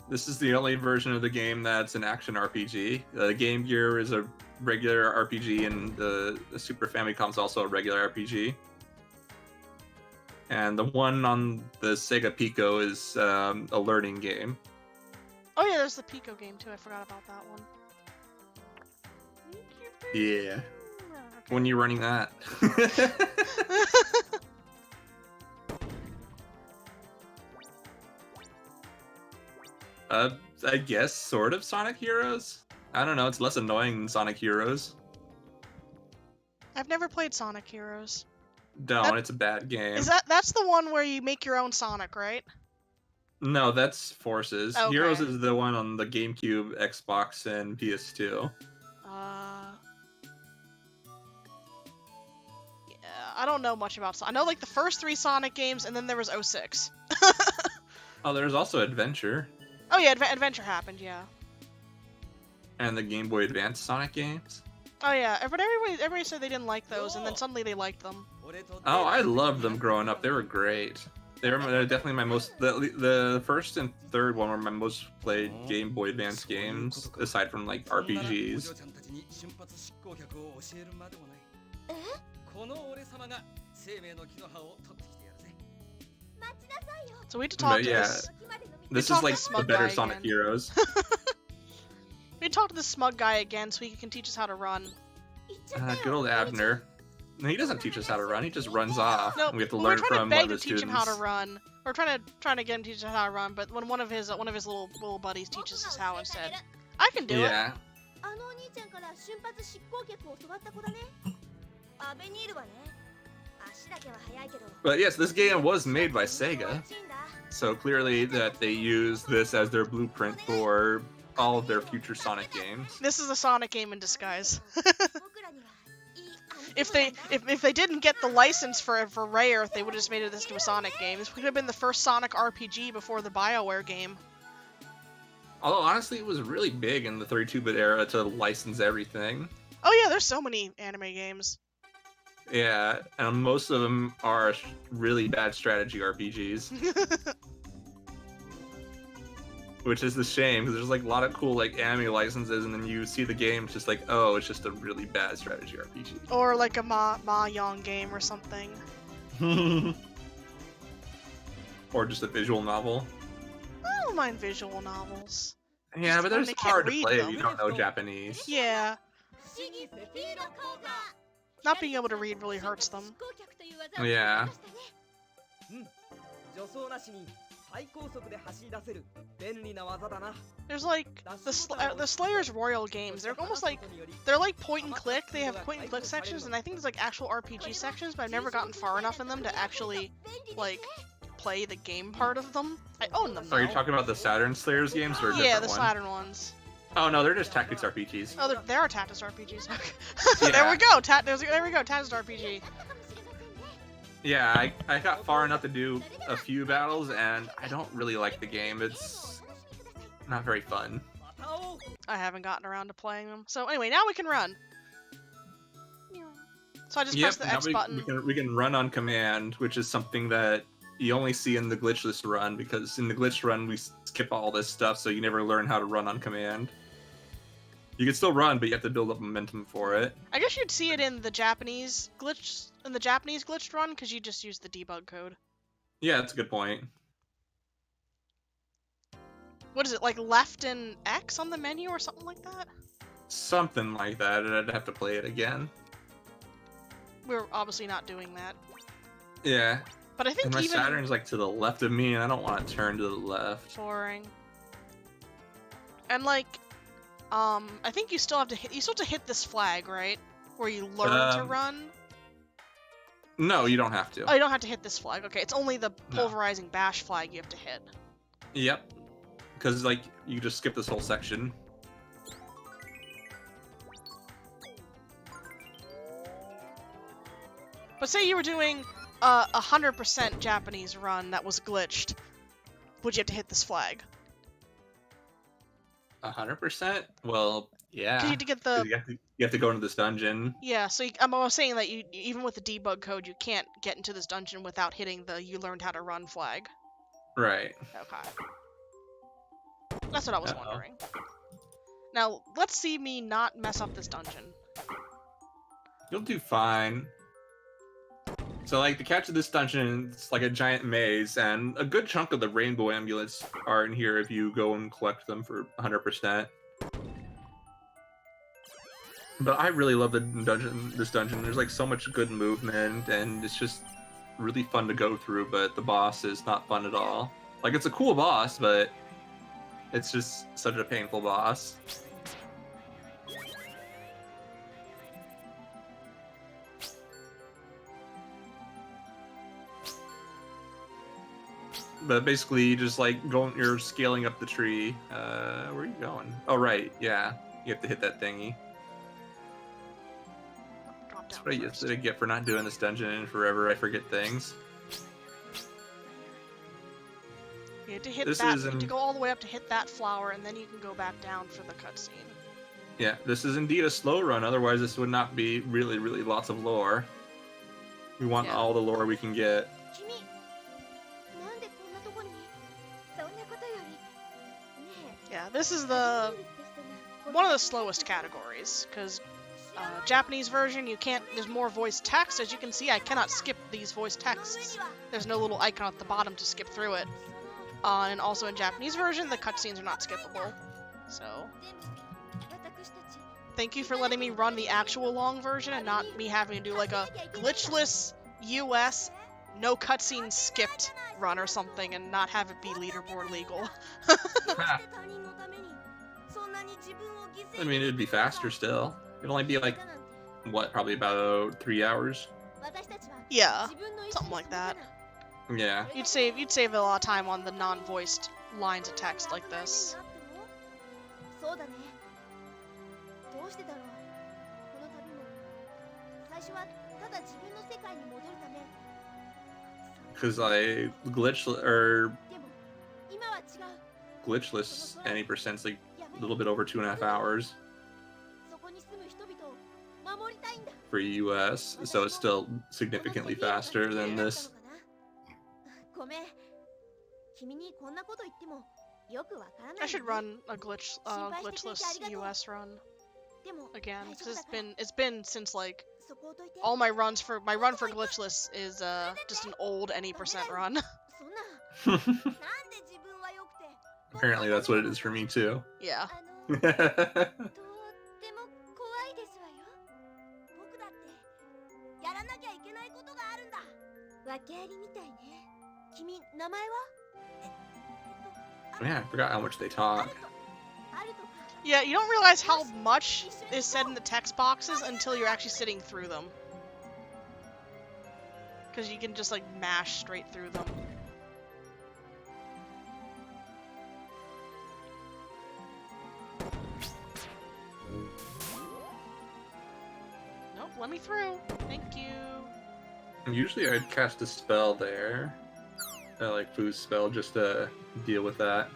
This is the only version of the game that's an action RPG. Game Gear is a regular RPG, and the Super Famicom's also a regular RPG. And the one on the Sega Pico is a learning game. Oh yeah, there's the Pico game too. I forgot about that one. Yeah. Okay. When you're running that. I guess sort of Sonic Heroes? I don't know, it's less annoying than Sonic Heroes. I've never played Sonic Heroes. Don't, it's a bad game. That's the one where you make your own Sonic, right? No, that's Forces. Okay. Heroes is the one on the GameCube, Xbox, and PS2. Yeah, I don't know much about Sonic. I know like the first 3 Sonic games, and then there was 06. Oh, there's also Adventure. Oh yeah, Adventure happened, yeah. And the Game Boy Advance Sonic games. Oh yeah, but everybody said they didn't like those, and then suddenly they liked them. Oh, I loved them growing up. They were great. They're definitely my most. The first and third one were my most played Game Boy Advance games, aside from like RPGs. So we had to talk But to yeah, this this is like this the smug better guy Sonic again. Heroes. We had to talk to this smug guy again so he can teach us how to run. Good old Abner. No, he doesn't teach us how to run. He just runs off. No, We have to we're learn trying to from beg one to of the teach him how to students. run. We're trying to get him to teach us how to run, but when one of his little buddies teaches us how instead, I can do it. Yeah. あのお兄ちゃんから瞬発執行脚を教わった子だね。阿部にいるわね。足だけは速いけど。 But yes, this game was made by Sega, so clearly that they use this as their blueprint for all of their future Sonic games. This is a Sonic game in disguise. If they didn't get the license for Rayearth, they would have just made this into a Sonic game. This would have been the first Sonic RPG before the BioWare game. Although honestly, it was really big in the 32-bit era to license everything. Oh yeah, there's so many anime games. Yeah, and most of them are really bad strategy RPGs, which is the shame because there's like a lot of cool like anime licenses, and then you see the game, it's just like, oh, it's just a really bad strategy RPG. Or like a Mahjong game or something. Or just a visual novel. I don't mind visual novels. Yeah, Just but when they're they just can't hard to read play if them. you don't know Japanese. Yeah, not being able to read really hurts them. Yeah. 助走なしに最高速で走り出せる便利な技だな。 There's like the Slayer's Royal games. They're almost like point and click. They have point and click sections, and I think there's like actual RPG sections, but I've never gotten far enough in them to actually like play the game part of them. I own them though. Are you talking about the Saturn Slayers games or a different Yeah, the one? Saturn ones. Oh no, they're just tactics RPGs. Oh, there are tactics RPGs. Yeah. There we go. There we go. Tactics RPG. Yeah, I got far enough to do a few battles, and I don't really like the game. It's not very fun. I haven't gotten around to playing them. So anyway, now we can run. So I just press the now X button. we can run on command, which is something that you only see in the glitchless run, because in the glitch run we skip all this stuff, so you never learn how to run on command. You can still run, but you have to build up momentum for it. I guess you'd see it in the Japanese glitched run, because you just use the debug code. Yeah, that's a good point. What is it, like left and X on the menu or something like that? Something like that, and I'd have to play it again. We're obviously not doing that. Yeah. But I think And my even Saturn's like to the left of me, and I don't want to turn to the left. boring. And like, I think you still have to hit this flag, right? Where you learn to run. No, you don't have to. Oh, you don't have to hit this flag. Okay, it's only the pulverizing bash flag you have to hit. Yep. Because like you just skip this whole section. But say you were doing a 100% Japanese run that was glitched, would you have to hit this flag? 100%? Well, yeah. 'Cause you had to get 'Cause the you have to go into this dungeon. yeah. So I was saying that you even with the debug code, you can't get into this dungeon without hitting the "you learned how to run" flag. Right. Okay. That's what I was Uh-oh. wondering. Now let's see me not mess up this dungeon. You'll do fine. So like the catch of this dungeon, it's like a giant maze, and a good chunk of the rainbow amulets are in here if you go and collect them for 100%. But I really love this dungeon. There's like so much good movement, and it's just really fun to go through, but the boss is not fun at all. Like, it's a cool boss, but it's just such a painful boss. But basically, you just like you're scaling up the tree. Where are you going? Oh, right, yeah. You have to hit that thingy. Drop That's down what I first. used to get for not doing this dungeon in forever. I forget things. You have to hit This that. is You have to in- go all the way up to hit that flower, and then you can go back down for the cutscene. Yeah, this is indeed a slow run. Otherwise, this would not be really, really lots of lore. We want Yeah. all the lore we can get. 君なんでこんなとこにそんなことよりね Yeah, this is え the one of the slowest categories because Japanese version you can't. There's more voice text. As you can see, I cannot skip these voice texts. There's no little icon at the bottom to skip through it. And also in Japanese version, the cutscenes are not skippable. So, 私たち thank you for letting me run the actual long version and not me having to do like a glitchless US no cutscene skipped run or something and not have it be leaderboard legal. 他人のためにそんなに自分を犠牲 I mean, it'd be faster still. It'd only be like, what, probably about 3 hours? 私たちは Yeah, 自分の意思で something like that. Yeah. You'd save a lot of time on the non-voiced lines of text like this. そうだねどうしてだろうこの旅も最初はただ自分の世界に戻るため Because like glitchless any percent's like a little bit over 2.5 hours そこに住む人々を守りたいんだ for US, so it's still significantly faster than this. ごめん君にこんなこと言ってもよくわからない I should run a glitchless US run でも again because 大丈夫だから it's been since like そこを解いて all my run for glitchless is just an old any percent run. そんななんで自分はよくて Apparently that's what it is for me too. Yeah. とっても怖いですわよ僕だってやらなきゃいけないことがあるんだ訳ありみたいね君名前は Man, I forgot how much they talk. あるとか Yeah, you don't realize how much is said in the text boxes until you're actually sitting through them. Because you can just like mash straight through them. Nope, let me through. Thank you. Usually I'd cast a spell there. Like food spell just to deal with that.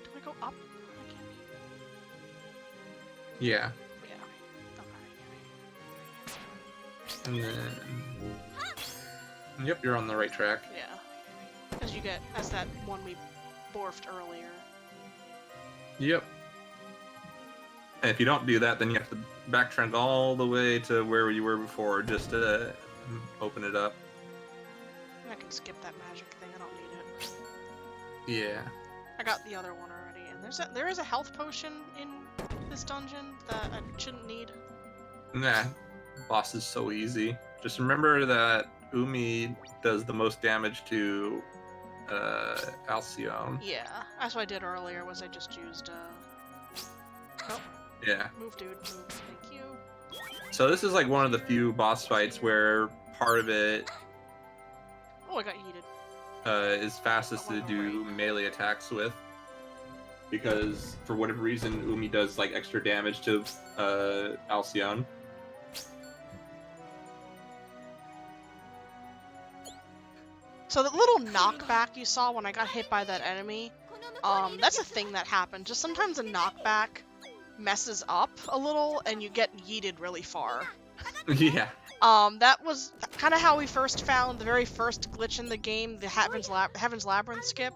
Do I go up? I can't. Yeah. Yeah. Okay. And then... Yep, you're on the right track. Yeah. As you get, as that one we borfed earlier. Yep. And if you don't do that, then you have to backtrack all the way to where you were before just to open it up. I can skip that magic thing. I don't need it. Yeah. I got the other one already, and there is a health potion in this dungeon that I shouldn't need. Nah. Boss is so easy. Just remember that Umi does the most damage to Alcyone. Yeah, that's what I did earlier. Was I just used Oh, Yeah. move, dude. Move. Thank you. So this is like one of the few boss fights where part of it Oh, I got yeeted. is fastest to do melee attacks with. Because for whatever reason, Umi does like extra damage to Alcyone. So the little knockback you saw when I got hit by that enemy, that's a thing that happened. Just sometimes a knockback messes up a little and you get yeeted really far. Yeah. That was kind of how we first found the very first glitch in the game, the Heaven's Labyrinth skip.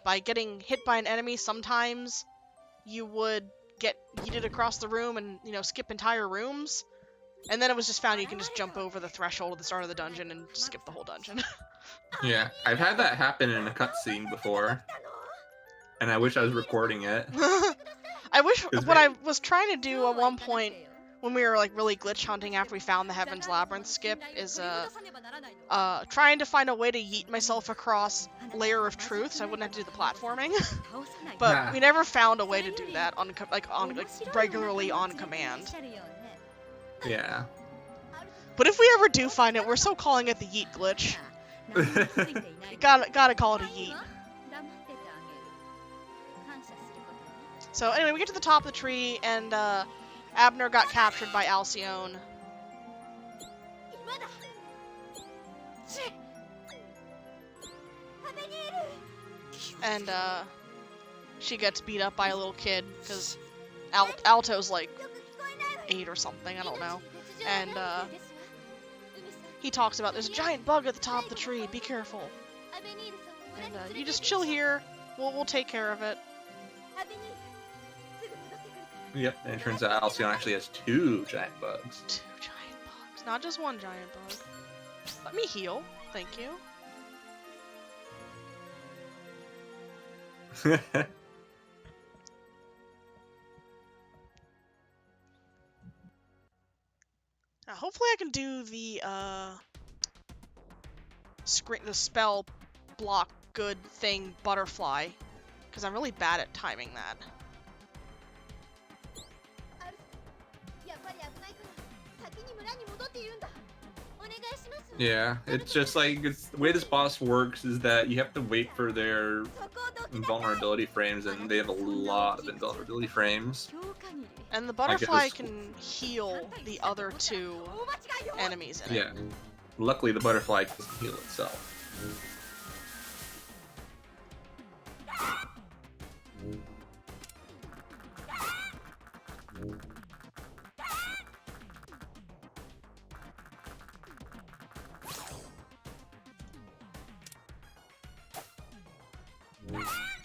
By getting hit by an enemy, sometimes you would get yeeted across the room and, you know, skip entire rooms. And then it was just found you can just jump over the threshold at the start of the dungeon and skip the whole dungeon. Yeah. I've had that happen in a cutscene before. And I wish I was recording it. I wish Is what it- I was trying to do at one point when we were like really glitch hunting after we found the Heaven's Labyrinth skip is trying to find a way to yeet myself across Layer of Truth so I wouldn't have to do the platforming. But Yeah. we never found a way to do that on regularly on command. Yeah. But if we ever do find it, we're still calling it the yeet glitch. You gotta call it a yeet. So anyway, we get to the top of the tree, and Abner got captured by Alcyone. 今だチッハベニール and she gets beat up by a little kid because Alto's like 8 or something, I don't know. And he talks about there's a giant bug at the top of the tree, be careful. And you just chill here, we'll take care of it. Yep, and it turns out Alcyon actually has 2 giant bugs. 2 giant bugs, not just 1 giant bug. Let me heal, thank you. Now, hopefully I can do the spell block good thing butterfly, because I'm really bad at timing that. Yeah, it's just like the way this boss works is that you have to wait for their invulnerability frames, and they have a lot of invulnerability frames. And the butterfly can heal the other 2 enemies in it. Yeah, luckily the butterfly can heal itself.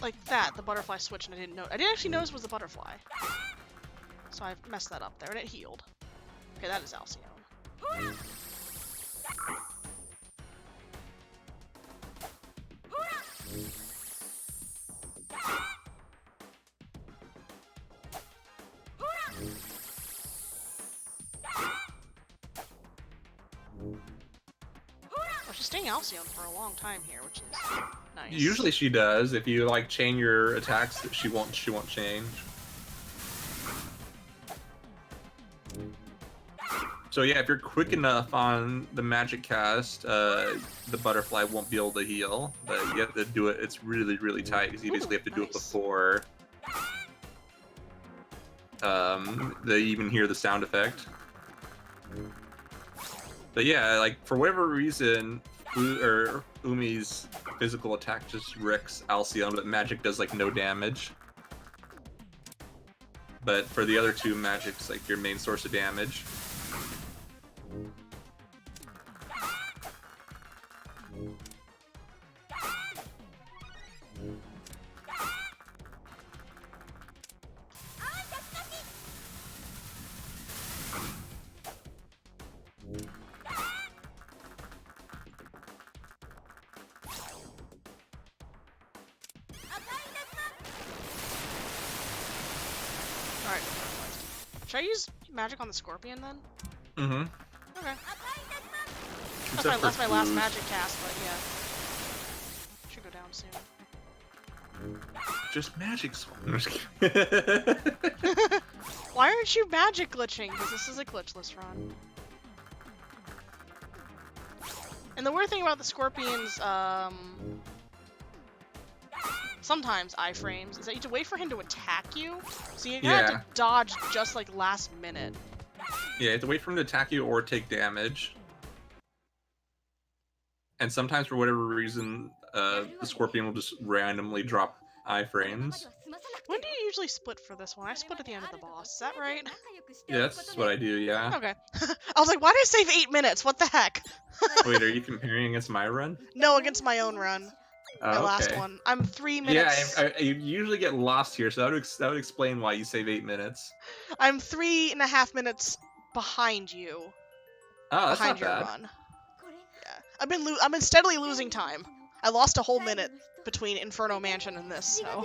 Like that, the butterfly switch, and I didn't actually notice it was the butterfly. So I messed that up there, and it healed. Okay, that is Alcyon. Oh, she's staying Alcyon for a long time here, which is nice. Usually she does. If you like chain your attacks, she won't change. So yeah, if you're quick enough on the magic cast, the butterfly won't be able to heal, but you have to do it. It's really, really tight because you basically have to do it before they even hear the sound effect. But yeah, like for whatever reason, Umi's physical attack just wrecks Alcyon, but magic does like no damage. But for the other 2, magic's like your main source of damage. Alright. Should I use magic on the scorpion then? Mm-hmm. Okay. Except That's for my last food. magic cast, but yeah. Should go down soon. Just magic swing. Why aren't you magic glitching? Because this is a glitchless run. And the weird thing about the scorpions, sometimes iframes, is that you have to wait for him to attack you. So you have to dodge just like last minute. Yeah, you have to wait for him to attack you or take damage. And sometimes, for whatever reason, the scorpion will just randomly drop iframes. When do you usually split for this one? I split at the end of the boss. Is that right? Yeah, that's what I do, yeah. Okay. I was like, why did I save 8 minutes? What the heck? Wait, are you comparing against my run? No, against my own run. Oh, My last okay. one. I'm 3 minutes. Yeah, you usually get lost here, so that would explain why you save 8 minutes. I'm 3.5 minutes behind you. Oh, that's Behind not your bad. run. Yeah. I've been steadily losing time. I lost a whole minute between Inferno Mansion and this, so.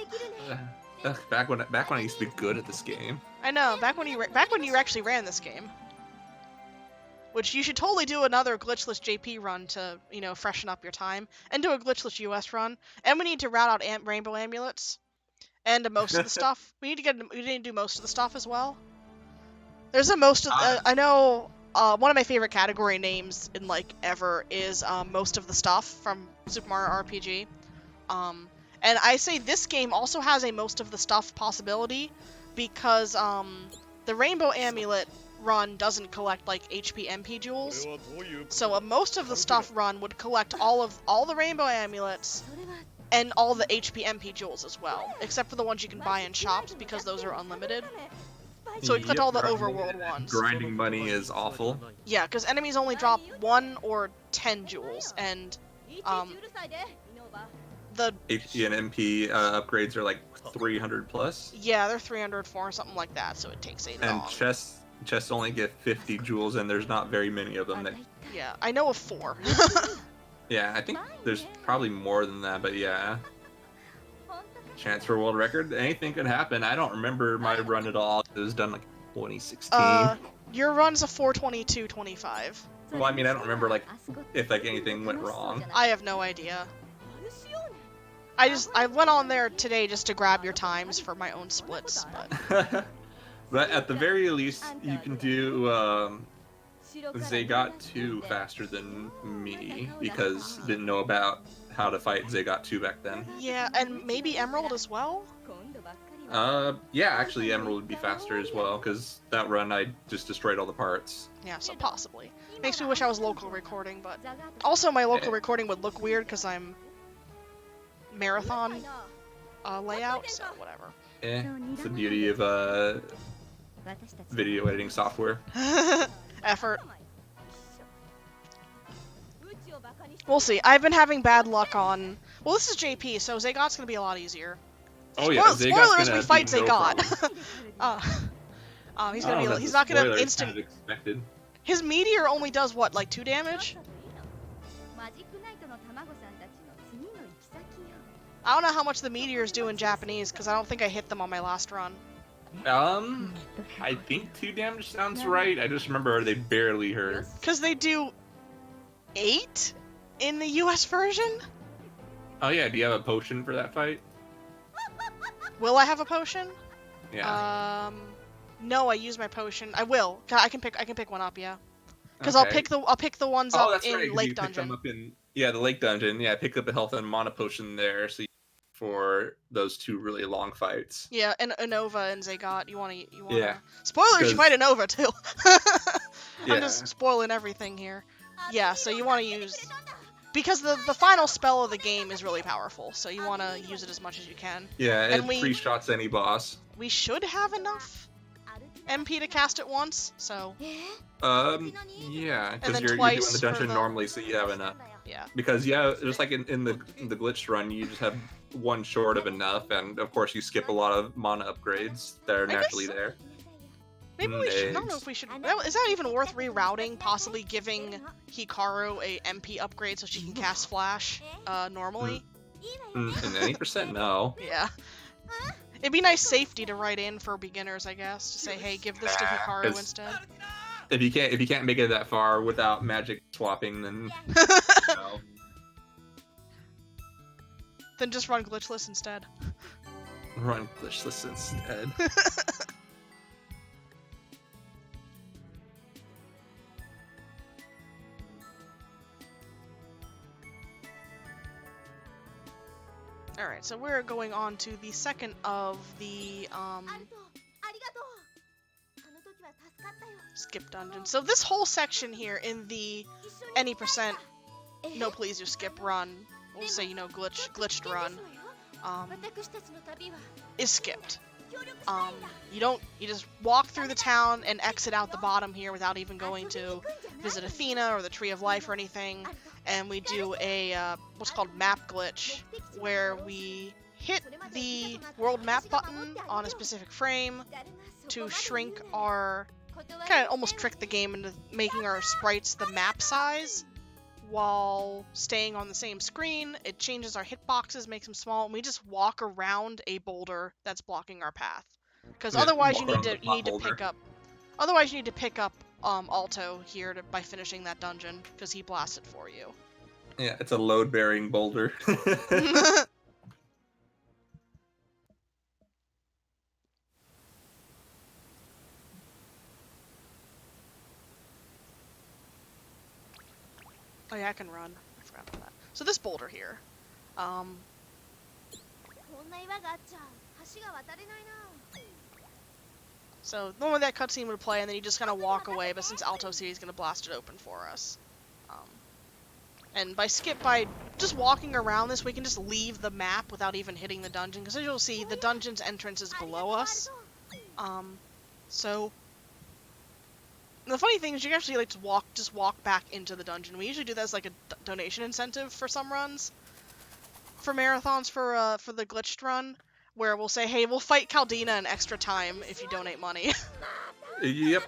Back when I used to be good at this game. I know, back when you actually ran this game. Which you should totally do another glitchless JP run to, you know, freshen up your time, and do a glitchless US run. And we need to route out rainbow amulets, and most of the stuff. We need to do most of the stuff as well. There's a most of. I know one of my favorite category names in like ever is most of the stuff from Super Mario RPG. And I say this game also has a most of the stuff possibility because the rainbow amulet run doesn't collect like HP MP jewels, so a most of the stuff run would collect all the rainbow amulets and all the HP MP jewels as well, except for the ones you can buy in shops because those are unlimited. So except all the overworld ones. Grinding money is awful. Yeah, because enemies only drop 1 or 10 jewels, and the HP and MP upgrades are like 300 plus. yeah, they're 304 or something like that, so it takes a And long. chests only get 50 jewels, and there's not very many of them. That Yeah, I know of 4. yeah, I think there's probably more than that, but yeah. Chance for world record, anything could happen. I don't remember my run at all. It was done like 2016. Your run's a 4:22:25. Well, I mean, I don't remember like if like anything went wrong. I have no idea. I went on there today just to grab your times for my own splits, but But at the very least, you can do Zagot 2 faster than me because I didn't know about how to fight Zagot 2 back then. yeah, and maybe Emerald as well. Yeah, actually Emerald would be faster as well because that run I just destroyed all the parts. Yeah, so possibly. Makes me wish I was local recording, but also my local recording would look weird because I'm marathon layout, so whatever. It's the beauty of video editing software. Effort. We'll see. I've been having bad luck on. Well, this is JP, so Zagot's gonna be a lot easier. Oh yeah, Spoilers: we fight be no Zagot. problem. He's I don't gonna know, be. He's not gonna spoilers instant. kind of expected. His meteor only does what, like 2 damage? I don't know how much the meteors do in Japanese because I don't think I hit them on my last run. I think 2 damage sounds right. I just remember they barely hurt. Because they do 8 in the US version? Oh yeah, do you have a potion for that fight? Will I have a potion? Yeah. No, I use my potion. I will. I can pick one up, yeah. Because Okay. I'll pick the ones Oh, up that's in right, 'cause Lake you picked them Dungeon. up in the Lake Dungeon. Yeah, pick up a health and mana potion there, so for those 2 really long fights. Yeah, and Anova and Zagot. You wanna. Yeah. Spoilers, you Because- fight Anova too. Yeah. I'm just spoiling everything here. Yeah, so you wanna use. Because the final spell of the game is really powerful, so you wanna use it as much as you can. Yeah, And it we- pre-shots any boss. We should have enough MP to cast it once, so Yeah, because then you're doing twice the for dungeon the- normally, so you have enough. yeah. Because yeah, just like in the glitch run, you just have 1 short of enough, and of course you skip a lot of mana upgrades that are I guess- naturally there. Maybe we should. I don't know Eggs. if we should. Is that even worth rerouting? Possibly giving Hikaru a MP upgrade so she can cast Flash normally? And any percent, no. Yeah. It'd be nice safety to write in for beginners, I guess. To say, hey, give this to Hikaru It's- instead. If you can't make it that far without magic swapping, then no. Then just run Glitchless instead. Run Glitchless instead. Alright, so we're going on to the second of the skip dungeon. So this whole section here in the any percent no please you skip run, we'll say glitched run, is skipped. You just walk through the town and exit out the bottom here without even going to visit Athena or the Tree of Life or anything. And we do a what's called map glitch, where we hit the world map button on a specific frame to shrink our, kind of almost trick the game into making our sprites the map size while staying on the same screen. It changes our hitboxes, makes them small, and we just walk around a boulder that's blocking our path. Because Yeah, otherwise you walk need around to the plot pick up Alto here by finishing that dungeon, because he blasts it for you. Yeah, it's a load-bearing boulder. Oh yeah, I can run. I forgot about that. So this boulder here, so normally that cutscene would play and then you just kind of walk away, but since Alto's here, he's gonna blast it open for us. And by just walking around this, we can just leave the map without even hitting the dungeon, because as you'll see, the dungeon's entrance is below us. So the funny thing is you can actually like just walk back into the dungeon. We usually do that as like a donation incentive for some runs. For marathons for the glitched run, where we'll say, hey, we'll fight Caldina an extra time if you donate money. Yep.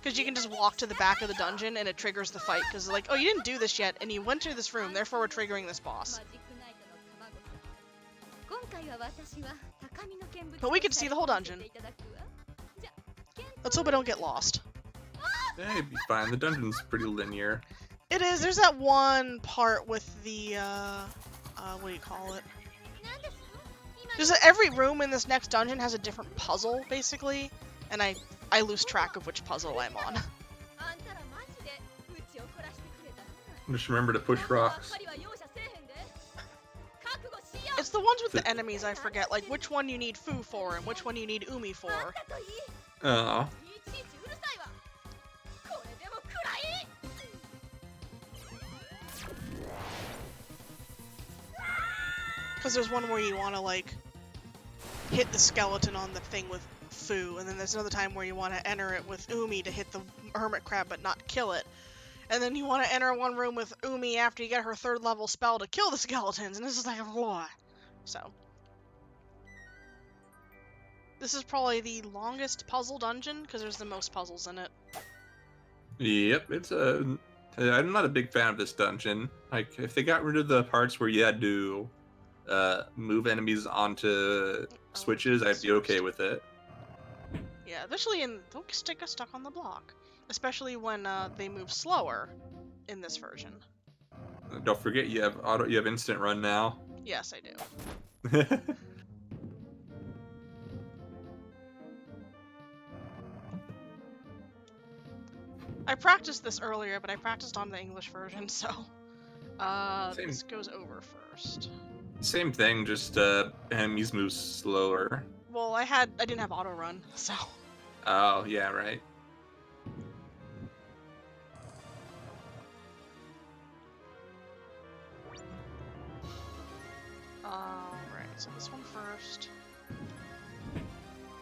Because you can just walk to the back of the dungeon and it triggers the fight, because like, oh, you didn't do this yet, and you went to this room, therefore we're triggering this boss. But we can see the whole dungeon. Let's hope I don't get lost. Yeah, it'd be fine. The dungeon's pretty linear. It is. There's that one part with the, what do you call it? Every room in this next dungeon has a different puzzle, basically, and I lose track of which puzzle I'm on. Just remember to push rocks. It's the ones with the enemies I forget, like which one you need Fu for and which one you need Umi for. Oh. Because there's one where you want to, like, hit the skeleton on the thing with Fu, and then there's another time where you want to enter it with Umi to hit the hermit crab but not kill it. And then you want to enter one room with Umi after you get her 3rd level spell to kill the skeletons, and this is like, blah. So. This is probably the longest puzzle dungeon, because there's the most puzzles in it. Yep, it's a... I'm not a big fan of this dungeon. Like, if they got rid of the parts where you had to move enemies onto switches, I'd be okay with it. Yeah, especially don't get stuck on the block. Especially when they move slower in this version. Don't forget you have instant run now. Yes, I do. I practiced this earlier, but I practiced on the English version, so this goes over first. Same thing, just enemies move slower. Well, I didn't have auto run, so. Oh, yeah, right. Alright, so this one first.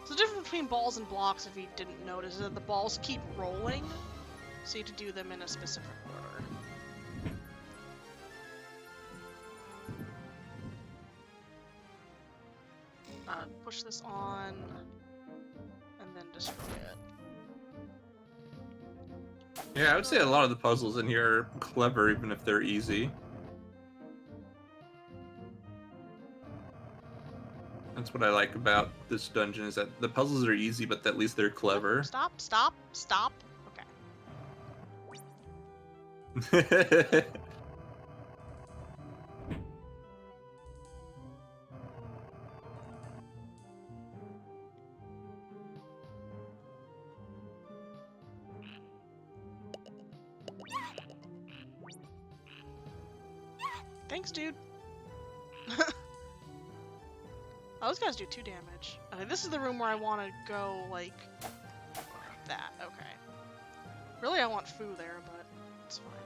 So the difference between balls and blocks, if you didn't notice, is that the balls keep rolling, so you have to do them in a specific order. Push this on, and then destroy it. Yeah, I would say a lot of the puzzles in here are clever, even if they're easy. That's what I like about this dungeon, is that the puzzles are easy, but at least they're clever. Stop, stop, stop. Okay. Thanks, dude. Oh, those guys do 2 damage. Okay, this is the room where I want to go, like, that. Okay. Really, I want Fu there, but it's fine.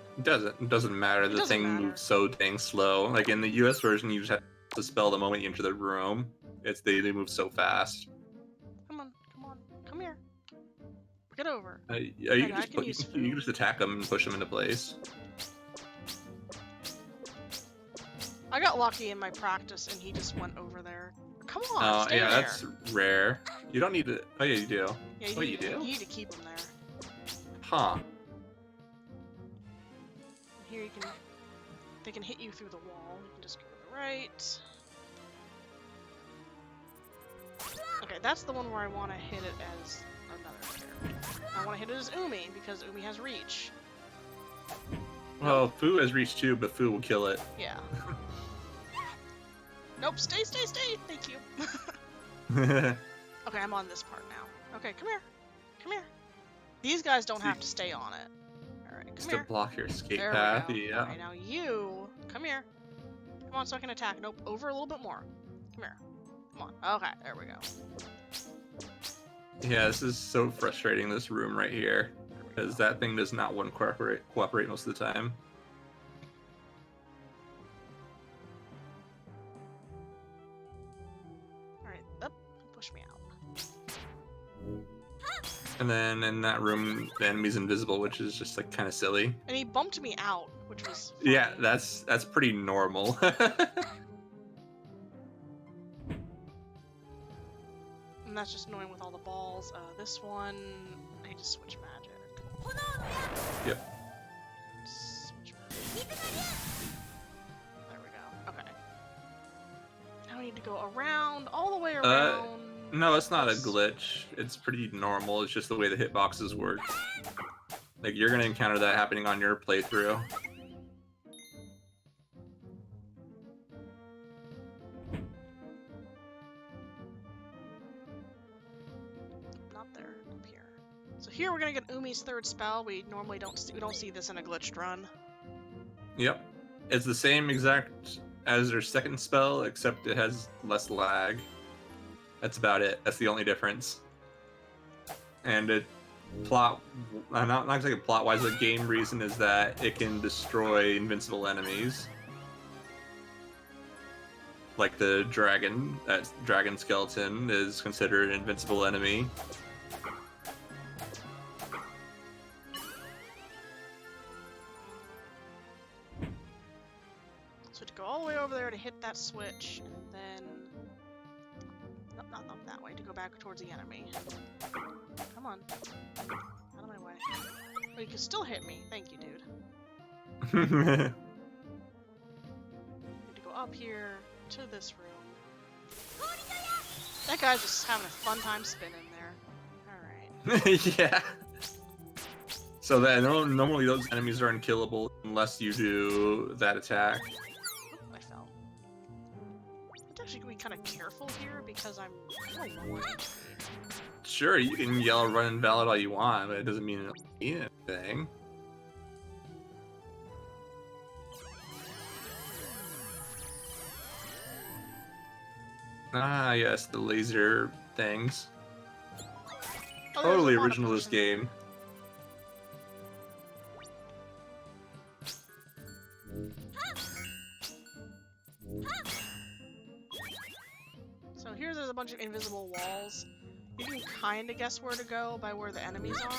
It doesn't matter. The thing moves so dang slow. Like in the US version, you just have to spell the moment you enter the room. They move so fast. Come on, come here. Get over. You can just attack them and push them into place. I got lucky in my practice, and he just went over there. Come on, Oh, stay yeah, there. that's rare. You don't need to... Oh, yeah, you do. Yeah, you do? You need to keep him there. Huh. Here they can hit you through the wall. You can just go to the right. Okay, that's the one where I want to hit it as another character. I want to hit it as Umi, because Umi has reach. Well, Fu has reach too, but Fu will kill it. Yeah. Nope, stay! Thank you. Okay, I'm on this part now. Okay, come here. These guys don't have to stay on it. Alright, come Just here. to block your escape There path, we go. yeah. Alright, now you, come here. Come on, so I can attack. Nope, over a little bit more. Come here. Come on. Okay, there we go. Yeah, this is so frustrating, this room right here. Because that thing does not want to cooperate most of the time. push me out. And then in that room, the enemy's invisible, which is just like kind of silly. And he bumped me out, which was funny. Yeah, that's pretty normal. And that's just annoying with all the balls. This one, I need to switch magic. Yep. Switch magic. There we go. Okay. Now we need to go around, all the way around. No, it's not a glitch. It's pretty normal. It's just the way the hitboxes work. Like, you're gonna encounter that happening on your playthrough. Not there. Up here. So here we're gonna get Umi's third spell. We normally don't see this in a glitched run. Yep. It's the same exact as her second spell, except it has less lag. That's about it. That's the only difference. And it not exactly plot-wise, the game reason is that it can destroy invincible enemies. Like the dragon, that dragon skeleton is considered an invincible enemy. So to go all the way over there to hit that switch, and then... Nope, not up that way, to go back towards the enemy. Come on. Out of my way. Oh, you can still hit me. Thank you, dude. Need to go up here to this room. That guy's just having a fun time spinning there. Alright. Yeah. So then normally those enemies are unkillable unless you do that attack. I fell. I have to actually be kind of careful here because I'm really low on HP. Sure, you can yell run invalid all you want, but it doesn't mean it'll mean anything. Ah, yes, the laser things. Oh, Totally there's a lot of original to this potions. game. So here there's a bunch of invisible walls. You can kind of guess where to go by where the enemies are.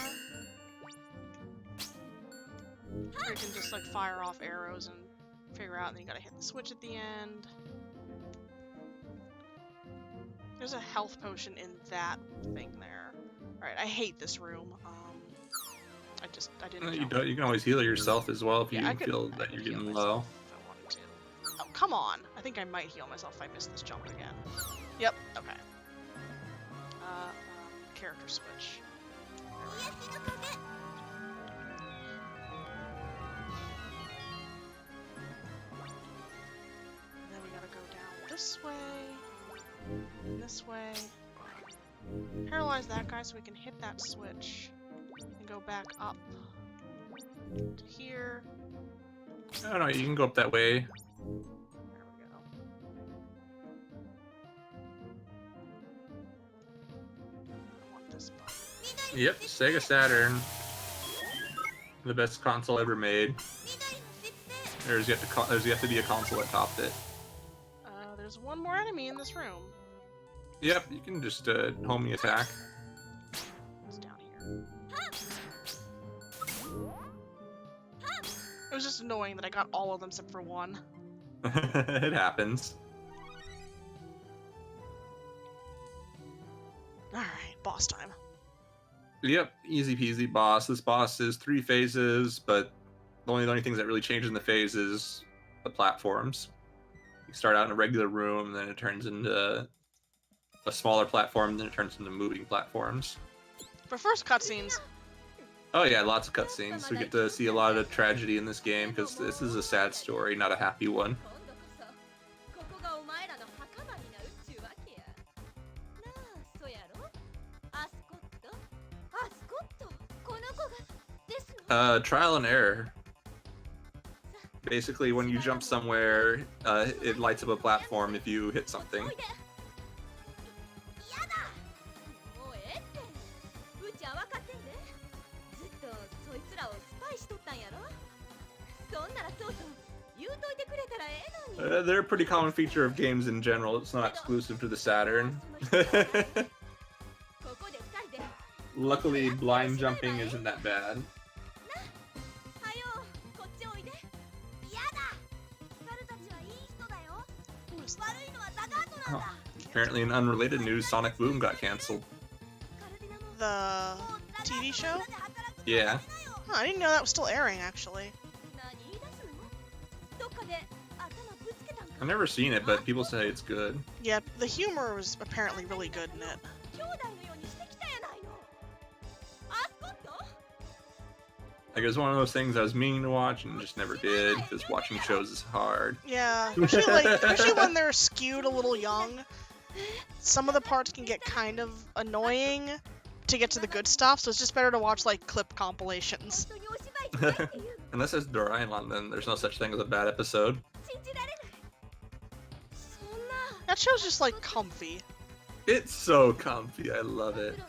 Or you can just like fire off arrows and figure out, and then you gotta hit the switch at the end. There's a health potion in that thing there. Alright, I hate this room. I didn't jump. You can always heal yourself as well if Yeah, I you could- feel I that could you're heal getting myself low. if I wanted to. Oh, come on! I think I might heal myself if I miss this jump again. Yep, okay. Character switch. And then we gotta go down this way, and this way. Paralyze that guy so we can hit that switch and go back up to here. Oh no, you can go up that way. There we go. I want this button. Yep, Sega Saturn. The best console ever made. There's yet to be a console that topped it. There's one more enemy in this room. Yep, you can just homing attack. It's down here. It was just annoying that I got all of them except for one. It happens. Alright, boss time. Yep, easy peasy boss. This boss is 3 phases, but the only things that really change in the phases is the platforms. You start out in a regular room, then it turns into a smaller platform, then it turns into moving platforms. For first cutscenes, Oh yeah, lots of cutscenes. We get to see a lot of tragedy in this game because this is a sad story, not a happy one. 今度こそここがお前らの墓場になるっちゅうわけやなあそやろアスコットこの子がですの Trial and error. Basically, when you jump somewhere, it lights up a platform if you hit something. やだもうええってうちは分かってんでずっとそいつらをスパイしとったんやろそんならそうそう They're a pretty common feature of games in general. It's not exclusive to the Saturn. Luckily, blind jumping isn't that bad. Oh, apparently, in unrelated news, Sonic Boom got canceled. The TV show? Yeah. Huh, I didn't know that was still airing, actually. I've never seen it, but people say it's good. Yeah, the humor was apparently really good in it. Like, it was one of those things I was meaning to watch and just never did, because watching shows is hard. Yeah, especially when they're skewed a little young. Some of the parts can get kind of annoying to get to the good stuff, so it's just better to watch, like, clip compilations. Unless it's Doraemon, then there's no such thing as a bad episode. That show's just, like, comfy. It's so comfy, I love it.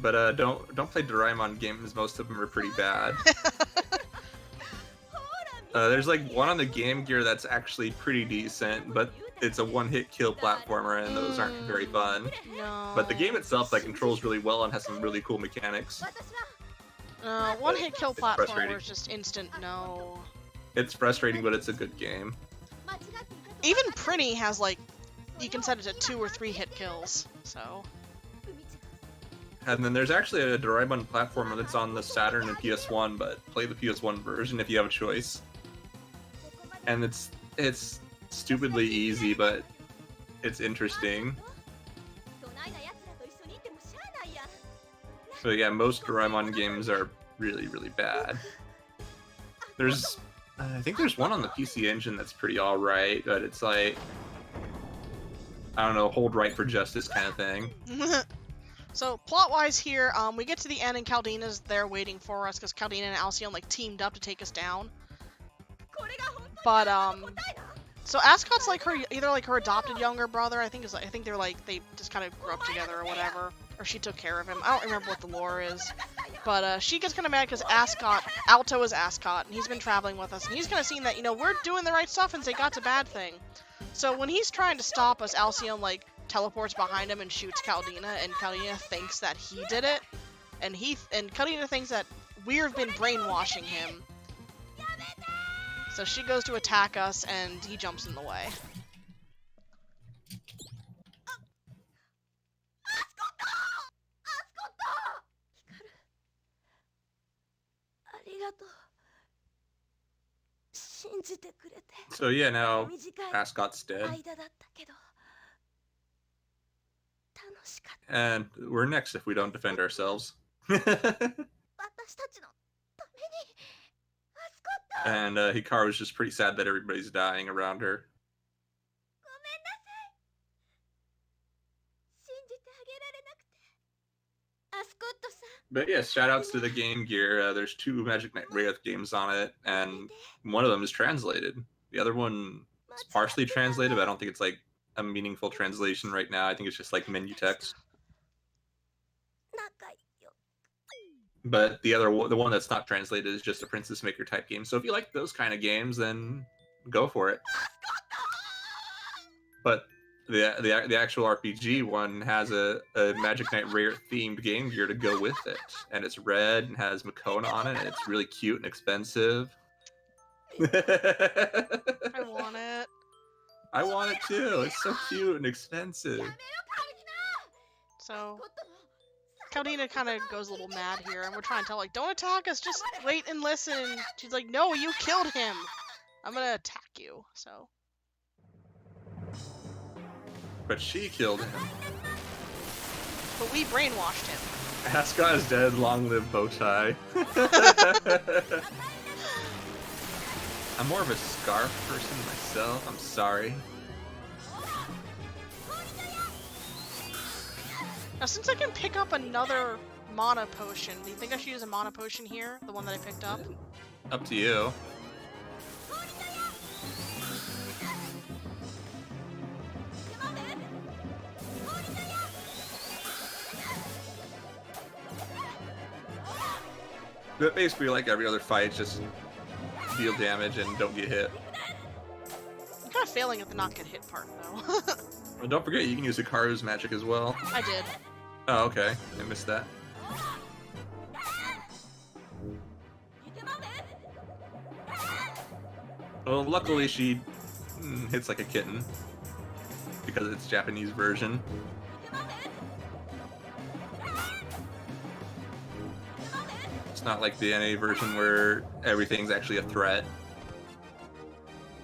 But don't play Doraemon games, most of them are pretty bad. There's like one on the Game Gear that's actually pretty decent, but it's a one-hit kill platformer and those aren't very fun. No. But the game itself like controls really well and has some really cool mechanics. One-hit kill platformer frustrating. is just instant no. It's frustrating, but it's a good game. Even Prinny has, like, you can set it to 2 or 3 hit kills, so... And then there's actually a Doraemon platformer that's on the Saturn and PS1, but play the PS1 version if you have a choice. And it's stupidly easy, but it's interesting. So yeah, most Doraemon games are really, really bad. There's, I think there's one on the PC Engine that's pretty alright, but it's like, I don't know, hold right for justice kind of thing. So, plot-wise here, we get to the end and Caldina's there waiting for us because Caldina and Alcyon, like, teamed up to take us down. But, so Ascot's, like, either, like, her adopted younger brother, I think they're, like, they just kind of grew up together or whatever. Or she took care of him. I don't remember what the lore is. But, she gets kind of mad because Alto is Ascot, and he's been traveling with us, and he's kind of seen that, you know, we're doing the right stuff and say Got's a bad thing. So, when he's trying to stop us, Alcyon, like, teleports behind him and shoots Caldina, and Caldina thinks that he did it, and Caldina thinks that we've been brainwashing him. So she goes to attack us, and he jumps in the way. So yeah, now Ascot's dead. And we're next if we don't defend ourselves. And Hikaru's just pretty sad that everybody's dying around her. But yes, shoutouts to the Game Gear. There's 2 Magic Knight Rayearth games on it, and one of them is translated. The other one is partially translated, but I don't think it's like a meaningful translation right now. I think it's just like menu text. But the one that's not translated is just a Princess Maker type game. So if you like those kind of games, then go for it. But the actual RPG one has a Magic Knight Rayearth themed Game Gear to go with it, and it's red and has Makona on it, and it's really cute and expensive. I want it. I want it too. It's so cute and expensive. So, Caldina kind of goes a little mad here, and we're trying to tell her, like, don't attack us, just wait and listen. She's like, no, you killed him. I'm gonna attack you, so. But she killed him. But we brainwashed him. Ascot is dead, long live Bowtie. I'm more of a scarf person myself, I'm sorry. Now, since I can pick up another mana potion, do you think I should use a mana potion here? The one that I picked up? Up to you. But basically, like every other fight, it's just deal damage and don't get hit. I'm kind of failing at the not get hit part, though. And don't forget, you can use Hikaru's magic as well. I did. Oh, okay. I missed that. Well, luckily she hits like a kitten because it's Japanese version. It's not like the NA version where everything's actually a threat.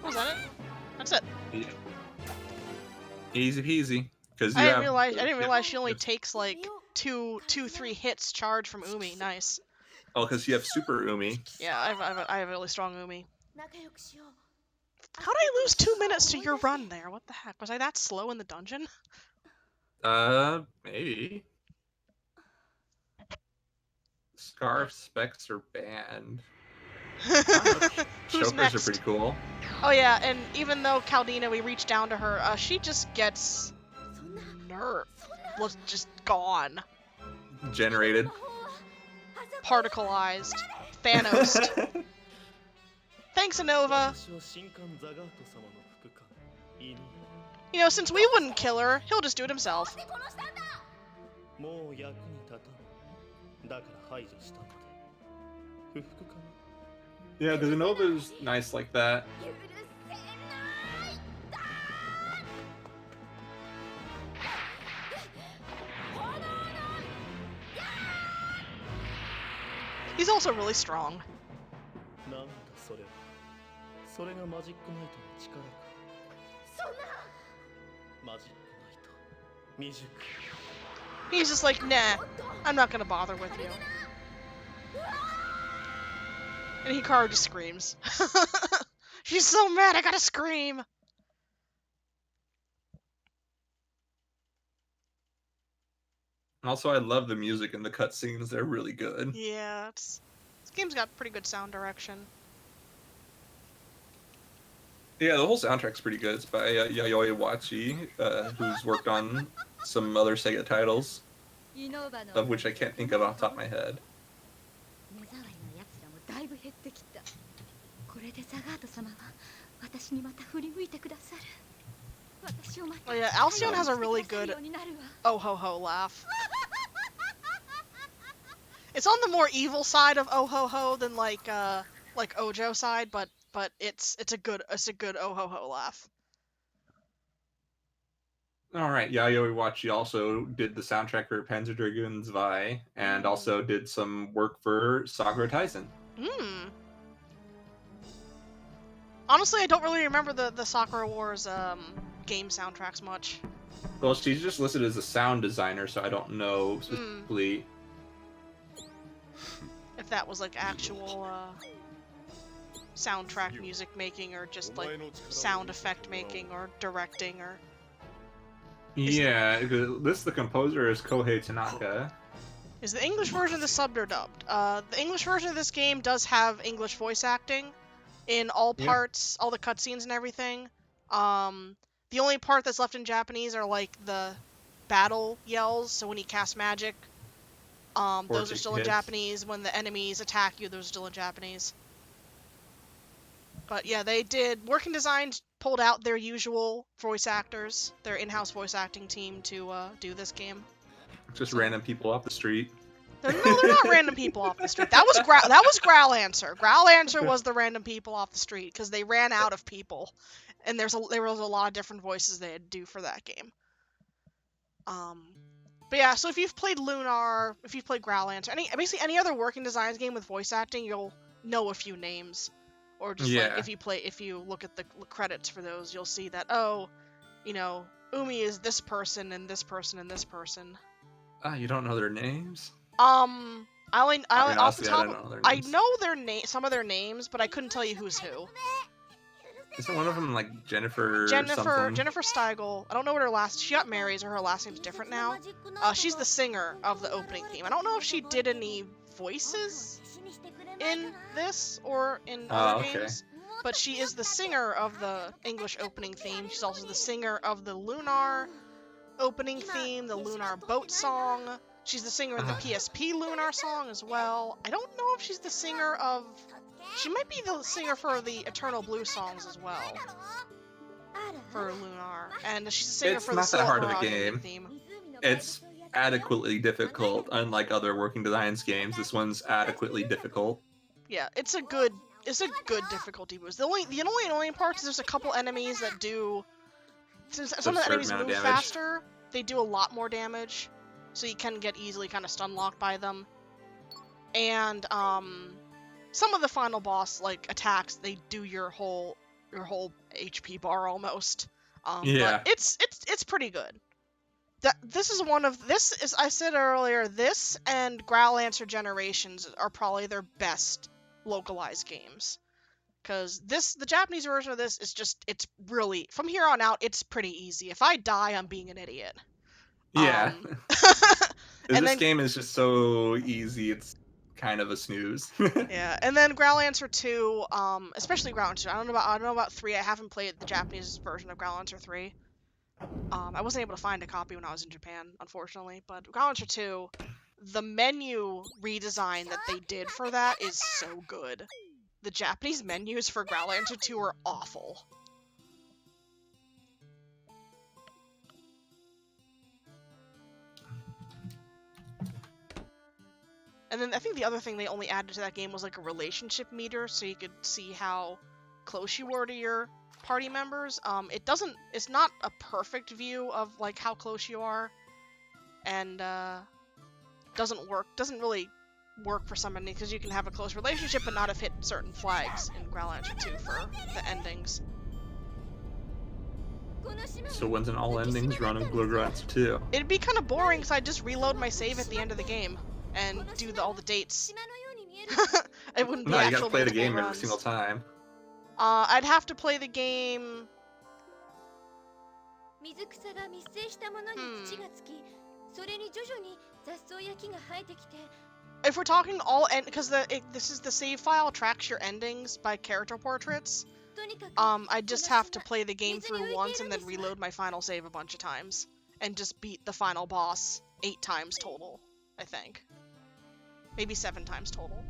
Was that it? That's it. Yeah. Easy peasy. Because I didn't realize she only takes like two, 3 hits charge from Umi. Nice. Oh, because you have Super Umi. Yeah, I have a really strong Umi. How did I lose 2 minutes to your run there? What the heck? Was I that slow in the dungeon? Maybe. Scarf specs are banned. Who's Chokers next? are pretty cool. Oh yeah, and even though Caldina, we reached down to her, she just gets nerfed. Was just gone. Generated. Particleized. Thanos. Thanks, Anova. You know, since we wouldn't kill her, he'll just do it himself. Yeah, the Nova's nice like that. He's also really strong. He's just like, nah, I'm not gonna bother with you. And Hikaru just screams. She's so mad, I gotta scream! Also, I love the music and the cutscenes. They're really good. Yeah, this game's got pretty good sound direction. Yeah, the whole soundtrack's pretty good. It's by Yayoi Wachi, who's worked on some other Sega titles, of which I can't think of off the top of my head. Oh yeah, Alcyon has a really good oh ho ho laugh. It's on the more evil side of oh ho ho than like Ojo side, but it's a good oh ho ho laugh. Alright, Yayoi Wachi also did the soundtrack for Panzer Dragoon Zwei, and also did some work for Sakura Taisen. Honestly, I don't really remember the Sakura Wars game soundtracks much. Well, she's just listed as a sound designer, so I don't know specifically. If that was like actual soundtrack music making, or just like sound effect making, or directing, or... Yeah, the composer is Kohei Tanaka. Is the English version the subbed or dubbed? The English version of this game does have English voice acting in all parts, all the cutscenes and everything. The only part that's left in Japanese are like the battle yells, so when you cast magic, those are still in Japanese. When the enemies attack you, those are still in Japanese. But yeah, they did. Working Design pulled out their usual voice actors, their in-house voice acting team to do this game. Just random people off the street. They're not random people off the street. That was Growlancer. Growlancer was the random people off the street because they ran out of people, and there was a lot of different voices they had to do for that game. But yeah, so if you've played Lunar, if you've played Growlancer, basically any other Working Designs game with voice acting, you'll know a few names, or just like if you look at the credits for those, you'll see that Umi is this person and this person and this person. You don't know their names? I off the top, I know some of their names, but I couldn't tell you who's who. Isn't one of them like Jennifer Steigel. I don't know what she got married, so her last name's different now. She's the singer of the opening theme. I don't know if she did any voices in this or in other games, but she is the singer of the English opening theme. She's also the singer of the Lunar opening theme, the Lunar boat song. She's the singer of the PSP Lunar song as well. I don't know if she's the singer of She might be the singer for the Eternal Blue songs as well, for Lunar, and she's the singer It's for the not that Silent hard of a Mirage game. theme. It's adequately difficult, unlike other Working Designs games. This one's adequately difficult. Yeah, it's a good difficulty boost. The only annoying part is there's a couple enemies that do, since some of the enemies Absurd amount move of damage. faster, they do a lot more damage, so you can get easily kind of stun locked by them. And some of the final boss like attacks, they do your whole HP bar almost. Yeah. But it's pretty good. I said earlier, this and Growlancer Generations are probably their best localized games. Because the Japanese version of this is it's really, from here on out, it's pretty easy. If I die, I'm being an idiot. Yeah. And This then, game is just so easy, it's kind of a snooze. yeah, and then Growlancer 2, especially Growlancer 2. I don't know about 3. I haven't played the Japanese version of Growlancer 3. I wasn't able to find a copy when I was in Japan, unfortunately. But Growlancer 2, the menu redesign that they did for that is so good. The Japanese menus for Growlancer 2 are awful. And then I think the other thing they only added to that game was like a relationship meter, so you could see how close you were to your party members. It's not a perfect view of like how close you are, and doesn't really work for some endings, because you can have a close relationship but not have hit certain flags in Growlancer 2 for the endings. So when's an all endings run of Glitchless 2? It'd be kind of boring because I'd just reload my save at the end of the game and do all the dates. It wouldn't be No, you actual gotta play the multiple game every runs. single time. I'd have to play the game. If we're talking all end, because this is the save file tracks your endings by character portraits. I just have to play the game through once and then reload my final save a bunch of times and just beat the final boss 8 times total, I think. Maybe 7 times total.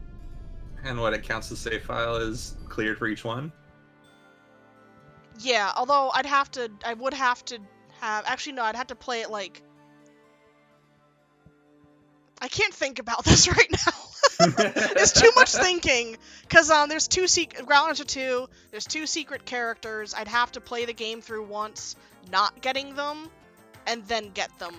And what it counts the save file is cleared for each one? Yeah, although I'd have to play it like, I can't think about this right now. It's too much thinking, because there's Growlancer 2, there's 2 secret characters. I'd have to play the game through once, not getting them, and then get them,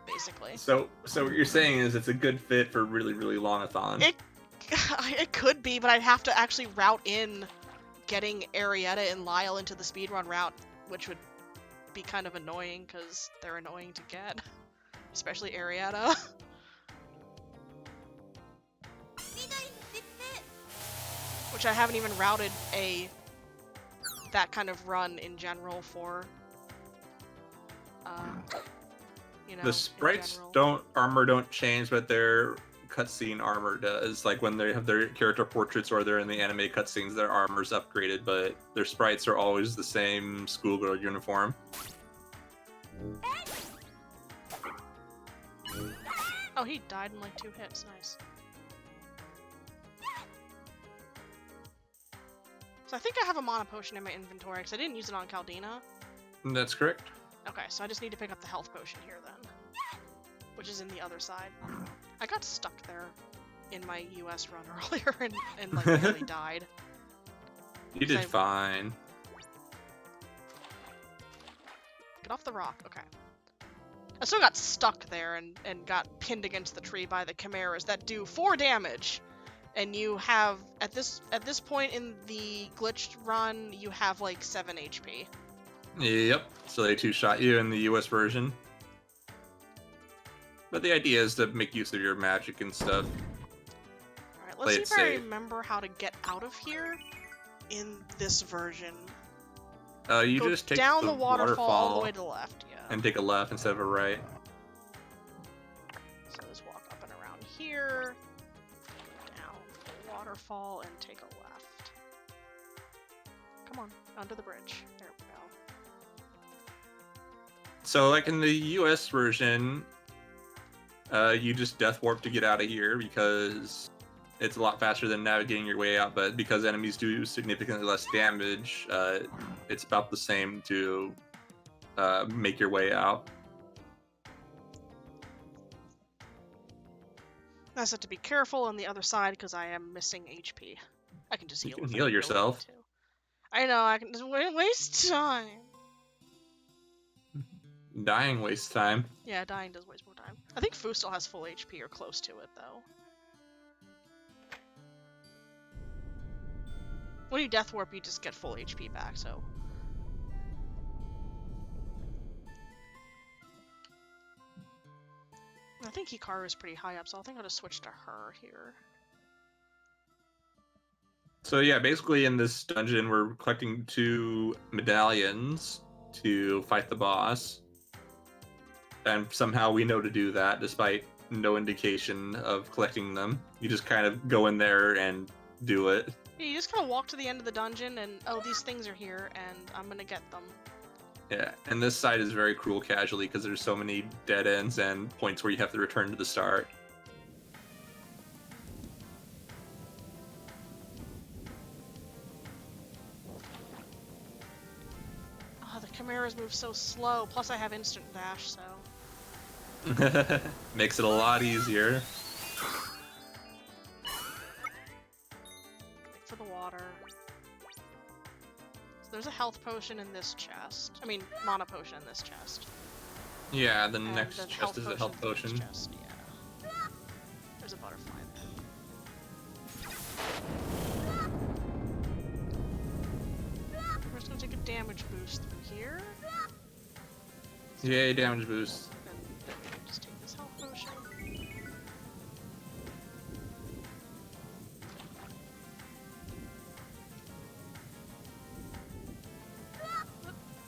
basically. So what you're saying is it's a good fit for really, really long-a-thon. It could be, but I'd have to actually route in getting Arietta and Lyle into the speedrun route, which would be kind of annoying, because they're annoying to get. Especially Arietta. Which I haven't even routed that kind of run in general for, you know, the sprites armor don't change, but their cutscene armor does. Like when they have their character portraits or they're in the anime cutscenes, their armor's upgraded, but their sprites are always the same schoolgirl uniform. Oh, he died in like 2 hits. Nice. So I think I have a mana potion in my inventory, because I didn't use it on Caldina. That's correct. Okay, so I just need to pick up the health potion here then, which is in the other side. I got stuck there in my US run earlier and like really died. You did fine. Get off the rock. Okay. I still got stuck there and got pinned against the tree by the chimeras that do 4 damage. And you have, at this point in the glitched run, you have like 7 HP. Yep, so they 2-shot you in the US version. But the idea is to make use of your magic and stuff. Alright, let's see if I remember how to get out of here in this version. You Go just take down the waterfall all the way to the left, yeah. And take a left instead of a right. So just walk up and around here. Down the waterfall and take a left. Come on, under the bridge. There we go. So like in the US version, you just death warp to get out of here because it's a lot faster than navigating your way out, but because enemies do significantly less damage, it's about the same to make your way out. I just have to be careful on the other side because I am missing HP. I can just You heal. can if I heal really yourself. need to. I know, I can just waste time. Dying wastes time. Yeah, dying does waste more time. I think Fu still has full HP or close to it, though. When you death warp, you just get full HP back, so. I think Hikaru is pretty high up, so I think I'll just switch to her here. So yeah, basically in this dungeon, we're collecting 2 medallions to fight the boss. And somehow we know to do that, despite no indication of collecting them. You just kind of go in there and do it. Yeah, you just kind of walk to the end of the dungeon and, oh, these things are here, and I'm gonna get them. Yeah, and this side is very cruel casually because there's so many dead ends and points where you have to return to the start. Oh, the Chimeras move so slow, plus I have instant dash, so... Makes it a lot easier. Wait for the water. So there's a health potion in this chest. I mean, mana potion in this chest. Yeah, the And next the chest is a health in this potion. chest, yeah. There's a butterfly there. We're just gonna take a damage boost through here. Yay, damage boost. And then we can just take this health potion.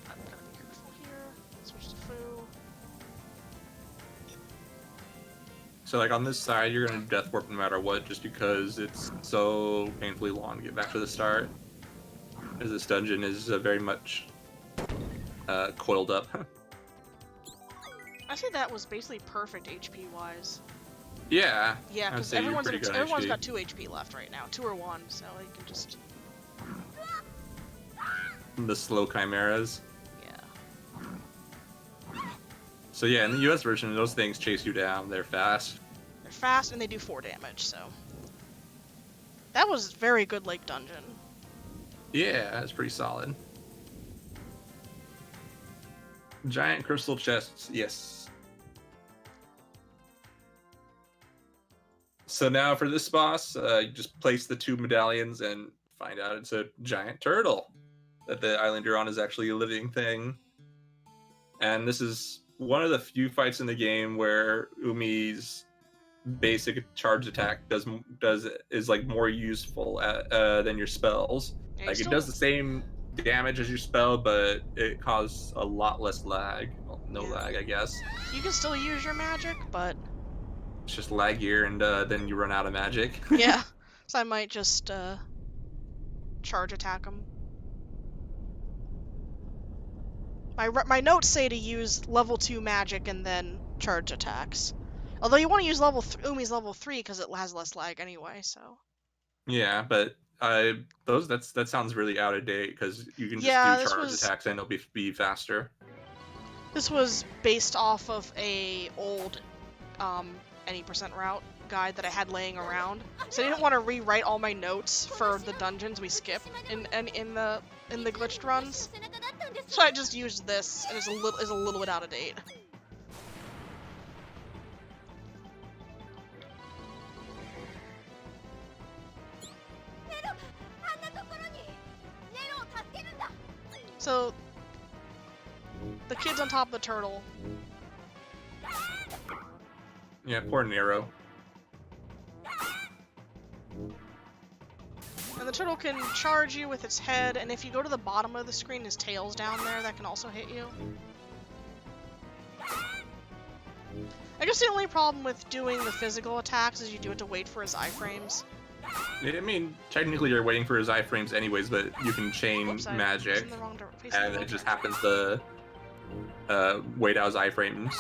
I'm gonna be careful here. Switch to Fu. So like on this side, you're gonna death warp no matter what, just because it's so painfully long to get back to the start. As this dungeon is very much coiled up. I say that was basically perfect HP wise. Yeah. Yeah, I'd because say you're everyone's pretty good on everyone's HP. got 2 HP left right now, 2 or 1, so you can just The slow chimeras. yeah. So yeah, in the US version, those things chase you down. They're fast. They're fast and they do 4 damage, so that was very good Lake Dungeon. Yeah, it's pretty solid. Giant crystal chests, yes. So now for this boss, you just place the 2 medallions and find out it's a giant turtle. That the island you're on is actually a living thing. And this is one of the few fights in the game where Umi's basic charge attack is like more useful than your spells. Yeah, Like it does the same damage as your spell, but it causes a lot less lag. Well, no Yeah. lag, I guess. You can still use your magic, but It's just laggier, and then you run out of magic. yeah. So I might just charge attack him. My notes say to use level 2 magic and then charge attacks. Although you want to use Umi's level 3 because it has less lag anyway, so. Yeah, but that sounds really out of date because you can just Yeah, do this charge was- attacks and it'll be faster. This was based off of a old any percent route guide that I had laying around. So I didn't want to rewrite all my notes for the dungeons we skip in the glitched runs. So I just used this, and it's a little bit out of date. So the kid's on top of the turtle. Yeah, poor Nero. And the turtle can charge you with its head, and if you go to the bottom of the screen, his tail's down there, that can also hit you. I guess the only problem with doing the physical attacks is you do have to wait for his iframes. I mean, technically you're waiting for his iframes anyways, but you can chain Oops, I was magic, in the wrong facing the and wrong it just direction. happens to wait out his iframes.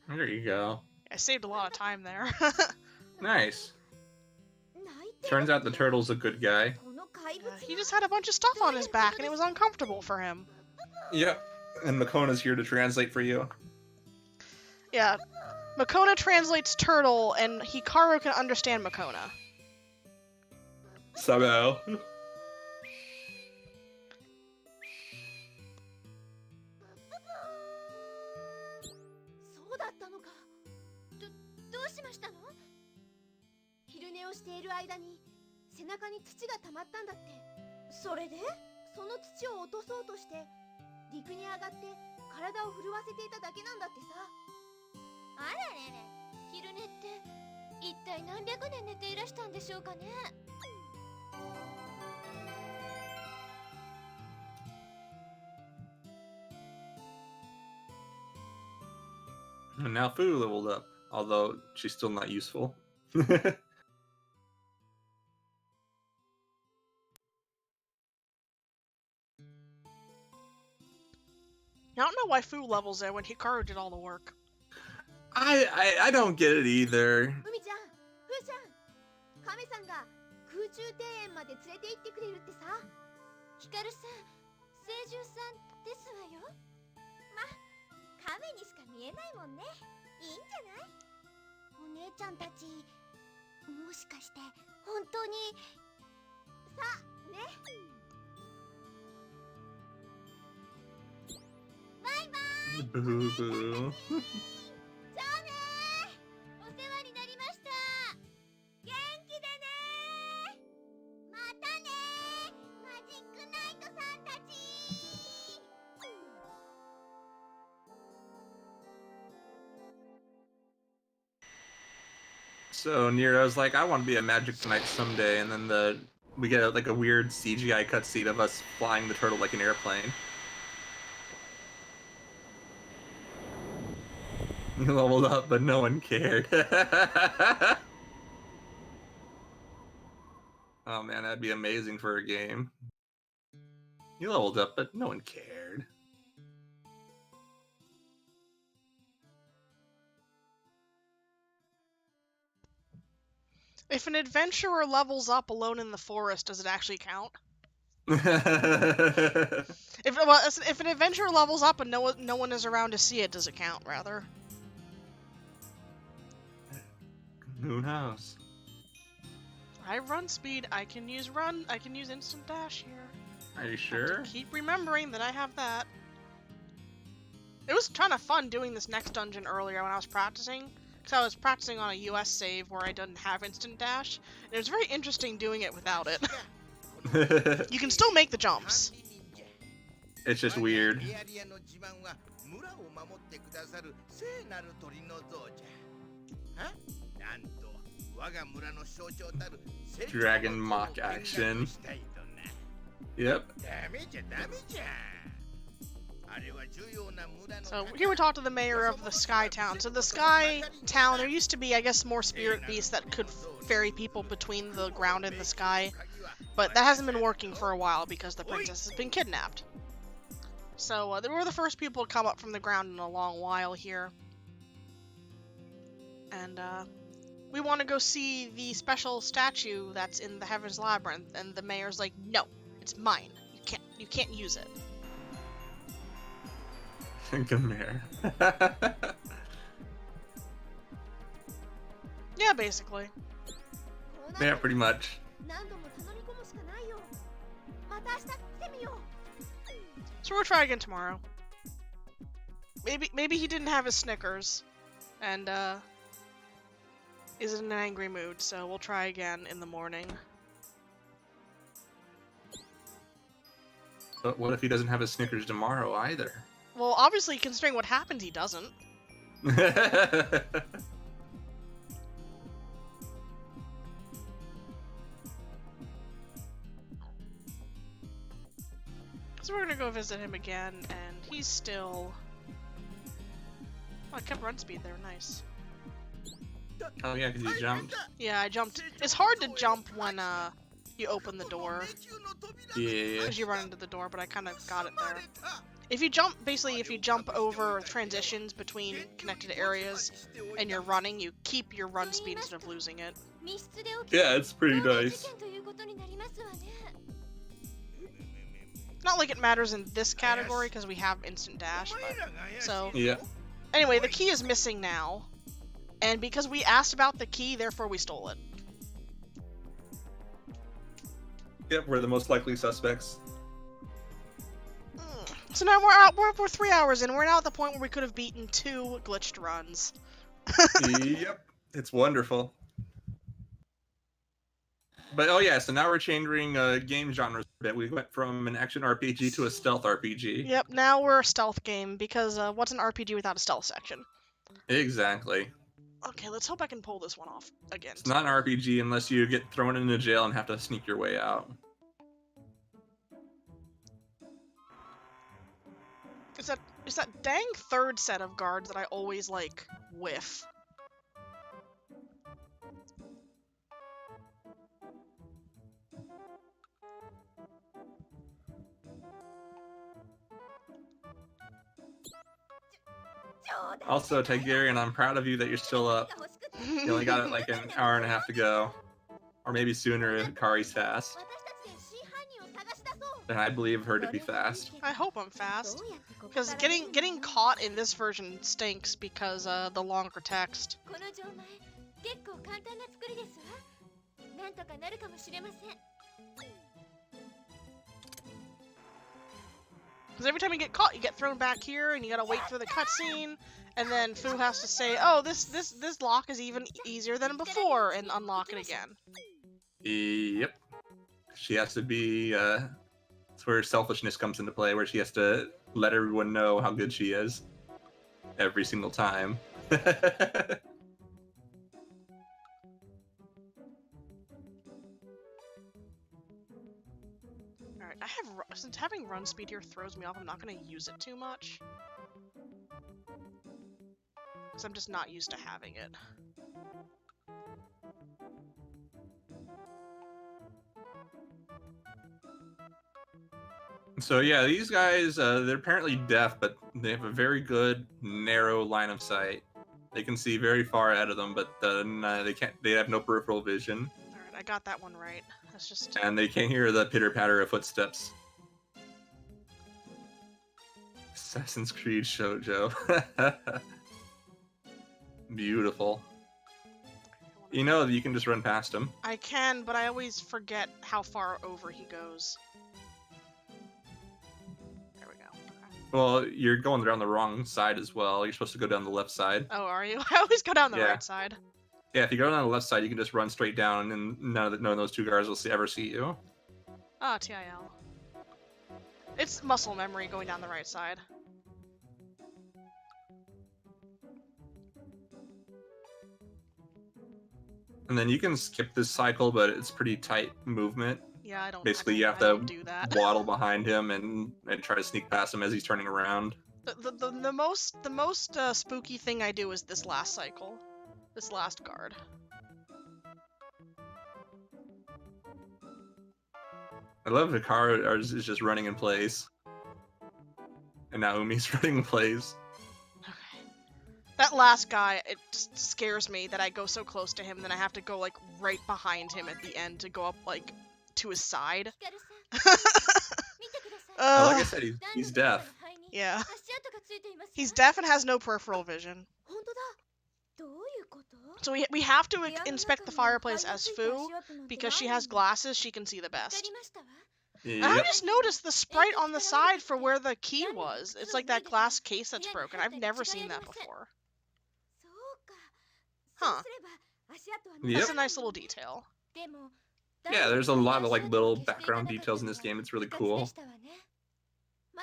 There you go. I saved a lot of time there. Nice. Turns out the turtle's a good guy. He just had a bunch of stuff on his back and it was uncomfortable for him. Yep. And Makona's here to translate for you. Yeah. Makona translates turtle and Hikaru can understand Makona. Somehow. そうだったのか。どうしましたの？昼寝をしている間に背中に土が溜まったんだって。それでその土を落とそうとして陸に上がって体を震わせていただけなんだってさ。あらねね、昼寝って一体何百年寝ていらしたんでしょうかね。 And now Fu leveled up, although she's still not useful. I don't know why Fu levels it when Hikaru did all the work. I don't get it either. 海ちゃん、ふーちゃん、亀さんが空中庭園まで連れて行ってくれるってさ。ヒカルさん、聖獣さんですわよ。ま、亀にしか見えないもんね。いいんじゃない？お姉ちゃんたち、もしかして本当にさ、ね。バイバイ。 Boo boo. じゃあねー。お世話になりました。元気でねー。またねー。マジックナイトさんたち。 So Nero's like, I want to be a Magic Knight someday, and then we get like a weird CGI cutscene of us flying the turtle like an airplane. You leveled up, but no one cared. Oh man, that'd be amazing for a game. You leveled up, but no one cared. If an adventurer levels up alone in the forest, does it actually count? If an adventurer levels up and no one is around to see it, does it count, rather? Who knows? I have run speed. I can use instant dash here. Are you sure? Keep remembering that I have that. It was kind of fun doing this next dungeon earlier when I was practicing. Because I was practicing on a US save where I didn't have instant dash. And it was very interesting doing it without it. You can still make the jumps. It's just weird. Dragon mock action. Yep. So here we talk to the mayor of the Sky Town. So the Sky Town, there used to be, I guess, more spirit beasts that could ferry people between the ground and the sky. But that hasn't been working for a while because the princess has been kidnapped. So they were the first people to come up from the ground in a long while here. And we want to go see the special statue that's in the Heaven's Labyrinth. And the mayor's like, no, it's mine. You can't use it. Gamere. Yeah, basically. Yeah, pretty much. So we'll try again tomorrow. Maybe he didn't have his Snickers, and is in an angry mood. So we'll try again in the morning. But what if he doesn't have his Snickers tomorrow either? Well, obviously, considering what happened, he doesn't. So we're gonna go visit him again, and he's still... Oh, I kept run speed there, nice. Oh yeah, because you jumped. Yeah, I jumped. It's hard to jump when you open the door. Yeah. Because you run into the door, but I kind of got it there. If you jump, basically, if you jump over transitions between connected areas and you're running, you keep your run speed instead of losing it. Yeah, it's pretty nice. Not like it matters in this category because we have instant dash, but so Yeah. anyway, the key is missing now, and because we asked about the key, therefore we stole it. Yep, we're the most likely suspects. So now we're 3 hours in. We're now at the point where we could have beaten 2 glitched runs. Yep, it's wonderful. But oh yeah, so now we're changing game genres a bit. We went from an action RPG to a stealth RPG. Yep, now we're a stealth game because what's an RPG without a stealth section? Exactly. Okay, let's hope I can pull this one off again. It's not an RPG unless you get thrown into jail and have to sneak your way out. It's that dang third set of guards that I always like whiff. Also, Tigerian, I'm proud of you that you're still up. You only got like an hour and a half to go. Or maybe sooner if Kari's fast. And I believe her to be fast. I hope I'm fast. Because getting caught in this version stinks because the longer text. Because every time you get caught, you get thrown back here, and you gotta wait for the cutscene, and then Fu has to say, "Oh, this lock is even easier than before," and unlock it again. Yep. She has to be. That's where selfishness comes into play, where she has to let everyone know how good she is every single time. Alright, since having run speed here throws me off, I'm not gonna use it too much. Because I'm just not used to having it. So yeah, these guys, they're apparently deaf, but they have a very good, narrow line of sight. They can see very far ahead of them, but they can't. They have no peripheral vision. Alright, I got that one right. That's just... And they can't hear the pitter-patter of footsteps. Assassin's Creed Shoujo. Beautiful. You know that you can just run past him. I can, but I always forget how far over he goes. There we go. Okay. Well, you're going down the wrong side as well. You're supposed to go down the left side. Oh, are you? I always go down the Yeah. right side. Yeah, if you go down the left side, you can just run straight down, and none of those two guards will ever see you. Ah, TIL. It's muscle memory going down the right side. And then you can skip this cycle, but it's pretty tight movement. Yeah, I don't. Basically, you have I to don't do that. waddle behind him and try to sneak past him as he's turning around. The most spooky thing I do is this last cycle, this last guard. I love Hikaru is just running in place, and Naomi's running in place. That last guy, it just scares me that I go so close to him, then I have to go like right behind him at the end to go up like to his side. Like I said, he's deaf. Yeah. He's deaf and has no peripheral vision. So we have to inspect the fireplace as Fu, because she has glasses, she can see the best. Yep. And I just noticed the sprite on the side for where the key was. It's like that glass case that's broken. I've never seen that before. Huh. Yep. That's a nice little detail. Yeah, there's a lot of like little background details in this game. It's really cool.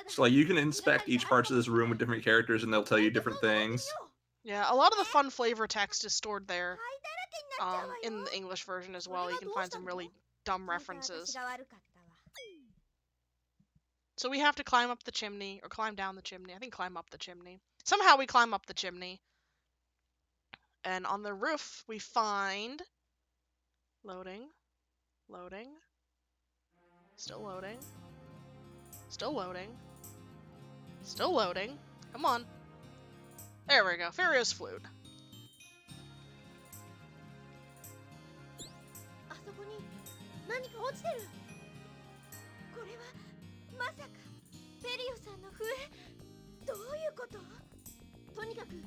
So like you can inspect each parts of this room with different characters, and they'll tell you different things. Yeah, a lot of the fun flavor text is stored there. In the English version as well, you can find some really dumb references. So we have to climb up the chimney, or climb down the chimney. I think climb up the chimney. Somehow we climb up the chimney. And on the roof, we find... Loading. Loading. Still loading. Still loading. Still loading. Come on. There we go. Ferrio's flute. あそこに何か落ちてる。これはまさかフェリオさんの笛。どういうこと？とにかくフ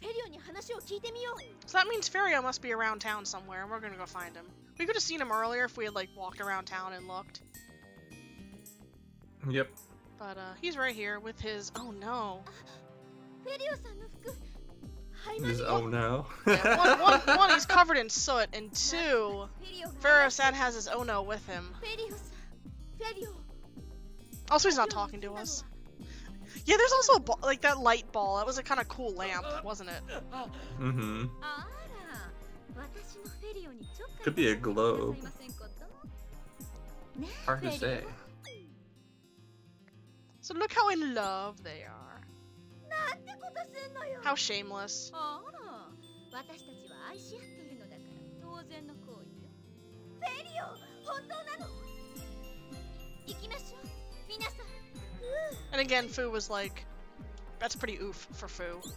ェリオに話を聞いてみよう。 So that means Ferio must be around town somewhere, and we're gonna go find him. We could have seen him earlier if we had like walked around town and looked. Yep. But he's right here with his. Oh no. フェリオさんの服。はい、 Just, oh no. Yeah, one, he's covered in soot, and two, フェリオが Ferio-san has his Ono with him. フェリオさん。フェリオ。 Also, he's not talking to us. Yeah, there's also a ball, like that light ball. That was a kind of cool lamp, wasn't it? Mm-hmm. あら、私のフェリオにちょっかい Could be a globe. くださいませんこと。ね、 Hard to フェリオ。 say. So look how in love they are. なんてことすんのよ。 How shameless. あら、私たちは愛し合っているのだから当然の行為よ。フェリオ、本当なの？行きましょう、皆さん。 And again, Fu was like, that's pretty oof for Fu. こ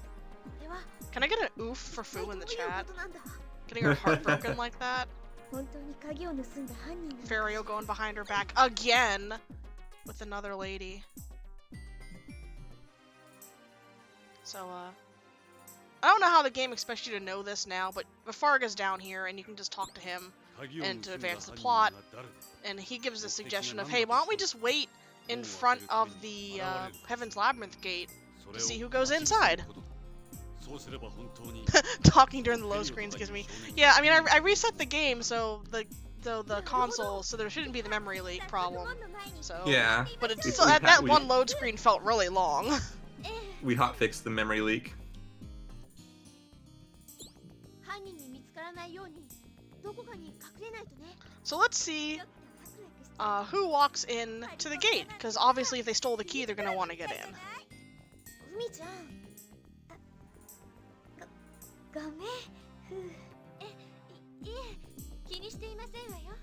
れは Can I get an oof for Fu in the どういう chat? ことなんだ？ Getting her heart broken like that? 本当に鍵を盗んだ犯人なの？ Ferio going behind her back again with another lady. So, I don't know how the game expects you to know this now, but Farga's down here and you can just talk to him and to advance the plot. And he gives a suggestion of, hey, why don't we just wait in front of the Heaven's Labyrinth gate to see who goes inside? Talking during the load screens gives me... Yeah, I mean, I reset the game, so the console, so there shouldn't be the memory leak problem. So Yeah. But it's If still, we that had- we- one load screen felt really long. We hotfixed the memory leak. 犯人に見つからないようにどこかに隠れないとね。 So let's see who walks in to the gate, because obviously if they stole the key, they're gonna want to get in. ふみちゃん。ごめん。ふう。いえ、気にしていませんわよ。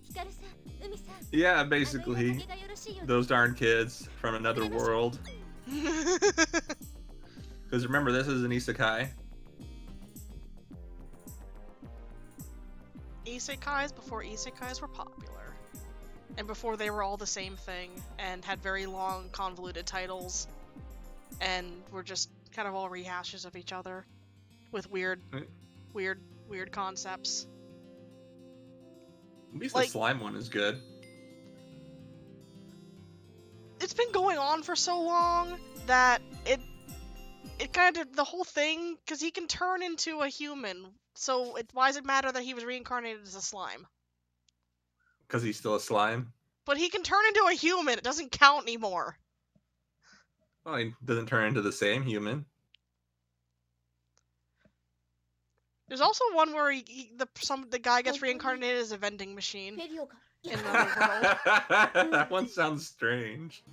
ヒカルさん、海さん。 Yeah, basically. がよろしいようで Those darn kids from another world. Because remember, this is an isekai. Isekais before isekais were popular. And before they were all the same thing, and had very long, convoluted titles, and were just kind of all rehashes of each other, with weird concepts. At least Like- the slime one is good. It's been going on for so long that it kind of, the whole thing, because he can turn into a human, so why does it matter that he was reincarnated as a slime? Because he's still a slime. But he can turn into a human, it doesn't count anymore. Well, he doesn't turn into the same human. There's also one where the guy gets reincarnated as a vending machine フェリオが。 in another world. That one sounds strange.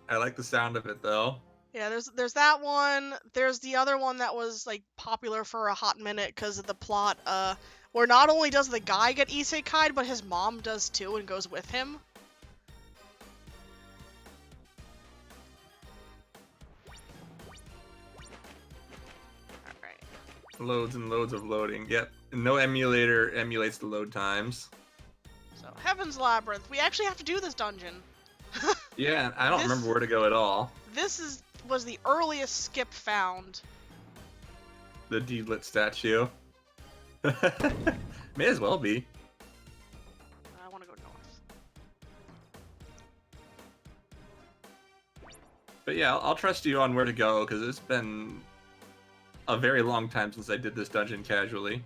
I like the sound of it though. Yeah, there's that one. There's the other one that was like popular for a hot minute because of the plot. Where not only does the guy get isekai'd, but his mom does too and goes with him. Alright. Loads and loads of loading. Yep. No emulator emulates the load times. So, Heaven's Labyrinth. We actually have to do this dungeon. Yeah, I don't This- remember where to go at all. This was the earliest skip found. The D-lit statue. May as well be. I want to go north. But yeah, I'll trust you on where to go, because it's been a very long time since I did this dungeon casually.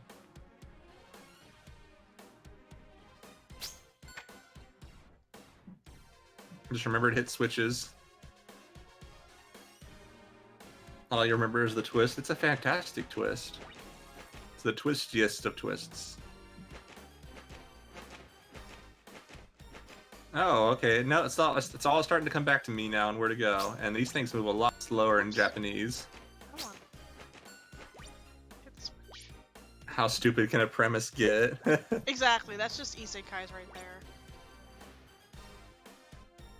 Just remember to hit switches. All you remember is the twist. It's a fantastic twist. It's the twistiest of twists. Oh, okay. No, it's all starting to come back to me now and where to go. And these things move a lot slower in Japanese. Come on. Hit the switch. How stupid can a premise get? Exactly, that's just isekais right there.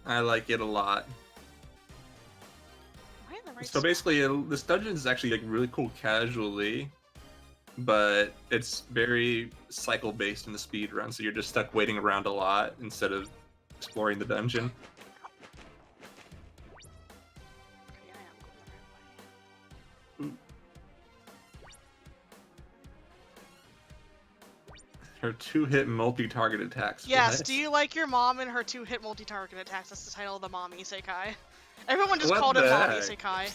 I like it a lot. Am I in the right So spot? basically, this dungeon is actually like really cool casually, but it's very cycle based in the speed run, so you're just stuck waiting around a lot instead of exploring the dungeon. Okay, I am going the right way. Her 2-hit multi-target attacks. Yes, What? do you like your mom and her 2-hit multi-target attacks? That's the title of the mom isekai. Everyone just What called it the mom heck? isekai.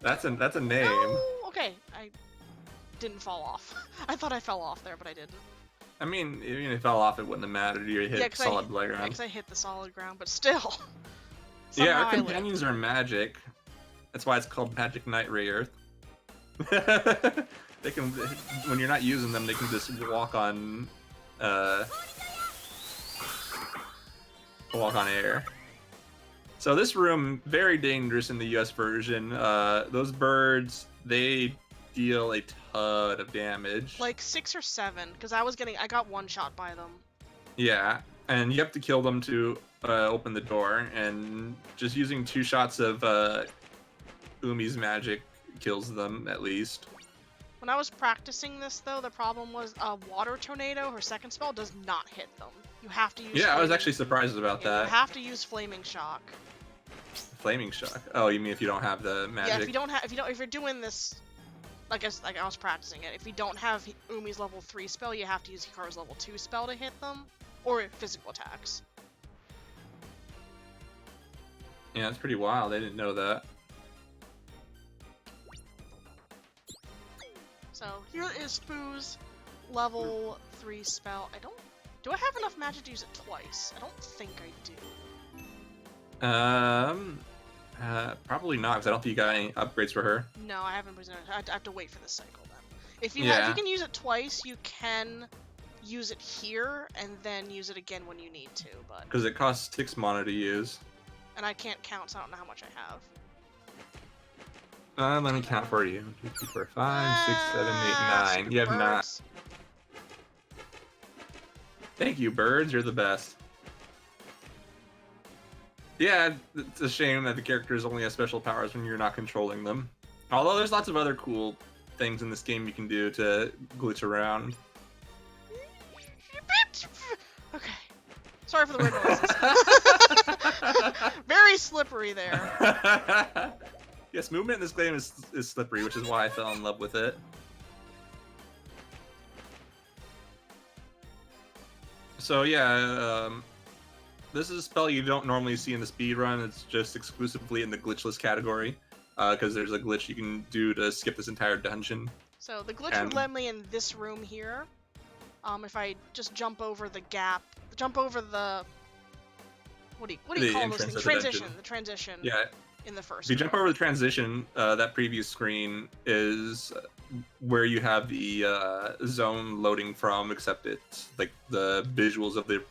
That's a name. No! Okay, I didn't fall off. I thought I fell off there, but I didn't. I mean, even if it fell off, it wouldn't have mattered. You hit 'cause solid I, playground. because I hit the solid ground, but still. Yeah, Somehow our I lived. companions are magic. That's why it's called Magic Knight Rayearth. They can, when you're not using them, they can just walk on air. So this room, very dangerous in the US version. Those birds, they deal a ton of damage. Like 6 or 7, because I got one shot by them. Yeah, and you have to kill them to open the door, and just using 2 shots of Umi's magic kills them, at least. When I was practicing this, though, the problem was Water Tornado, her second spell, does not hit them. You have to use Yeah, I was Flaming- actually surprised about Yeah, that. you have to use Flaming Shock. Flaming shock. Oh, you mean if you don't have the magic? Yeah, if you're doing this, like I was practicing it, if you don't have Umi's level 3 spell, you have to use Hikaru's level 2 spell to hit them, or physical attacks. Yeah, it's pretty wild. I didn't know that. So here is Spoo's level 3 spell. Do I have enough magic to use it twice? I don't think I do. Probably not, because I don't think you got any upgrades for her. No, I haven't presented. I have to wait for this cycle then. If you Yeah. if you can use it twice, you can use it here and then use it again when you need to. But Because it costs 6 mana to use. and I can't count, so I don't know how much I have. Let me count for you. 1, 2, 3, 4, 5, 6, 7, 8, 9. Stupid You have 9. birds. Thank you, birds. You're the best. Yeah, it's a shame that the characters only have special powers when you're not controlling them. Although there's lots of other cool things in this game you can do to glitch around. Okay. Sorry for the weird noises. Very slippery there. Yes, movement in this game is slippery, which is why I fell in love with it. So yeah, this is a spell you don't normally see in the speedrun. It's just exclusively in the glitchless category, because there's a glitch you can do to skip this entire dungeon. So the glitch would let me in this room here. If I just jump over the gap, jump over the what do you call those things? The transition. Yeah. In the first. If you jump over the transition, that preview screen is where you have the zone loading from, except it's like the visuals of the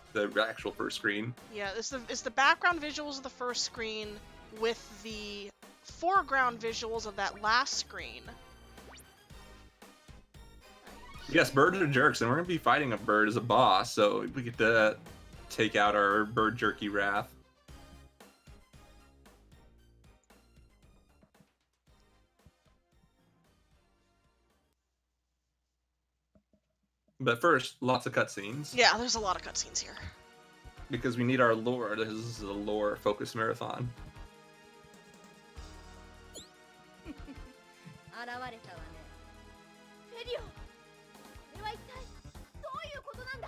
actual first screen. Yeah, it's the background visuals of the first screen with the foreground visuals of that last screen. Yes, birds are jerks, and we're gonna be fighting a bird as a boss, so we get to take out our bird jerky wrath. But first, lots of cutscenes. Yeah, there's a lot of cutscenes here. Because we need our lore. This is a lore-focused marathon. 現れたわね。セリオ、これは一体どういうことなんだ。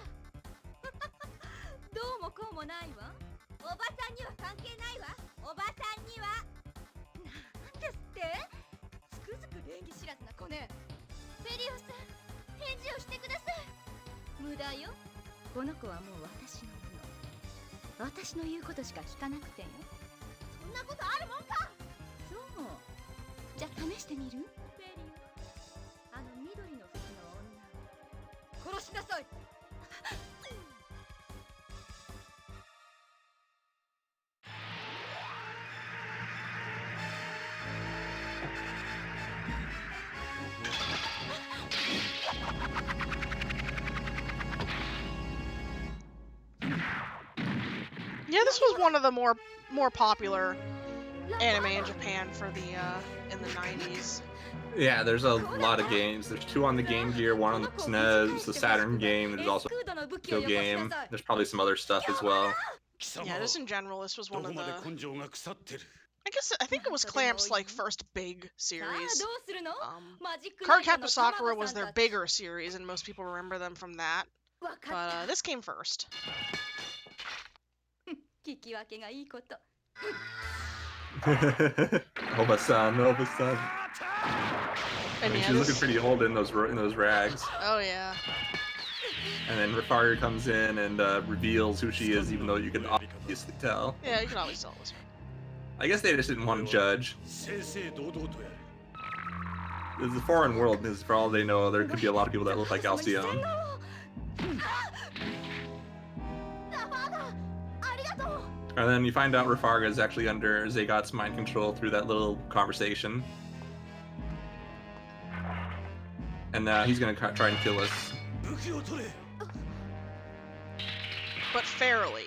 どうもこうもないわ。おばさんには関係ないわ。おばさんには。なんですって？つくづく礼儀知らずな子ね。セリオさん、返事をしてください。無駄よ。この子はもう私のもの。私の言うことしか聞かなくてよ。そんなことあるもんか。そう。じゃあ試してみる？フェリオ、あの緑の服の女を殺しなさい。Yeah, this was one of the more popular anime in Japan for the in the 90s. Yeah, there's a lot of games. There's 2 on the Game Gear, 1 on the SNES, the Saturn game. There's also a video game. There's probably some other stuff as well. Yeah, just in general, this was one of the. い I think it was Clamp's like first big series. どうするの マジック Card ナイト Captor の Sakura 卵 was さん their たち bigger series, and most people remember them from that. わか But った this came first. 聞き分けがいいこと Oba-san, Oba-san. And yeah, She's looking this- pretty old in those rags. Oh yeah. And then Rafaga comes in and reveals who she is, even though you can obviously tell. Yeah, you can always tell this. I guess they just didn't want to judge. 正々堂々とやれ It's a foreign world, because for all they know, there could be a lot of people that look like Alcyone. ラファーガありがとう And then you find out Rafarga is actually under Zagot's mind control through that little conversation. And he's gonna try and kill us. 武器を取れ But fairly.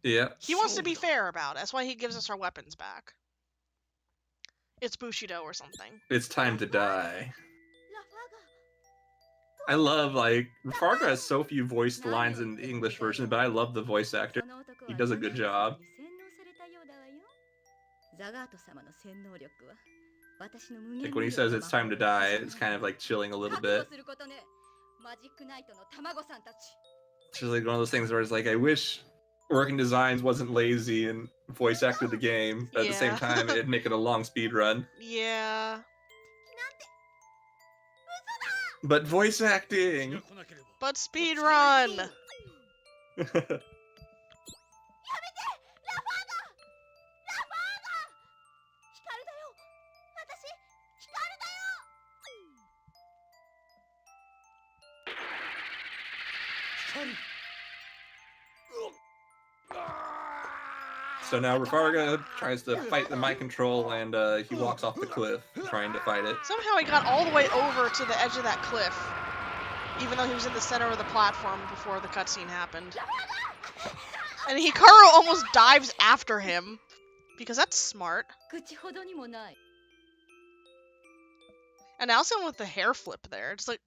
Yeah. He wants to be fair about it. That's why he gives us our weapons back. It's Bushido or something. It's time to die. ラファーガ I love, like, Rafarga has so few voiced lines in the English version, but I love the voice actor. この男は He does a good job. 洗脳されたようだわよザガート様の洗脳力は私の無限 Like, when he says it's time to die, it's kind of like chilling a little 覚 bit. 悟することねマジックナイトの卵さんたち It's just like one of those things where it's like, I wish Working Designs wasn't lazy and voice acted the game, but at the same Yeah. time, it'd make it a long speed run. Yeah. But voice 敵が acting! 来なければ But speed run! ラファーガラファーガ光だよ私光だよ 光 So now Rafarga tries to fight the mind control, and he walks off the cliff trying to fight it. Somehow he got all the way over to the edge of that cliff, even though he was in the center of the platform before the cutscene happened. And Hikaru almost dives after him, because that's smart. 口ほどにもない And also with the hair flip there, it's like,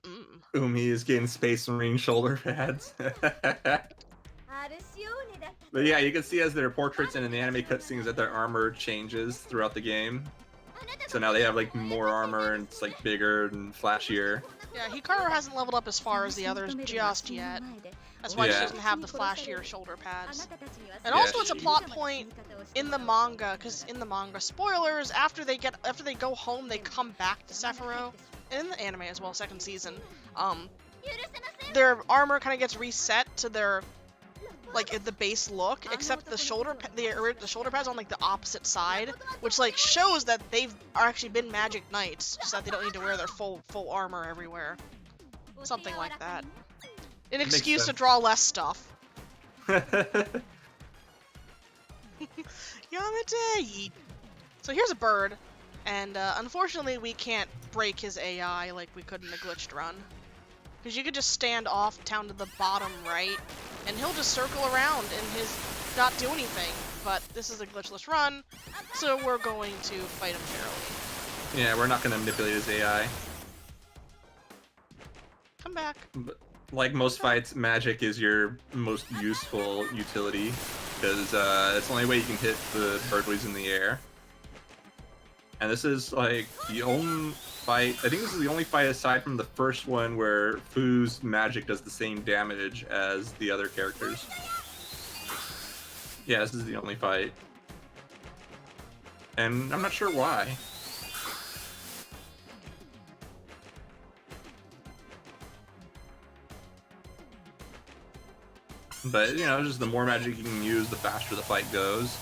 Umi is getting Space Marine shoulder pads. アルシオーネだった But yeah, you can see as their portraits in the anime cutscenes that their armor changes throughout the game. So now they have like more armor and it's like bigger and flashier. yeah, Hikaru hasn't leveled up as far as the others just yet. That's why she Yeah. doesn't have the flashier shoulder pads. あなたたちには And Yeah, also, it's a she- plot point in the manga, because in the manga, spoilers, after they go home, they come back to Sephiroth. And in the anime as well, second season, their armor kind of gets reset to their, like, the base look, except the shoulder pads on, like, the opposite side, which, like, shows that they've actually been Magic Knights, just that they don't need to wear their full armor everywhere. Something like that. An Makes excuse to sense. draw less stuff. Yamete! Yeet. So here's a bird, and unfortunately we can't break his AI like we could in the glitched run. Because you could just stand off down to the bottom right, and he'll just circle around and not do anything. But this is a glitchless run, so we're going to fight him fairly. Yeah, we're not going to manipulate his AI. Come back. But like most fights, magic is your most useful utility, because it's the only way you can hit the birdways in the air. And this is like the only fight, I think this is the only fight aside from the first one where Fu's magic does the same damage as the other characters. Yeah, this is the only fight. And I'm not sure why. But, you know, just the more magic you can use, the faster the fight goes.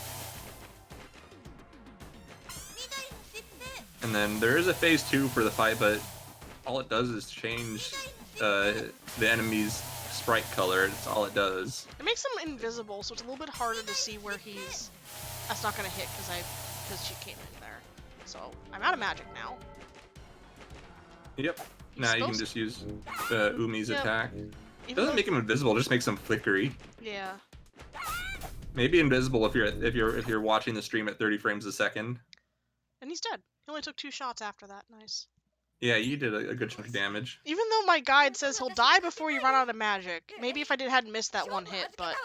And then there is a phase 2 for the fight, but all it does is change the enemy's sprite color. That's all it does. It makes him invisible, so it's a little bit harder to see where he's. That's not gonna hit because she came in there. So I'm out of magic now. Yep. He's Now you can supposed- just use Umi's Yep. attack. Even Doesn't though- make him invisible, just makes him flickery. Yeah. Maybe invisible if you're watching the stream at 30 frames a second. And he's dead. He only took 2 shots after that. Nice. Yeah, you did a good chunk of damage. Even though my guide says he'll die before you run out of magic. Maybe if I hadn't missed that one hit, but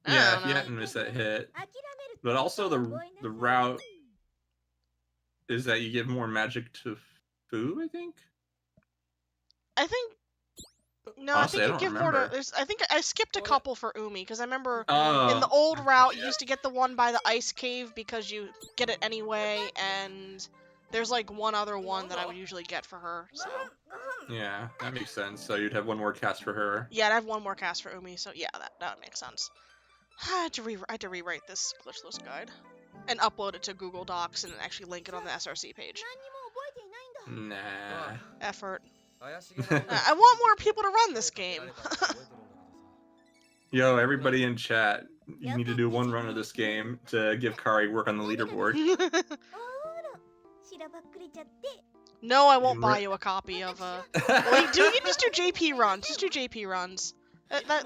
I Yeah, don't if you know. hadn't missed that hit. But also the route is that you give more magic to Fu, I think? I think no, Honestly, I I think you don't give more to. remember. I think I skipped a couple for Umi because I remember in the Oh, old route you used to get the one by the ice cave because you get it anyway, and there's like one other one that I would usually get for her. So yeah, that makes sense. So you'd have one more cast for her. yeah, I'd have one more cast for Umi. So yeah, that makes sense. I had to rewrite this glitchless guide and upload it to Google Docs and actually link it on the SRC page. Nah. Effort. I want more people to run this game. Yo, everybody in chat, you need to do one run of this game to give Kari work on the leaderboard. No, I won't buy you a copy of Wait, you can just do JP runs. Just do JP runs.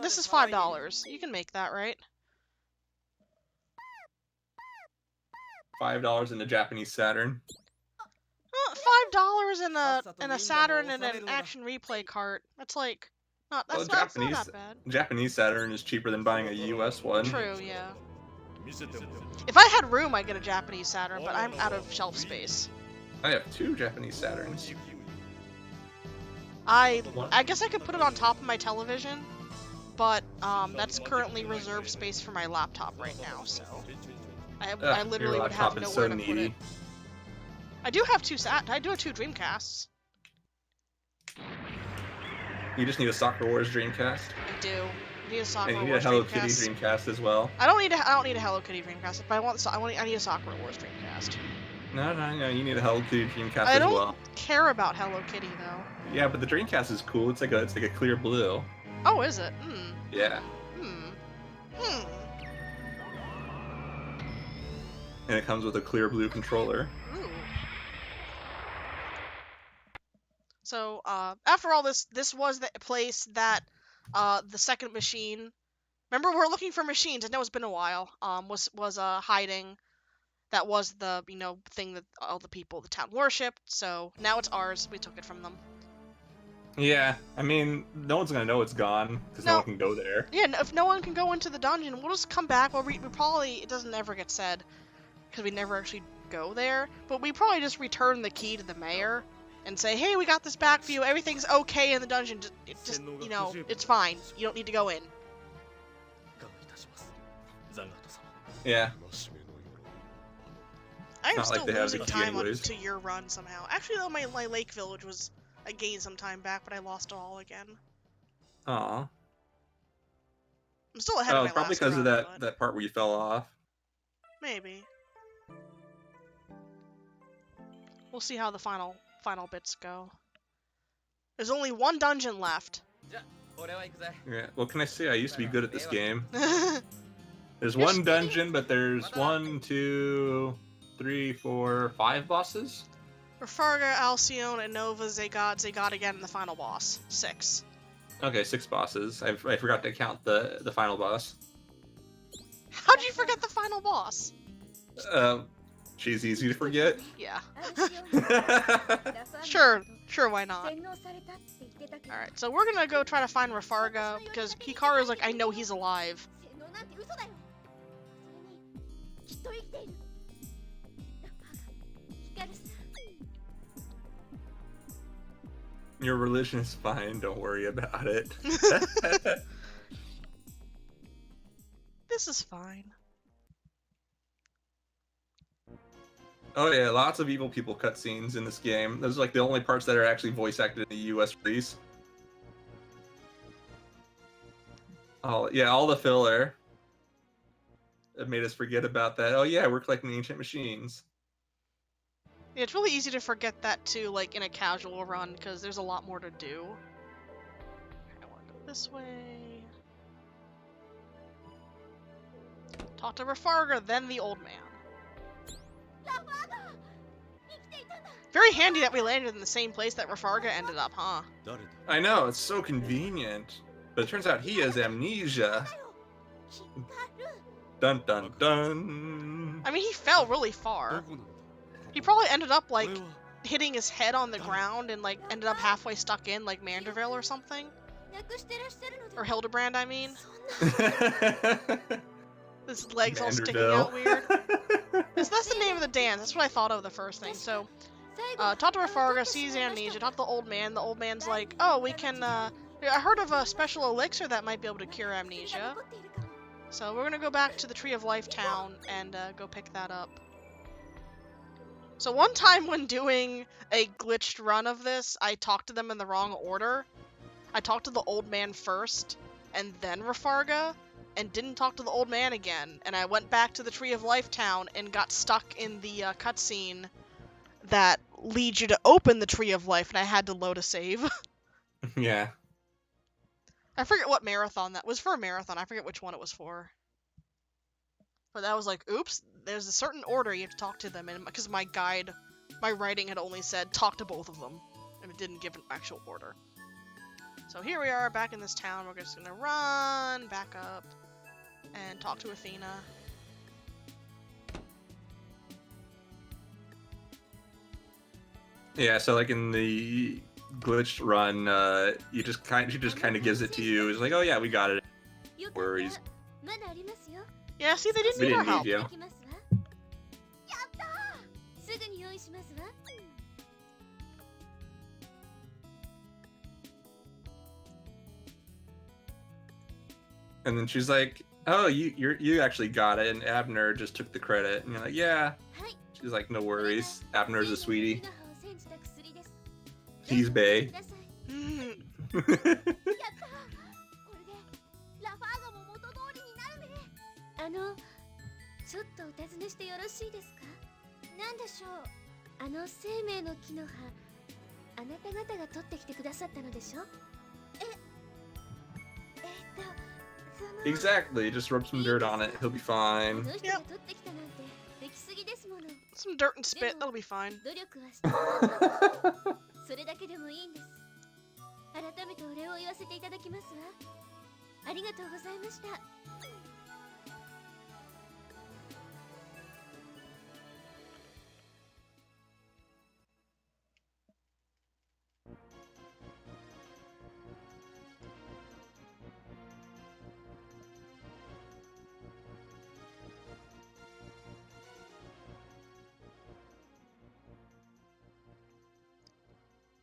This is $5. You can make that, right? $5 in the Japanese Saturn. $5 in a Saturn and an action replay cart. That's like that's not that bad. Japanese Saturn is cheaper than buying a US one. True, yeah. If I had room, I'd get a Japanese Saturn, but I'm out of shelf space. I have 2 Japanese Saturns. I guess I could put it on top of my television, but that's currently reserved space for my laptop right now, so I literally would have nowhere to put it. I do have 2 2 Dreamcasts. You just need a Soccer Wars Dreamcast. I do. I need a Soccer And you need a Wars Hello Dreamcast. Kitty Dreamcast as well. I don't need a Hello Kitty Dreamcast. If I need a Soccer Wars Dreamcast. No, you need a Hello Kitty Dreamcast I as don't well. care about Hello Kitty though. Yeah, but the Dreamcast is cool. It's like a clear blue. Oh, is it? Hmm. Yeah. And it comes with a clear blue controller. Ooh. So, after all this was the place that, the second machine, remember we're looking for machines, I know it's been a while, was hiding. That was the, thing that all the people of the town worshipped, so now it's ours, we took it from them. Yeah, I mean, no one's gonna know it's gone, because no one can go there. Yeah, if no one can go into the dungeon, we'll just come back, well, we probably, it doesn't ever get said, because we never actually go there, but we probably just return the key to the mayor, and say, hey, we got this back for you, everything's okay in the dungeon, just it's fine, you don't need to go in. Yeah. I am not still like they have the losing key time anyways. to your run somehow. Actually, though, my lake village was, I gained some time back, but I lost it all again. Aw. I'm still ahead of my probably last because of run, but that part where you fell off. maybe. We'll see how the final bits go. There's only one dungeon left. Yeah. What can I say? I used to be good at this game. There's one dungeon, but there's 1, 2, 3, 4, 5 bosses. Rafarga, Alcyone, and Nova, they got again in the final boss. 6. Okay, 6 bosses. I forgot to count the final boss. How'd you forget the final boss? She's easy to forget. Yeah. Sure, why not? Alright, so we're gonna go try to find Rafarga, because Hikaru's like, I know he's alive. Your religion is fine, don't worry about it. This is fine. Oh yeah, lots of evil people cutscenes in this game. Those are like the only parts that are actually voice acted in the US release. Oh yeah, all the filler. It made us forget about that. Oh yeah, we're collecting ancient machines. Yeah, it's really easy to forget that too, like in a casual run, because there's a lot more to do. I want to go this way. Talk to Rafarga, then the old man. Very handy that we landed in the same place that Rafarga ended up, huh? I know, it's so convenient. But it turns out he has amnesia. Dun dun dun. I mean, he fell really far. He probably ended up like hitting his head on the ground and like ended up halfway stuck in like Manderville or something. Or Hildebrand, I mean. His legs all sticking out weird. That's the name of the dance. That's what I thought of the first thing. So, talk to Rafarga, sees amnesia. Talk to the old man. The old man's like, oh, we can, I heard of a special elixir that might be able to cure amnesia. So we're gonna go back to the Tree of Life town and go pick that up. So one time when doing a glitched run of this, I talked to them in the wrong order. I talked to the old man first, and then Rafarga, and didn't talk to the old man again. And I went back to the Tree of Life town and got stuck in the cutscene that leads you to open the Tree of Life, and I had to load a save. Yeah. I forget what marathon that was for. A marathon. I forget which one it was for. But that was like, oops, there's a certain order you have to talk to them in, because my guide, my writing had only said talk to both of them, and it didn't give an actual order. So here we are back in this town. We're just gonna run back up and talk to Athena. Yeah, so like in the glitched run, she just kind of gives it to you. It's like, oh yeah, we got it. Worries. Yeah, see, they didn't We need our didn't help. need you. And then she's like, oh, you actually got it, and Abner just took the credit. And you're like, yeah. She's like, no worries. Abner's a sweetie. He's bae. Exactly, just rub some dirt on it, he'll be fine. Yep. Some dirt and spit, that'll be fine.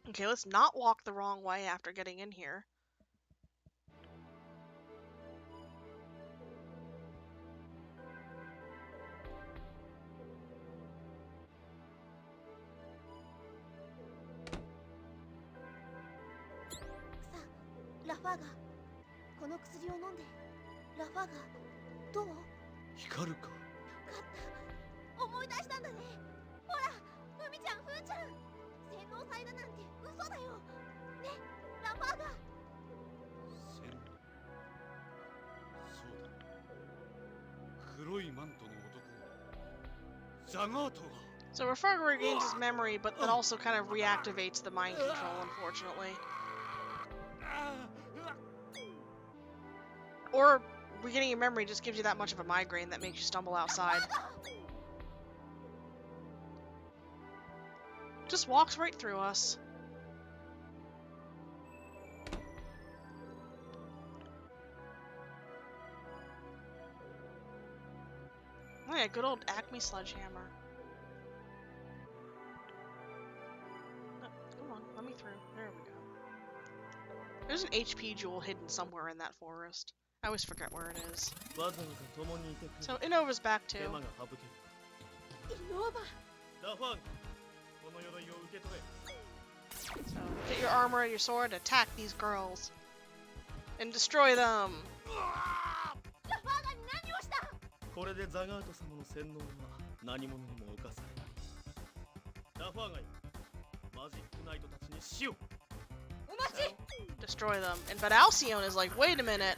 Okay, let's not walk the wrong way after getting in here. So Rafarga regains his memory, but that also kind of reactivates the mind control, unfortunately. Or regaining your memory just gives you that much of a migraine that makes you stumble outside. Just walks right through us. Oh yeah, good old Acme sledgehammer. Oh, come on, let me through. There we go. There's an HP jewel hidden somewhere in that forest. I always forget where it is. So Innova's back too. So get your armor and your sword and attack these girls. And destroy them! これでザガート様の洗脳は何者にも侵されない。ラファーガイ、マジックナイトたちに死を。 Destroy them. And but Alcyone is like, wait a minute,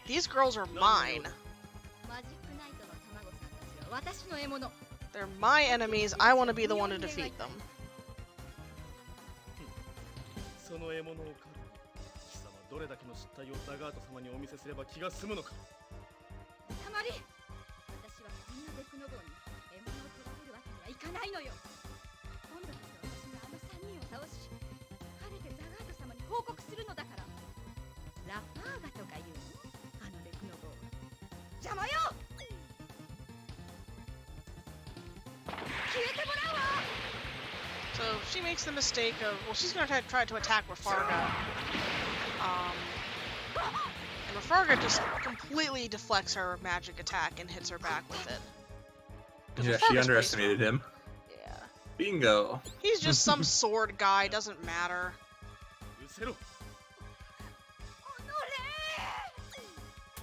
these girls are mine. They're my enemies, I want to be the one to defeat them. その獲物を狩る。貴様どれだけの失態をザガート様にお見せすれば気が済むのか。ないのよ。今度こそ私があの3人を倒し、晴れてザガート様に報告するのだから。ラファーガとか言うの？あのレクノボー。邪魔よ。消えてもらうわ。 So she makes the mistake of, well, she's gonna try to attack Rafarga. And Rafarga just completely deflects her magic attack and hits her back with it. 'Cause Yeah, Rafarga's she pretty underestimated strong. him. Yeah. Bingo. He's just some sword guy, doesn't matter. 失せろ。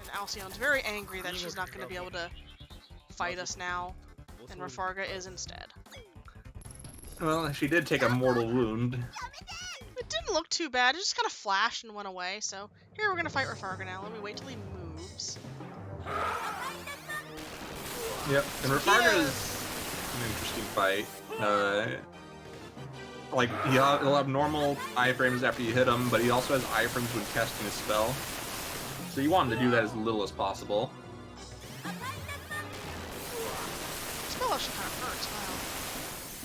And Alcyon's very angry that she's not gonna be able to fight us now. And Rafarga is instead. Well, she did take a mortal wound. It didn't look too bad, it just kind of flashed and went away, so here we're gonna fight Rafarga now. Let me wait till he moves. Yep, and Rafarga is an interesting fight. Like, he'll have normal iframes after you hit him, but he also has iframes when casting a spell. So you want him to do that as little as possible. Spell actually kind of hurts, wow.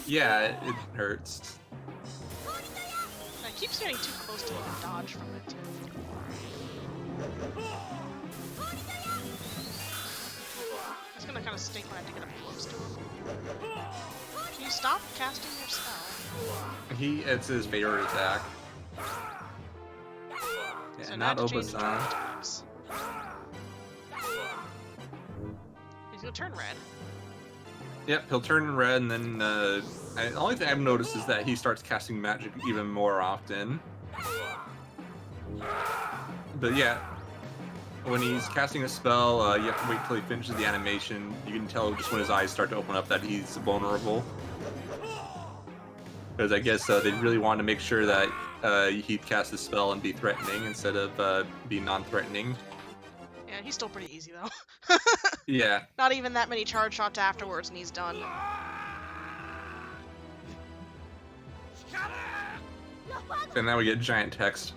Yeah, it hurts. It keeps getting too close to dodge from it, too. It's gonna kind of stink when I have to get up close to him. Can you stop casting your spell? It's his favorite attack. Yeah, So now I not have to change the Obasan. charge types. He's gonna turn red. Yep, he'll turn red, and then the only thing I've noticed is that he starts casting magic even more often. But yeah, when he's casting a spell, you have to wait till he finishes the animation. You can tell just when his eyes start to open up that he's vulnerable. Because I guess they really wanted to make sure that he'd cast the spell and be threatening instead of being non-threatening. Yeah, he's still pretty easy, though. Yeah. Not even that many charge shots afterwards, and he's done. And now we get giant text.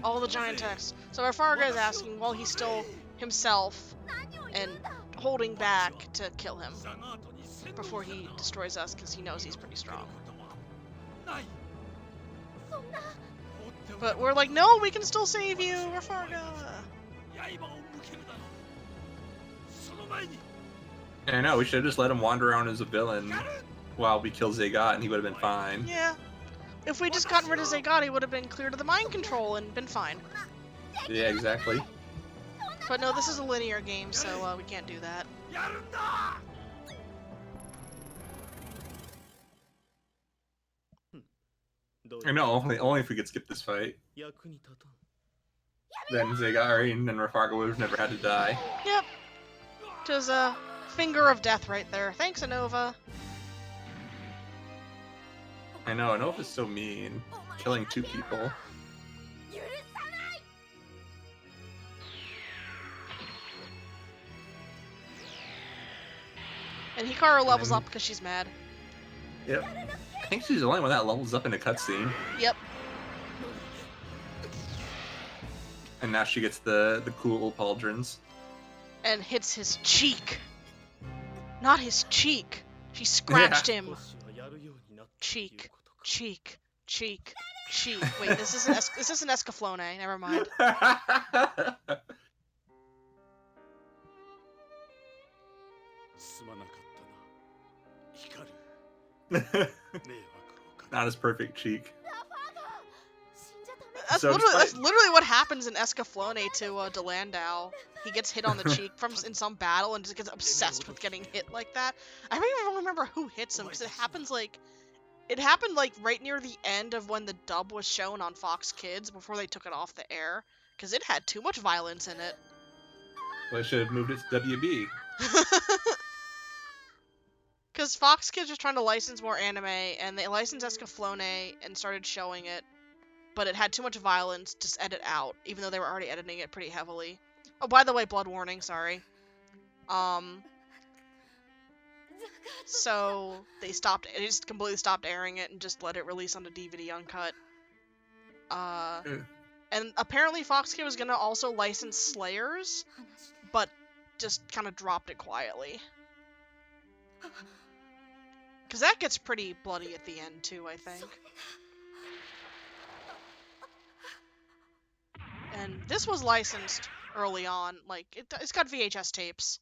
All the giant text. So Rafarga is asking while he's still himself and holding back to kill him before he destroys us, because he knows he's pretty strong. But we're like, no, we can still save you, Rafarga! I know, we should have just let him wander around as a villain while we kill Zagat, and he would have been fine. Yeah. If we just gotten rid of Zagat, he would have been cleared of the mind control and been fine. Yeah, exactly. But no, this is a linear game, so we can't do that. I know, only if we could skip this fight. Then Zagat and Rafarga would have never had to die. Yep. Just a finger of death right there. Thanks, Anova. I know, Anova's so mean. Killing 2 people. And Hikaru levels up because she's mad. Yep. I think she's the only one that levels up in a cutscene. Yep. And now she gets the cool pauldrons. And hits his cheek. Not his cheek. She scratched him. Cheek. Cheek. Cheek. Cheek. Wait, this is an Escaflowne. Never mind. Not his perfect cheek. That's, So that's literally what happens in Escaflowne to Delandau. He gets hit on the cheek in some battle and just gets obsessed with getting hit like that. I don't even remember who hits him because it happened like right near the end of when the dub was shown on Fox Kids before they took it off the air because it had too much violence in it. Well, I should have moved it to WB. Because Fox Kids was trying to license more anime, and they licensed Escaflowne and started showing it, but it had too much violence to edit out, even though they were already editing it pretty heavily. Oh, by the way, blood warning, sorry. So they just completely stopped airing it and just let it release on the DVD uncut. And apparently Fox Kids was gonna also license Slayers, but just kind of dropped it quietly. because that gets pretty bloody at the end too, I think. And this was licensed early on, like it's got VHS tapes.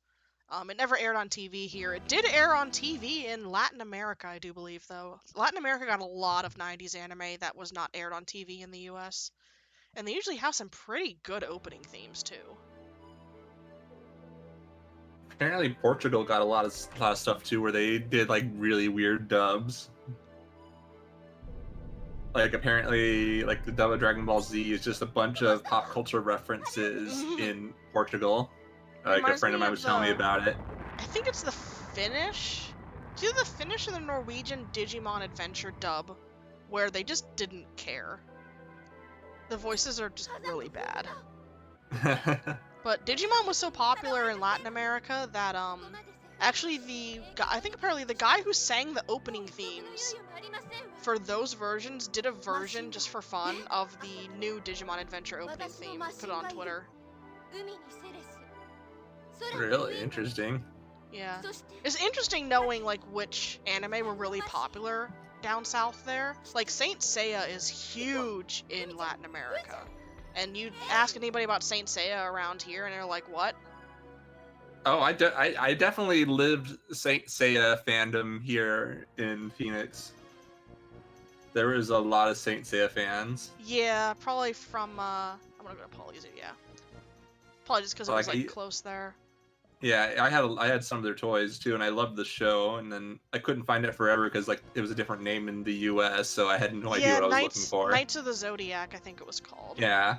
It never aired on TV here. It did air on TV in Latin America, I do believe, though. Latin America got a lot of 90s anime that was not aired on TV in the US. And they usually have some pretty good opening themes, too. Apparently Portugal got a lot of stuff too, where they did like really weird dubs. Like apparently, like the dub of Dragon Ball Z is just a bunch of pop culture references in Portugal. Like a friend of mine was telling me about it. I think it's the Finnish. It's either the Finnish or the Norwegian Digimon Adventure dub, where they just didn't care. The voices are just really bad. But Digimon was so popular in Latin America that actually apparently the guy who sang the opening themes for those versions did a version just for fun of the new Digimon Adventure opening theme. Put it on Twitter. Really interesting. Yeah. It's interesting knowing like which anime were really popular down south there. Like Saint Seiya is huge in Latin America. And you ask anybody about Saint Seiya around here and they're like, what? Oh, I definitely lived Saint Seiya fandom here in Phoenix. There was a lot of Saint Seiya fans. Yeah, probably from I'm gonna go to Polly's, yeah. Probably just because it was like close there. Yeah, I had some of their toys too, and I loved the show. And then I couldn't find it forever because like it was a different name in the U.S., so I had no idea what I was looking for. Knights of the Zodiac, I think it was called. Yeah,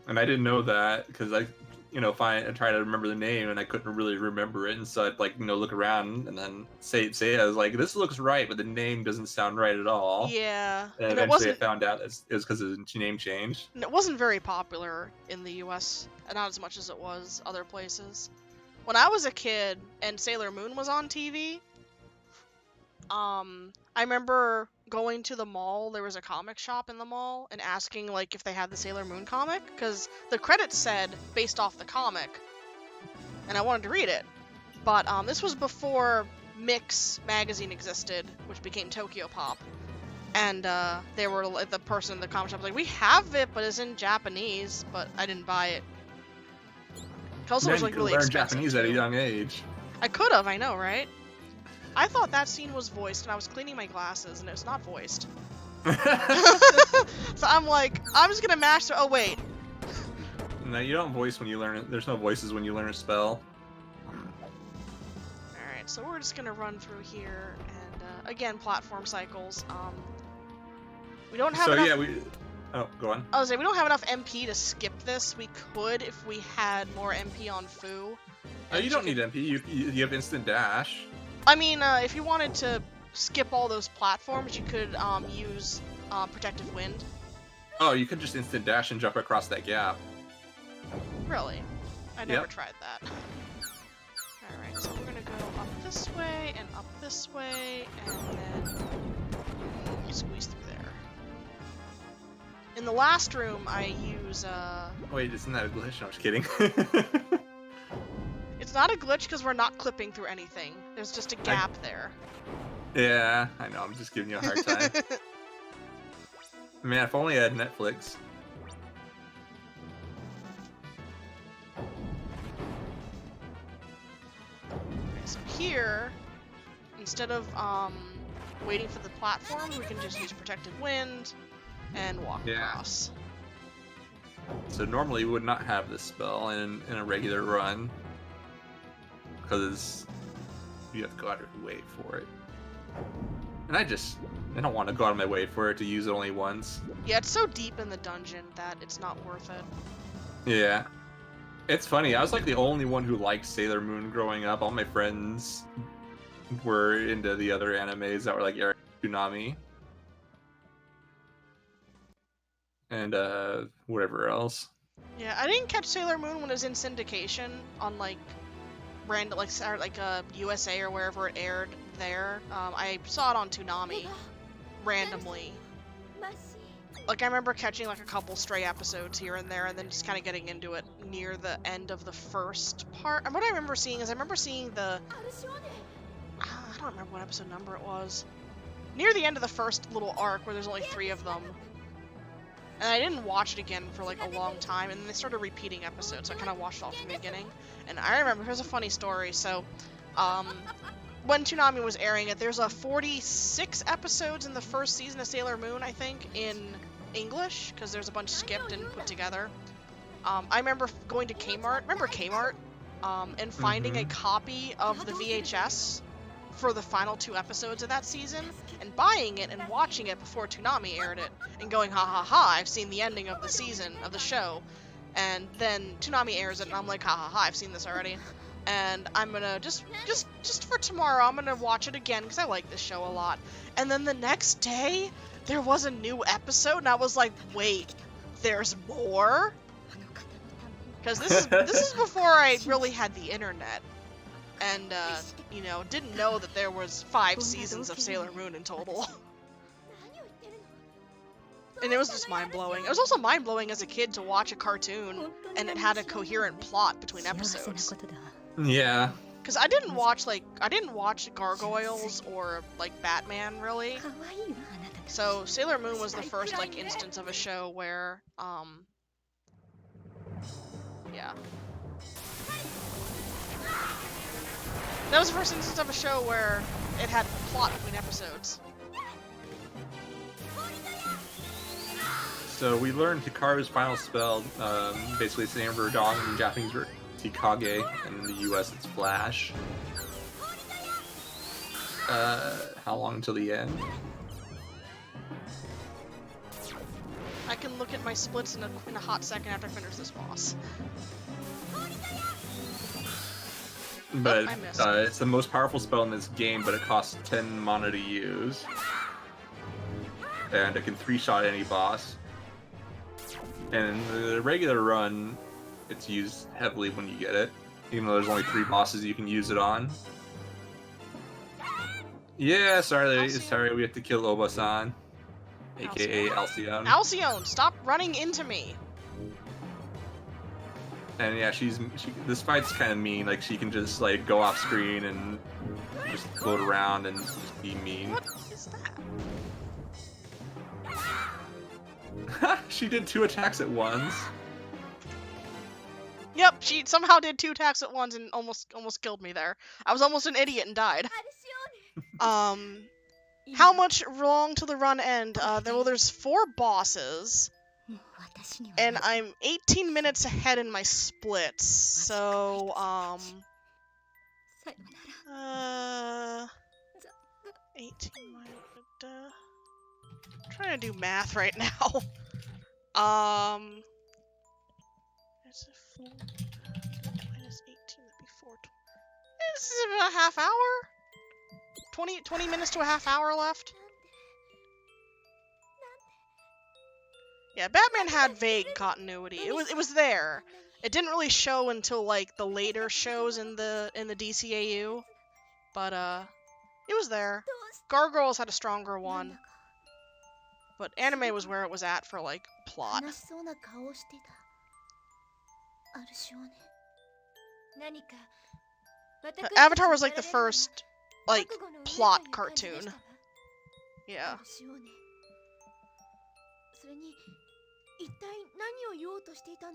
and I didn't know that because I try to remember the name and I couldn't really remember it, and so I'd like look around and then say I was like, this looks right, but the name doesn't sound right at all. Yeah, and eventually I found out it was because of the name change. And it wasn't very popular in the U.S. Not as much as it was other places. When I was a kid and Sailor Moon was on TV, I remember going to the mall. There was a comic shop in the mall and asking like if they had the Sailor Moon comic because the credits said based off the comic, and I wanted to read it. But this was before Mix magazine existed, which became Tokyo Pop, and they were the person in the comic shop was like, we have it, but it's in Japanese. But I didn't buy it. It also was like really learn expensive Japanese at a young age. I could have, I know, right? I thought that scene was voiced, and I was cleaning my glasses, and it was not voiced. So I'm like, I'm just gonna mash through. Oh wait. No, you don't voice when you learn it. There's no voices when you learn a spell. Alright, so we're just gonna run through here, and again, platform cycles. We don't have enough... Oh, go on. I was saying, we don't have enough MP to skip this. We could if we had more MP on Fu. Oh, you don't need MP. You have instant dash. I mean, if you wanted to skip all those platforms, you could use Protective Wind. Oh, you could just instant dash and jump across that gap. Really? I never tried that. Alright, so we're gonna go up this way, and up this way, and then squeeze through there. In the last room, I use, Wait, isn't that a glitch? No, I'm just kidding. It's not a glitch because we're not clipping through anything. There's just a gap there. Yeah, I know. I'm just giving you a hard time. Man, if only I had Netflix. Okay, so here, instead of waiting for the platforms, we can just use Protective Wind and walk across. So normally you would not have this spell in a regular run, because you have to go out of your way for it. And I don't want to go out of my way for it to use it only once. Yeah, it's so deep in the dungeon that it's not worth it. Yeah. It's funny, I was like the only one who liked Sailor Moon growing up. All my friends were into the other animes that were like Tsunami. And whatever else. Yeah, I didn't catch Sailor Moon when it was in syndication on like random USA or wherever it aired there. I saw it on Toonami randomly. Like I remember catching like a couple stray episodes here and there, and then just kind of getting into it near the end of the first part. And what I remember seeing is the I don't remember what episode number it was. Near the end of the first little arc where there's only 3 of them. And I didn't watch it again for like a long time, and then they started repeating episodes, so I kind of watched it all from the beginning. And I remember, here's a funny story. So, when Toonami was airing it, there's a 46 episodes in the first season of Sailor Moon, I think, in English, because there's a bunch skipped and put together. I remember going to Kmart, remember Kmart? And finding a copy of the VHS for the final 2 episodes of that season, and buying it and watching it before Toonami aired it, and going, ha ha ha, I've seen the ending of the season, of the show. And then Toonami airs it, and I'm like, ha ha ha, I've seen this already. And I'm gonna, just for tomorrow, I'm gonna watch it again, because I like this show a lot. And then the next day, there was a new episode, and I was like, wait, there's more? Because this is before I really had the internet. And, you know, didn't know that there was 5 seasons of Sailor Moon in total. And it was just mind-blowing. It was also mind-blowing as a kid to watch a cartoon, and it had a coherent plot between episodes. Yeah. Because I didn't watch Gargoyles or, like, Batman, really. So, Sailor Moon was the first, like, instance of a show where, yeah. That was the first instance of a show where it had plot between episodes. So we learned Hikaru's final spell, basically it's the name of her dog, in Japanese Tikage, and in the US it's Flash. How long until the end? I can look at my splits in a hot second after I finish this boss. But I missed. it's the most powerful spell in this game, but it costs 10 mana to use. And it can 3-shot any boss. And in the regular run, it's used heavily when you get it, even though there's only 3 bosses you can use it on. Yeah, sorry, we have to kill Oba-san, aka Alcyone. Alcyone, stop running into me! And yeah, this fight's kind of mean. Like, she can just like go off screen and just float around and just be mean. What is that? She did 2 attacks at once. Yep, she somehow did 2 attacks at once and almost killed me there. I was almost an idiot and died. How much long till the run end? There's 4 bosses. And I'm 18 minutes ahead in my splits, so, 18 minus, I'm trying to do math right now. There's a 4 minus 18, that'd be 4. This is about a half hour? 20 minutes to a half hour left? Yeah, Batman had vague continuity. It was there. It didn't really show until like the later shows in the DCAU, but it was there. Gargoyles had a stronger one, but anime was where it was at for like plot. Avatar was like the first like plot cartoon. Yeah.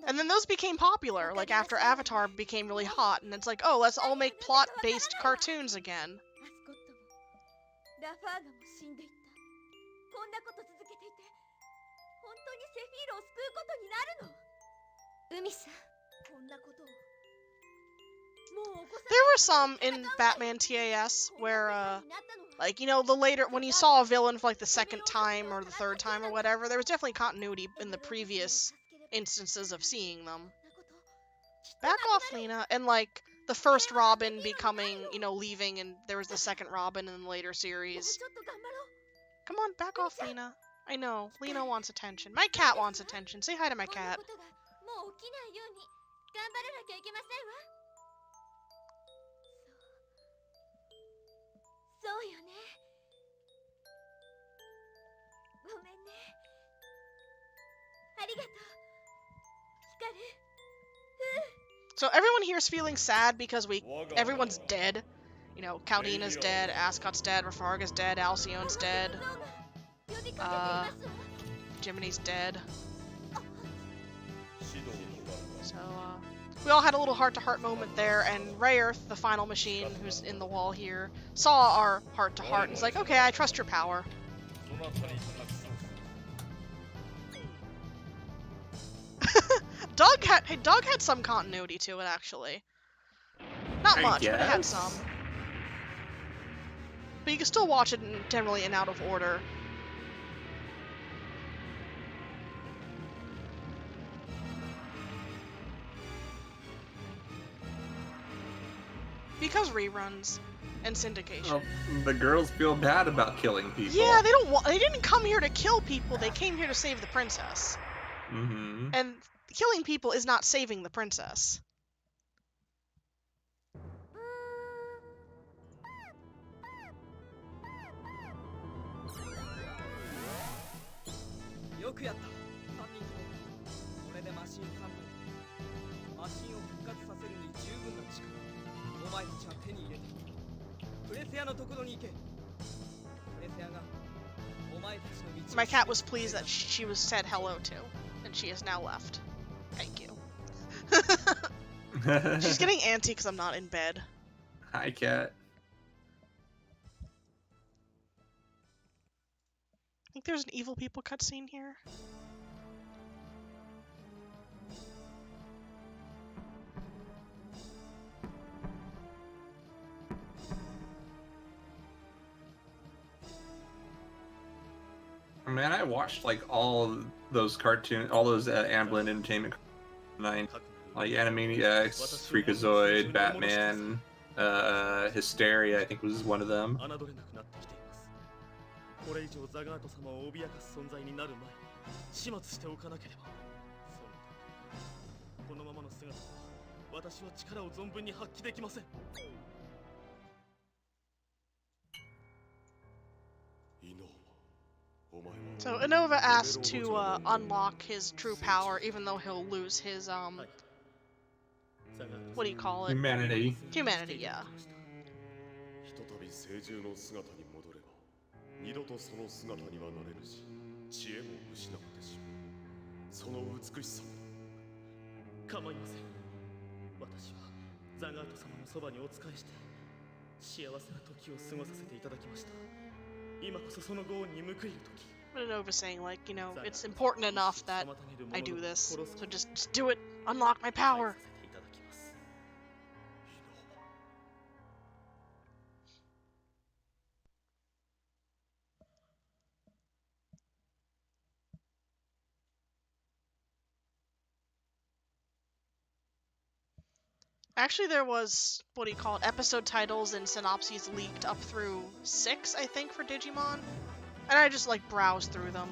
And then those became popular, like after Avatar became really hot, and it's like, oh, let's all make plot-based cartoons again. There were some in Batman TAS where, like, you know, when you saw a villain for, like, the second time or the third time or whatever, there was definitely continuity in the previous instances of seeing them. Back off, Lena. And, like, the first Robin becoming, you know, leaving, and there was the second Robin in the later series. Come on, back off, Lena. I know, Lena wants attention. My cat wants attention. Say hi to my cat. So everyone here is feeling sad because everyone's dead You know, Caldina's dead, Ascot's dead, Rafarga's dead, Alcyon's dead. Jiminy's dead. So, we all had a little heart-to-heart moment there, and Rayearth, the final machine who's in the wall here, saw our heart-to-heart and was like, okay, I trust your power. Doug had some continuity to it, actually. Not much, but it had some. But you can still watch it generally in out of order. Because reruns and syndication. Well, the girls feel bad about killing people. Yeah, they didn't come here to kill people, they came here to save the princess. Mm-hmm. And killing people is not saving the princess. My cat was pleased that she was said hello to, and she has now left. Thank you. She's getting antsy because I'm not in bed. Hi, cat. I think there's an evil people cutscene here. Man, I watched like all those cartoons, all those Amblin Entertainment 9, like Animaniacs, Freakazoid, Batman, Hysteria, I think was one of them. So Inova asked to unlock his true power, even though he'll lose his what do you call it? Humanity. Humanity, yeah. But Inova saying, like, you know, it's important enough that I do this, so just do it. Unlock my power. Actually, there was, what do you call it, episode titles and synopses leaked up through 6, I think, for Digimon. And I just, like, browsed through them.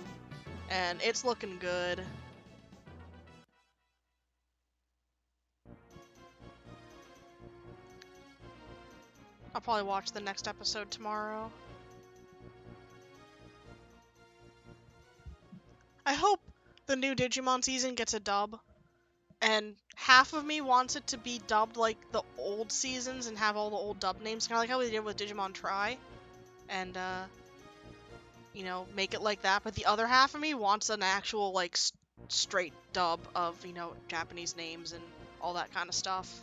And it's looking good. I'll probably watch the next episode tomorrow. I hope the new Digimon season gets a dub. And half of me wants it to be dubbed like the old seasons and have all the old dub names, kind of like how we did with Digimon Tri. And, you know, make it like that. But the other half of me wants an actual, like, straight dub of, you know, Japanese names and all that kind of stuff.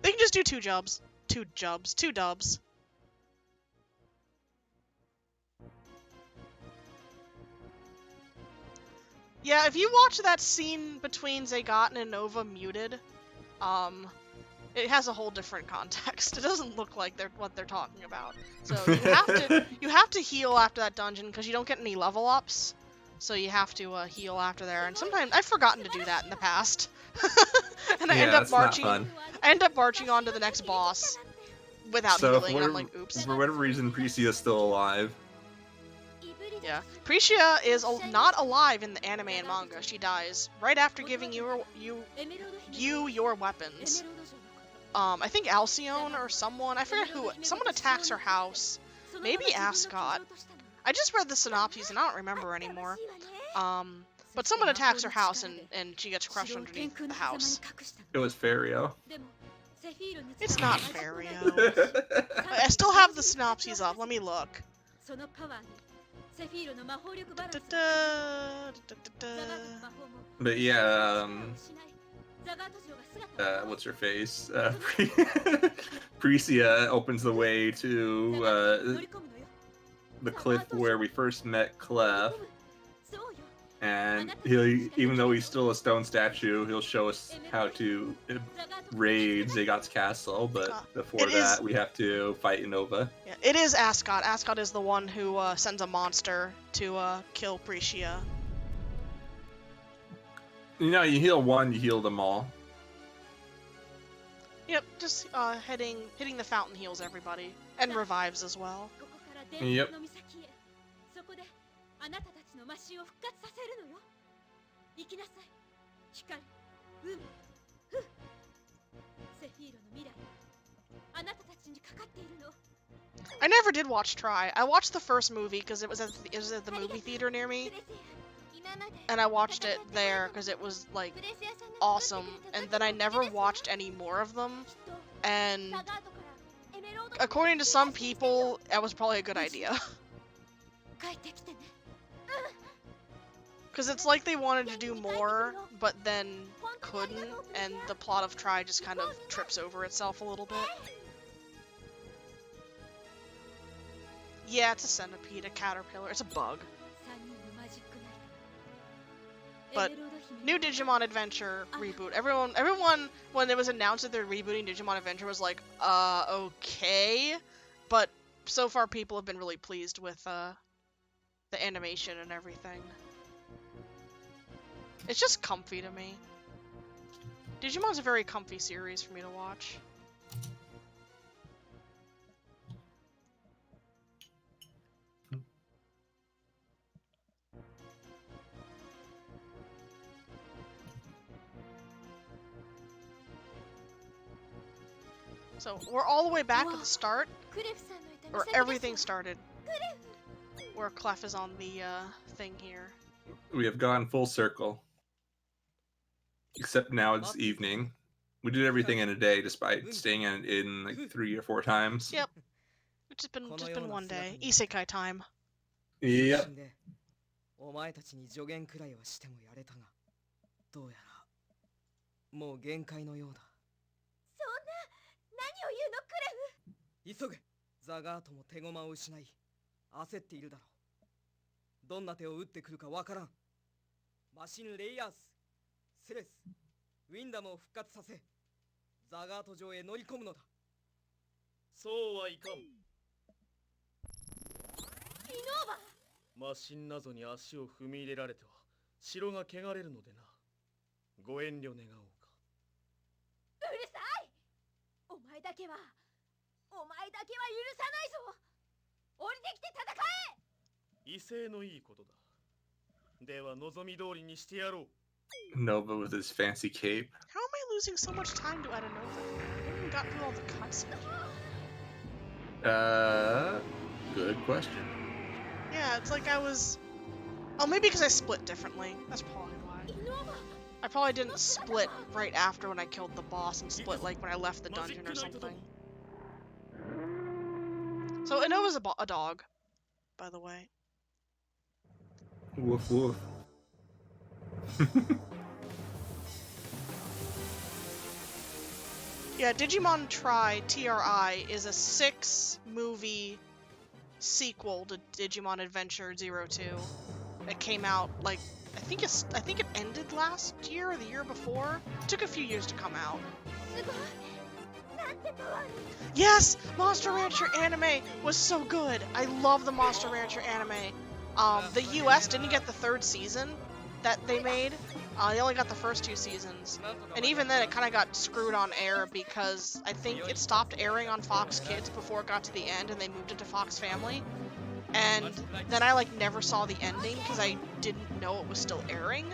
They can just do two dubs. Yeah, if you watch that scene between Zagat and Inova muted, it has a whole different context. It doesn't look like what they're talking about. So you have to heal after that dungeon because you don't get any level ups. So you have to heal after there, and sometimes I've forgotten to do that in the past. And I end up marching on to the next boss without healing, and I'm like, oops. For whatever reason, Precia's still alive. Yeah, Precia is not alive in the anime and manga. She dies right after giving you your weapons. I think Alcyone or someone, I forget who, someone attacks her house. Maybe Ascot. I just read the synopses and I don't remember anymore. But someone attacks her house and she gets crushed underneath the house. It was Fario. It's not fair, yo. I still have the synopses up. Let me look. But yeah, what's her face? Prisia opens the way to the cliff where we first met Clef. And even though he's still a stone statue, he'll show us how to raid Zagat's castle. But before that, we have to fight Nova. Yeah, it is Ascot. Ascot is the one who sends a monster to kill Prisia. You know, you heal one, you heal them all. Yep, just hitting the fountain heals everybody and revives as well. Yep. I never did watch Try. I watched the first movie because it was at the movie theater near me, and I watched it there because it was like awesome. And then I never watched any more of them. And according to some people, that was probably a good idea. Because it's like they wanted to do more, but then couldn't, and the plot of Try just kind of trips over itself a little bit. Yeah, it's a centipede, a caterpillar, it's a bug. But new Digimon Adventure reboot. Everyone, when it was announced that they're rebooting Digimon Adventure, was like, okay. But so far, people have been really pleased with the animation and everything. It's just comfy to me. Digimon's a very comfy series for me to watch. So, we're all the way back at the start, or everything started, where Clef is on the thing here. We have gone full circle. Except now it's evening. We did everything in a day despite staying in like 3 or 4 times. Yep. It's just been one day. Isekai time. Yep. お前たちに助言くらいはしてもやれたが、どうやらもう限界のようだ。そんな、何を言うのクレフ。急げ。ザガートも手駒を失い、焦っているだろう。どんな手を打ってくるかわからん。マシンレイヤース、セレス、ウィンダムを復活させ、ザガート城へ乗り込むのだ。そうはいかん。イノーバ。マシン謎に足を踏み入れられては城が汚れるのでな。ご遠慮願おうか。うるさい。お前だけは許さないぞ。降りてきて戦え。威勢のいいことだ。では望み通りにしてやろう。Nova with his fancy cape. How am I losing so much time to Nova? I haven't even gotten through all the cutscenes. Good question. Yeah, it's like I was... Oh, maybe because I split differently. That's probably why. I probably didn't split right after when I killed the boss and split like when I left the dungeon or something. So Inova's a dog, by the way. Woof woof. Yeah, Digimon Tri, TRI, is a 6-movie sequel to Digimon Adventure 02. It came out like I think it ended last year or the year before. It took a few years to come out. Yes, Monster Rancher anime was so good. I love the Monster Rancher anime. The US didn't get the 3rd season that they made. They only got the first 2 seasons. And even then it kind of got screwed on air because I think it stopped airing on Fox Kids before it got to the end and they moved it to Fox Family. And then I like never saw the ending because I didn't know it was still airing.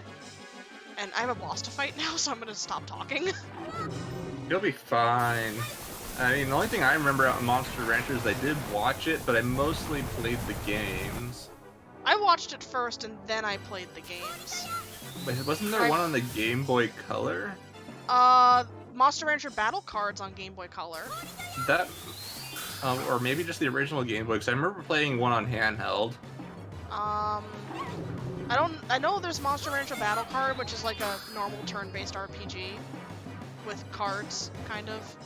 And I have a boss to fight now, so I'm gonna stop talking. You'll be fine. I mean, the only thing I remember about Monster Rancher is I did watch it, but I mostly played the games. I watched it first and then I played the games. But wasn't there one on the Game Boy Color? Monster Rancher battle cards on Game Boy Color. That, or maybe just the original Game Boy, because I remember playing one on handheld. I know there's Monster Rancher Battle Card, which is like a normal turn-based RPG with cards, kind of.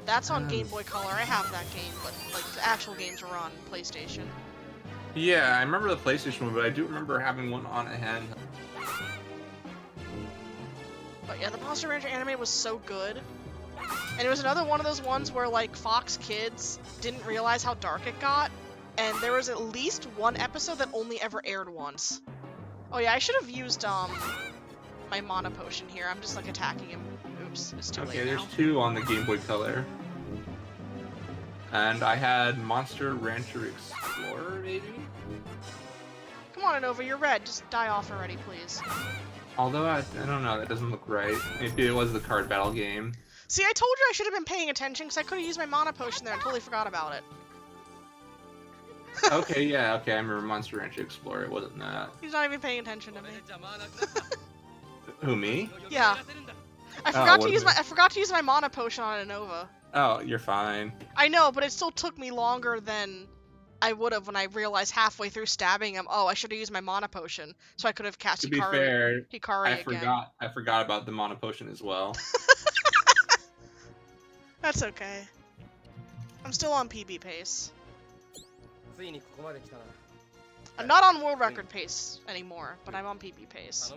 That's on Game Boy Color. I have that game, but like the actual games were on PlayStation. Yeah, I remember the PlayStation one, but I do remember having one on a handheld. But yeah, the Monster Rancher anime was so good. And it was another one of those ones where like Fox Kids didn't realize how dark it got. And there was at least one episode that only ever aired once. Oh yeah, I should have used my mana potion here. I'm just like attacking him. Oops, it's too late Okay, there's now. 2 on the Game Boy Color. And I had Monster Rancher Explorer, maybe? Come on, Anova, you're red. Just die off already, please. Although, I don't know, that doesn't look right. Maybe it was the card battle game. See, I told you I should have been paying attention because I could have used my mana potion there and totally forgot about it. Okay, yeah, okay, I remember Monster Rancher Explorer, it wasn't that. He's not even paying attention to me. Who, me? Yeah. I forgot to use my mana potion on Anova. Oh, you're fine. I know, but it still took me longer than I would have when I realized halfway through stabbing him, oh, I should have used my mana potion, so I could have cast To be fair, Hikari again. I forgot about the mana potion as well. That's okay. I'm still on PB pace. I'm not on world record pace anymore, but I'm on PB pace.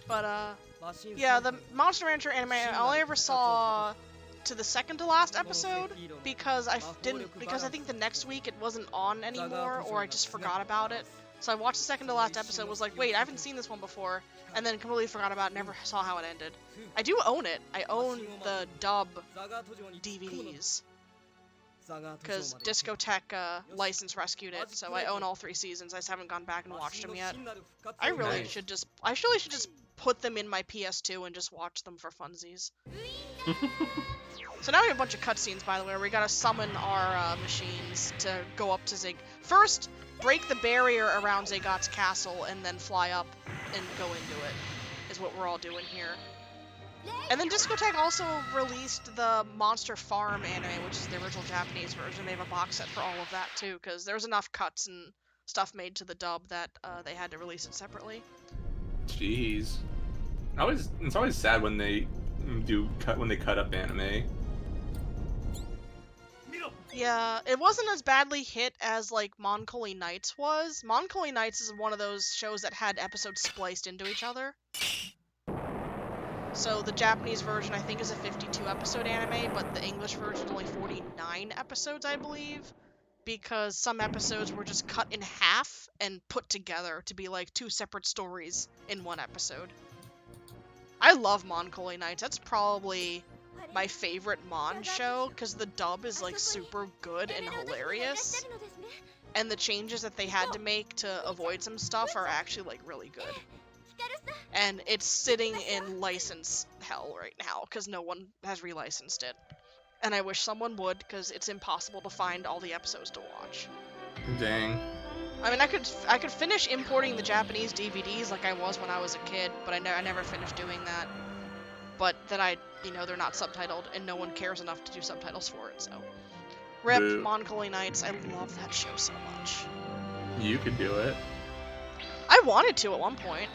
But yeah, the Monster Rancher anime I only ever saw to the second to last episode because I think the next week it wasn't on anymore, or I just forgot about it. So I watched the second to last episode, was like, wait, I haven't seen this one before, and then completely forgot about it, never saw how it ended. I do own it. I own the dub DVDs. Because Discotek license rescued it, so I own all 3 seasons. I just haven't gone back and watched them yet. I really should just put them in my PS2 and just watch them for funsies. So now we have a bunch of cutscenes, by the way, where we gotta summon our machines to go up to Zig. First, break the barrier around Zagot's castle and then fly up and go into it, is what we're all doing here. And then Discotek also released the Monster Farm anime, which is the original Japanese version. They have a box set for all of that too, because there's enough cuts and stuff made to the dub that they had to release it separately. Jeez. It's always sad when they cut up anime. Yeah, it wasn't as badly hit as like Monkoli Knights was. Monkoli Knights is one of those shows that had episodes spliced into each other. So the Japanese version I think is a 52 episode anime, but the English version is only 49 episodes, I believe, because some episodes were just cut in half and put together to be like 2 separate stories in one episode. I love Monkoli Knights. That's probably my favorite Mon show, because the dub is like super good and hilarious, and the changes that they had to make to avoid some stuff are actually like really good. And it's sitting in license hell right now because no one has relicensed it, and I wish someone would, because it's impossible to find all the episodes to watch. Dang. I mean, I could finish importing the Japanese DVDs like I was when I was a kid, but I never finished doing that. But then they're not subtitled, and no one cares enough to do subtitles for it, so. Rip, Boo. Monkoli Knights, I love that show so much. You could do it. I wanted to at one point,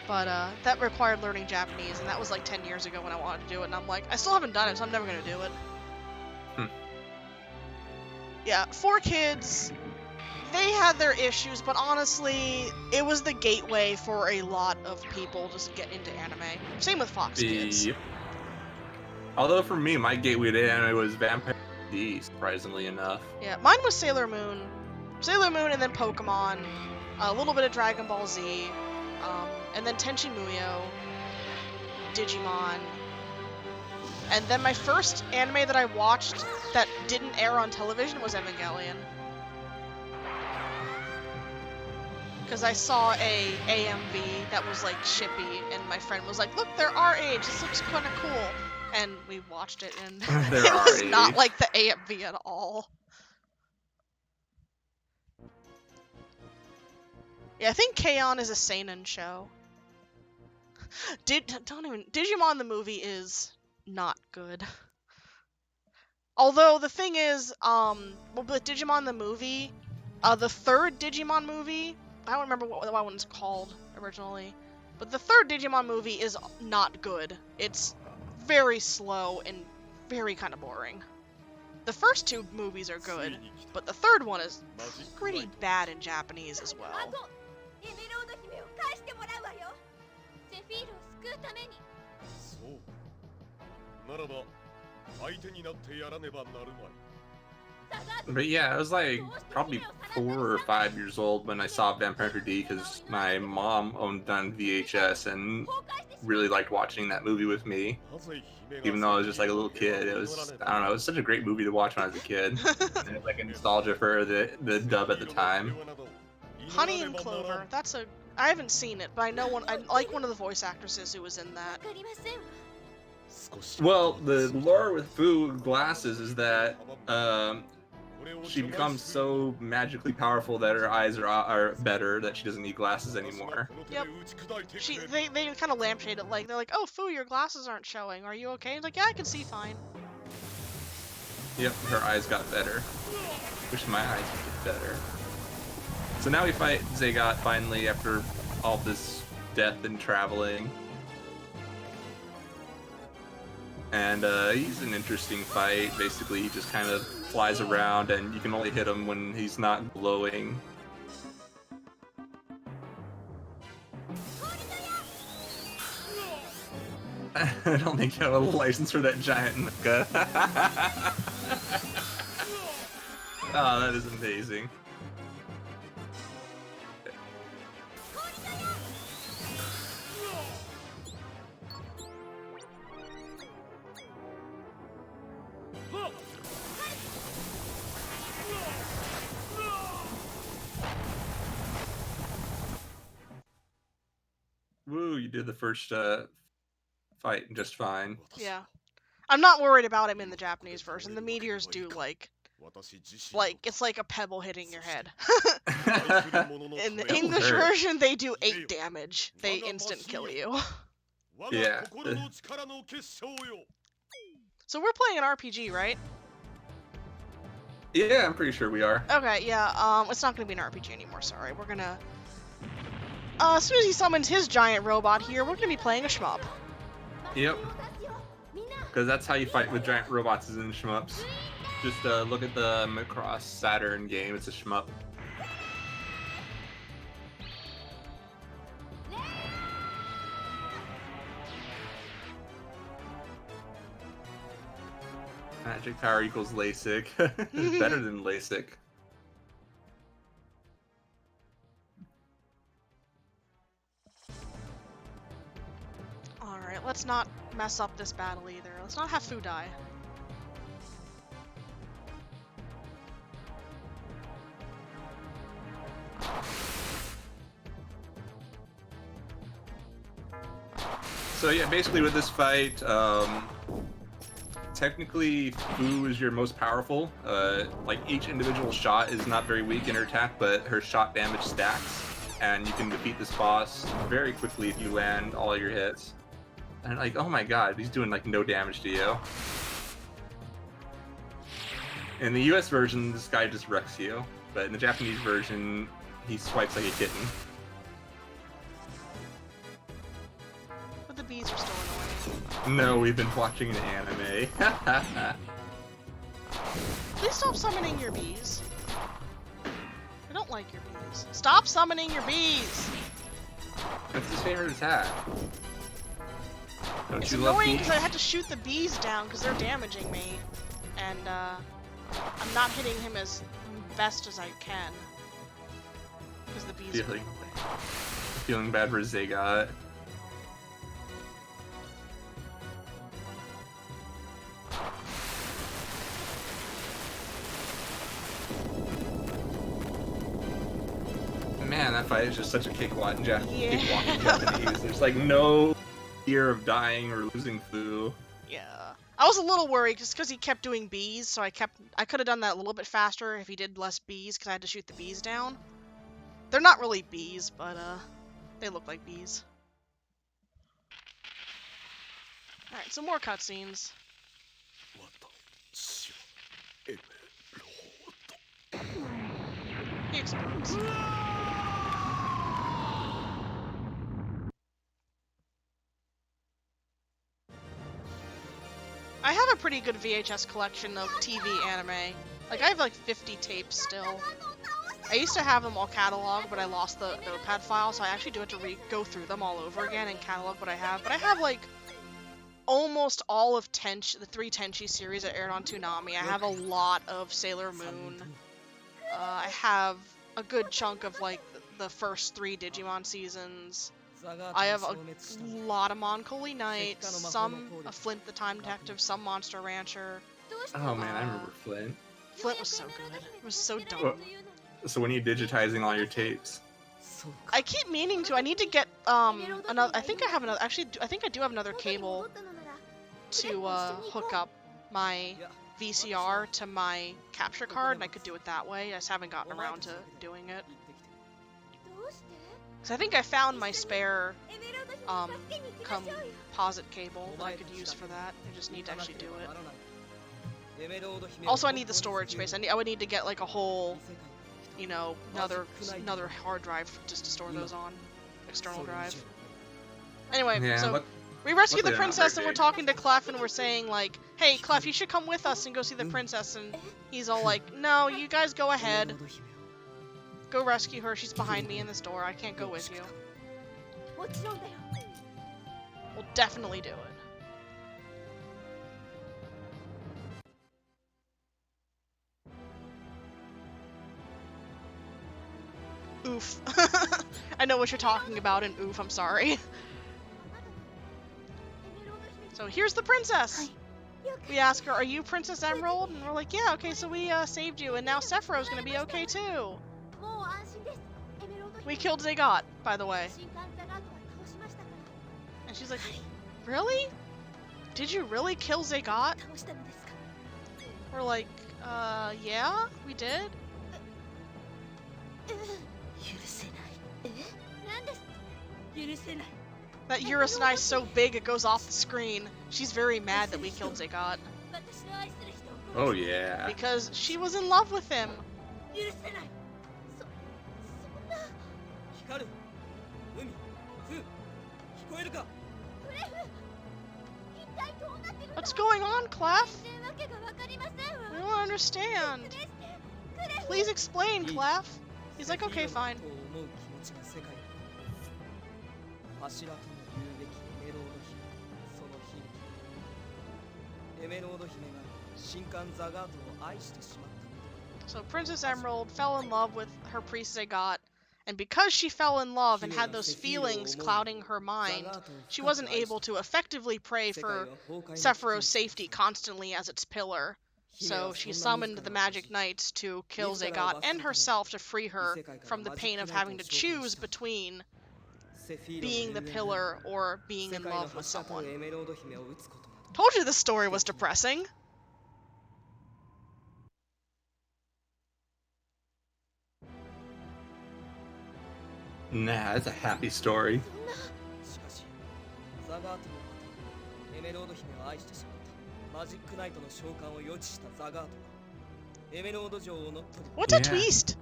but that required learning Japanese, and that was like 10 years ago when I wanted to do it, and I'm like, I still haven't done it, so I'm never gonna do it. Yeah, 4Kids, they had their issues, but honestly, it was the gateway for a lot of people to get into anime. Same with Fox Kids. Yep. Although for me, my gateway to anime was Vampire D, surprisingly enough. Yeah, mine was Sailor Moon. Sailor Moon and then Pokemon, a little bit of Dragon Ball Z, and then Tenchi Muyo, Digimon. And then my first anime that I watched that didn't air on television was Evangelion. Because I saw a AMV that was like shippy, and my friend was like, look, they're our age, this looks kind of cool. and we watched it, and There it was are not a- like the AMV at all. Yeah, I think K-On! Is a seinen show. Digimon the movie is not good. Although the thing is, well, with Digimon the movie, the third Digimon movie, I don't remember what that one's called originally, but the third Digimon movie is not good. It's very slow and very kind of boring. The first two movies are good, but the third one is pretty bad in Japanese as well. エメロード姫を返してもらうわよ。セフィールを救うために。そうならば相手になってやらねばなるまい。 But yeah, I was like probably 4 or 5 years old when I saw Vampire Hunter D because my mom owned it on VHS and really liked watching that movie with me. Even though I was just like a little kid, it was, I don't know, it was such a great movie to watch when I was a kid. And it was like a nostalgia for the dub at the time. Honey and Clover, that's a... I haven't seen it, but I know I like one of the voice actresses who was in that. わかりませんわ。 Well, the lore with Fu glasses is that she becomes so magically powerful that her eyes are better, that she doesn't need glasses anymore. Yep. They kind of lampshade it, like, they're like, oh, Fu, your glasses aren't showing. Are you okay? He's like, yeah, I can see fine. Yep, her eyes got better. Wish my eyes would get better. So now we fight Zagot finally after all this death and traveling. And he's an interesting fight. Basically, he just kind of flies around and you can only hit him when he's not glowing. I don't think you have a license for that giant mecha. Oh, that is amazing. Woo, you did the first fight just fine. Yeah. I'm not worried about him in the Japanese version. The meteors do, like, it's like a pebble hitting your head. In the English version, they do 8 damage. They instant kill you. Yeah. So we're playing an RPG, right? Yeah, I'm pretty sure we are. Okay, yeah, it's not gonna be an RPG anymore, sorry. We're gonna... as soon as he summons his giant robot here, we're gonna be playing a shmup. Yep. Because that's how you fight with giant robots is in shmups. Just look at the Macross Saturn game, it's a shmup. Magic power equals LASIK. It's better than LASIK. Alright, let's not mess up this battle either. Let's not have Fu die. So yeah, basically with this fight, technically Fu is your most powerful. Like each individual shot is not very weak in her attack, but her shot damage stacks, and you can defeat this boss very quickly if you land all your hits. And like, oh my god, he's doing like no damage to you. In the US version, this guy just wrecks you, but in the Japanese version, he swipes like a kitten. But the bees are still annoying. No, we've been watching an anime. Please stop summoning your bees. I don't like your bees. Stop summoning your bees! That's his favorite attack. Don't It's you love annoying bees? because I had to shoot the bees down because they're damaging me. And, I'm not hitting him as best as I can. Because the bees are... Feeling bad for Zagot. Man, that fight is just such a cakewalk in Japanese. Yeah. Cakewalk in Japanese. There's like no fear of dying or losing Fu. Yeah. I was a little worried just because he kept doing bees, so I could have done that a little bit faster if he did less bees, because I had to shoot the bees down. They're not really bees, but they look like bees. Alright, some more cutscenes. He explodes. I have a pretty good VHS collection of TV anime. Like, I have like 50 tapes still. I used to have them all cataloged, but I lost the notepad file, so I actually do have to go through them all over again and catalog what I have. But I have like almost all of the 3 Tenchi series that aired on Toonami. I have a lot of Sailor Moon. I have a good chunk of like the first 3 Digimon seasons. I have a lot of Moncoli Knight, some of Flint the Time Detective, some Monster Rancher. Oh man, I remember Flint. Flint was so good. It was so dumb. Well, so when are you digitizing all your tapes? I keep meaning to. I need to get another. I think I have another. Actually, I think I do have another cable to hook up my VCR to my capture card, and I could do it that way. I just haven't gotten around to doing it. Because I think I found my spare composite cable that I could use for that. I just need to actually do it. Also, I need the storage space. I would need to get like a whole, you know, another hard drive just to store those on, external drive. Anyway, Yeah, so we rescue the luckily they're not princess, very and we're big. talking to Clef, and we're saying like, "Hey, Clef, you should come with us and go see the princess." And he's all like, "No, you guys go ahead. Go rescue her. She's behind me in this door. I can't go with you." We'll definitely do it. Oof. I know what you're talking about, and oof, I'm sorry. So here's the princess. We ask her, "Are you Princess Emerald?" And we're like, "Yeah, okay, so we saved you, and now Sephiroth's gonna be okay too." We killed Zagot, by the way. And she's like, "Really? Did you really kill Zagot?" We're like, yeah, we did. That Urisenai is so big it goes off the screen. She's very mad that we killed Zagot. Oh yeah. Because she was in love with him. What's going on, Clef? We don't understand. Please explain, Clef. He's like, "Okay, fine." So Princess Emerald fell in love with her priest Zagot, and because she fell in love and had those feelings clouding her mind, she wasn't able to effectively pray for Sephiroth's safety constantly as its pillar. So she summoned the Magic Knights to kill Zagot and herself to free her from the pain of having to choose between being the pillar or being in love with someone. Told you this story was depressing. Nah, it's a happy story. What a Yeah. twist!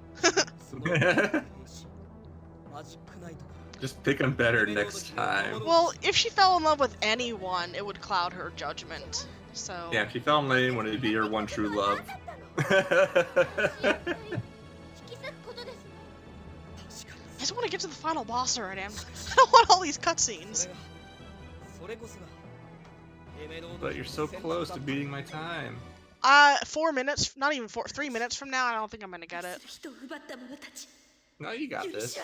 Just pick 'em better next time. Well, if she fell in love with anyone, it would cloud her judgment. So Yeah, if she fell in love, it would be her one true love. I just want to get to the final boss already. I don't want all these cutscenes. But you're so close to beating my time. 4 minutes, not even 3 minutes from now, I don't think I'm gonna get it. No, you got this.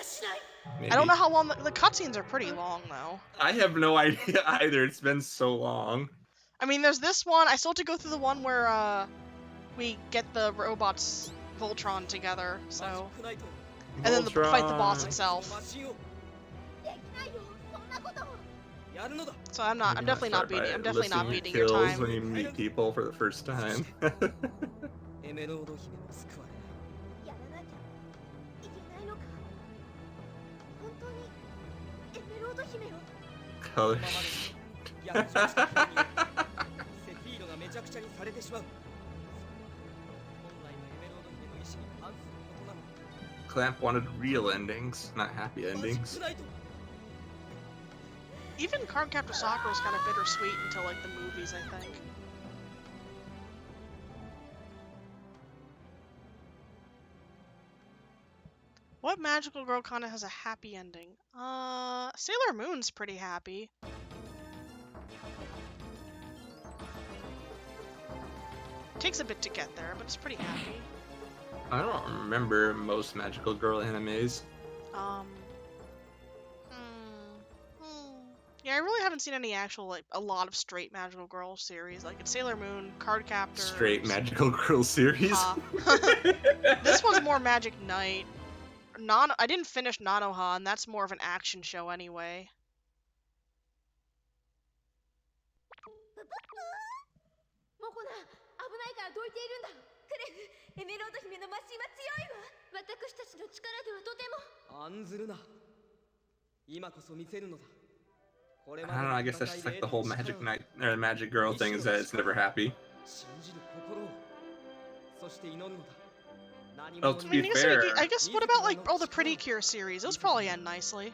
Maybe. I don't know how long the cutscenes are pretty long though. I have no idea either. It's been so long. I mean, there's this one. I still have to go through the one where we get the robots Voltron together. So, and then fight the boss itself. やるのだ。 So I'm definitely not beating. I'm definitely not Listing beating your kills time. when you meet people for the first time. エメロード姫も救われない。やらなきゃいけないのか。本当にエメロード姫を。 Color. 今まで逆上した件によってセフィーロがめちゃくちゃにされてしまう。本来のエメロード姫の意志に反することなの。 Clamp wanted real endings, not happy マジッ endings. クナイト。 Even Cardcaptor Sakura was kind of bittersweet until like the movies, I think. What magical girl kind of has a happy ending? Sailor Moon's pretty happy. Takes a bit to get there, but it's pretty happy. I don't remember most magical girl animes. Um. Yeah, I really haven't seen any actual, like, a lot of straight magical girl series. Like, it's Sailor Moon, Cardcaptor. Straight magical girl series. This one's more Magic Knight. I didn't finish Nanoha, and that's more of an action show anyway. モコナ、危ないからどいているんだ。クレフ、エメロード姫のマシンは強いわ。私たちの力ではとても。案ずるな。今こそ見せるのだ。 I don't know, I guess that's just like the whole Magic Knight or Magic Girl thing is that it's never happy. Well, to be fair, I guess what about like all the Pretty Cure series? Those probably end nicely.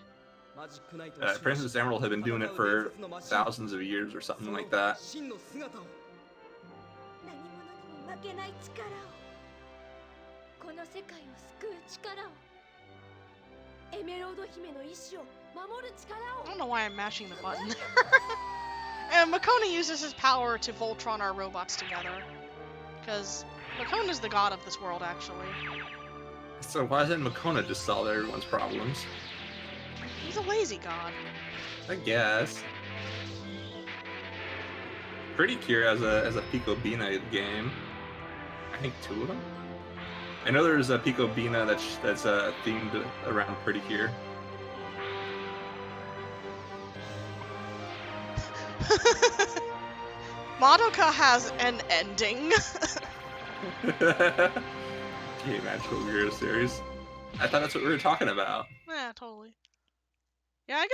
Princess Emerald had been doing it for thousands of years or something like that. 何者にも負けない力を。この世界を救う力を。エメロード姫の意志を守る力を。 I don't know why I'm mashing the button. And Makona uses his power to Voltron our robots together. Because Makona's the god of this world, actually. So why doesn't Makona just solve everyone's problems? He's a lazy god. I guess. Pretty Cure as a Pico Bina game. I think 2 of them. I know there's a Pico Bina that's themed around Pretty Cure. Madoka has an ending. Okay, Magical Girl series. I thought that's what we were talking about. Yeah, totally. Yeah,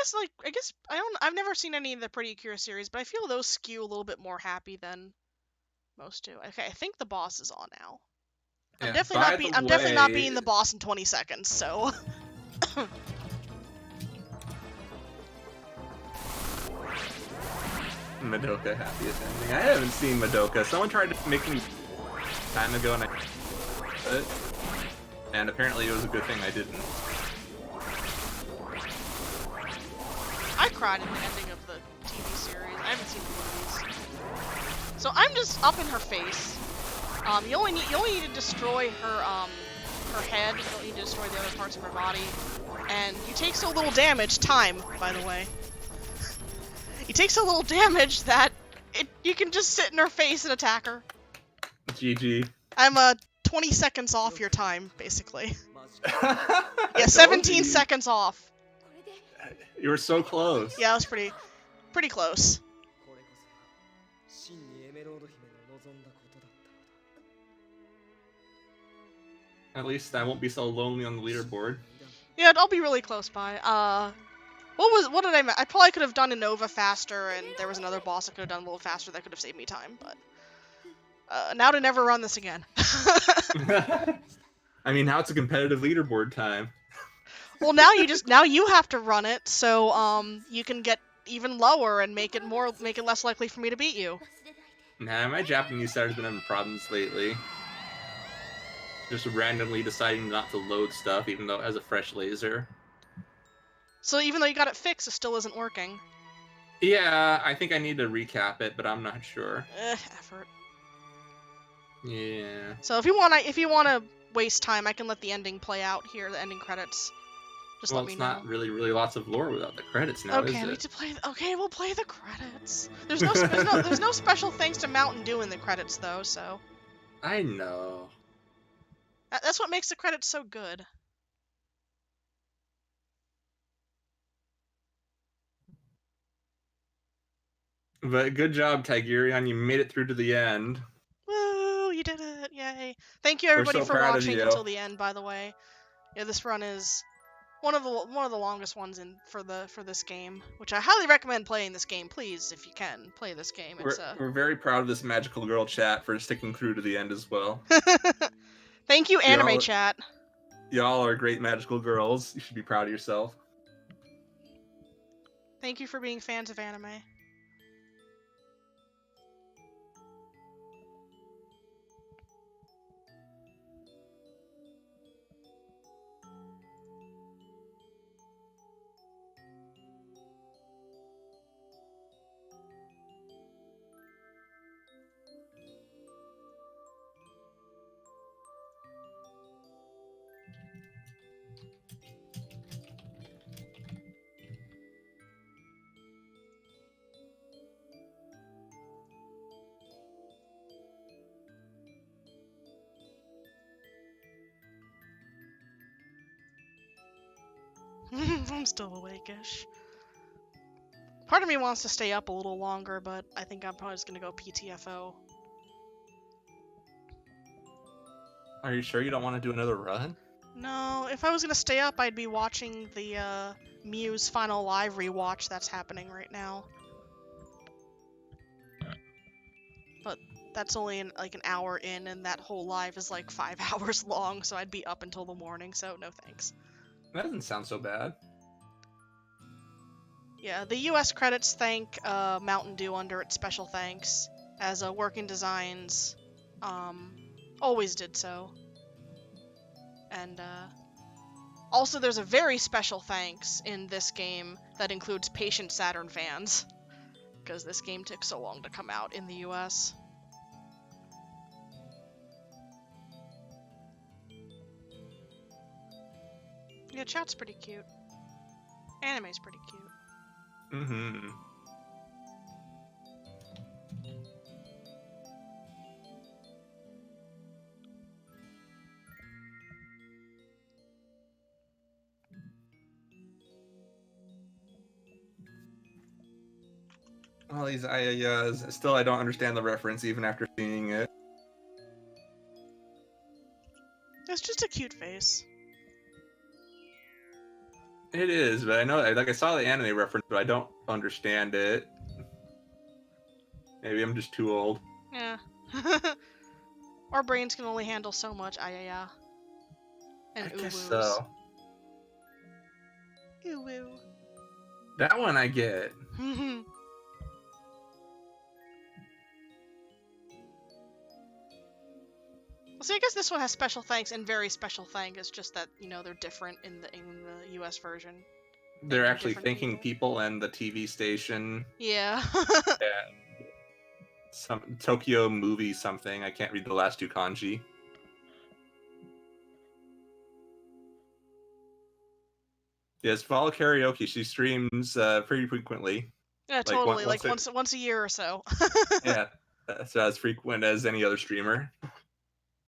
I've never seen any of the Pretty Cure series, but I feel those skew a little bit more happy than most do. Okay, I think the boss is on now. I'm definitely not being the boss in 20 seconds, so. Madoka happiest ending. I haven't seen Madoka. Someone tried to make me time ago and apparently it was a good thing I didn't. I cried in the ending of the TV series. I haven't seen the movies. So I'm just up in her face. You only need to destroy her head. You don't need to destroy the other parts of her body. And you take so little damage, time, by the way. You take so little damage that you can just sit in her face and attack her. GG. I'm 20 seconds off your time, basically. Yeah, 17 seconds off. You were so close. Yeah, that was pretty close. At least I won't be so lonely on the leaderboard. Yeah, I'll be really close by. What did I probably could have done Innova faster, and there was another boss I could have done a little faster that could have saved me time, but now to never run this again. I mean, now it's a competitive leaderboard time. Well, now you have to run it, so you can get even lower and make it less likely for me to beat you. Nah, my Japanese side has been having problems lately. Just randomly deciding not to load stuff, even though it has a fresh laser. So even though you got it fixed, it still isn't working. Yeah, I think I need to recap it, but I'm not sure. Effort. Yeah. So if you wanna waste time, I can let the ending play out here, the ending credits. Just Well, let me it's know. not really lots of lore without the credits now, Okay, is I it? need to play. Okay, we'll play the credits. There's no special thanks to Mountain Dew in the credits though, so. I know. That's what makes the credits so good. But good job, Tigerion. You made it through to the end. Woo! You did it! Yay! Thank you We're everybody so for proud of watching you. until the end. By the way, yeah, this run is one of the longest ones for this game, which I highly recommend playing this game. Please, if you can, play this game. It's We're very proud of this magical girl chat for sticking through to the end as well. Thank you, anime chat. Y'all are great magical girls. You should be proud of yourself. Thank you for being fans of anime. I'm still awake-ish. Part of me wants to stay up a little longer, but I think I'm probably just gonna go PTFO. Are you sure you don't want to do another run? No, if I was gonna stay up, I'd be watching the Muse Final Live rewatch that's happening right now. But that's only like an hour in, and that whole live is like 5 hours long, so I'd be up until the morning, so no thanks. That doesn't sound so bad. Yeah, the US credits thank Mountain Dew under its special thanks, as Working Designs always did so. And also there's a very special thanks in this game that includes patient Saturn fans, because this game took so long to come out in the US. Yeah, chat's pretty cute. Anime's pretty cute. Mm-hmm. All these ayayas. Still, I don't understand the reference even after seeing it. It's just a cute face. It is, but I know, like, I saw the anime reference, but I don't understand it. Maybe I'm just too old. Yeah. Our brains can only handle so much ayaya. And I guess uwoos. so. Uwoo. That one I get. See, I guess this one has special thanks and very special thanks. It's just that, you know, they're different in the US version. They're actually thanking people and the TV station. Yeah. And some Tokyo movie something. I can't read the last two kanji. Yes, follow karaoke. She streams pretty frequently. Yeah, totally. Like once a year or so. Yeah, that's as frequent as any other streamer.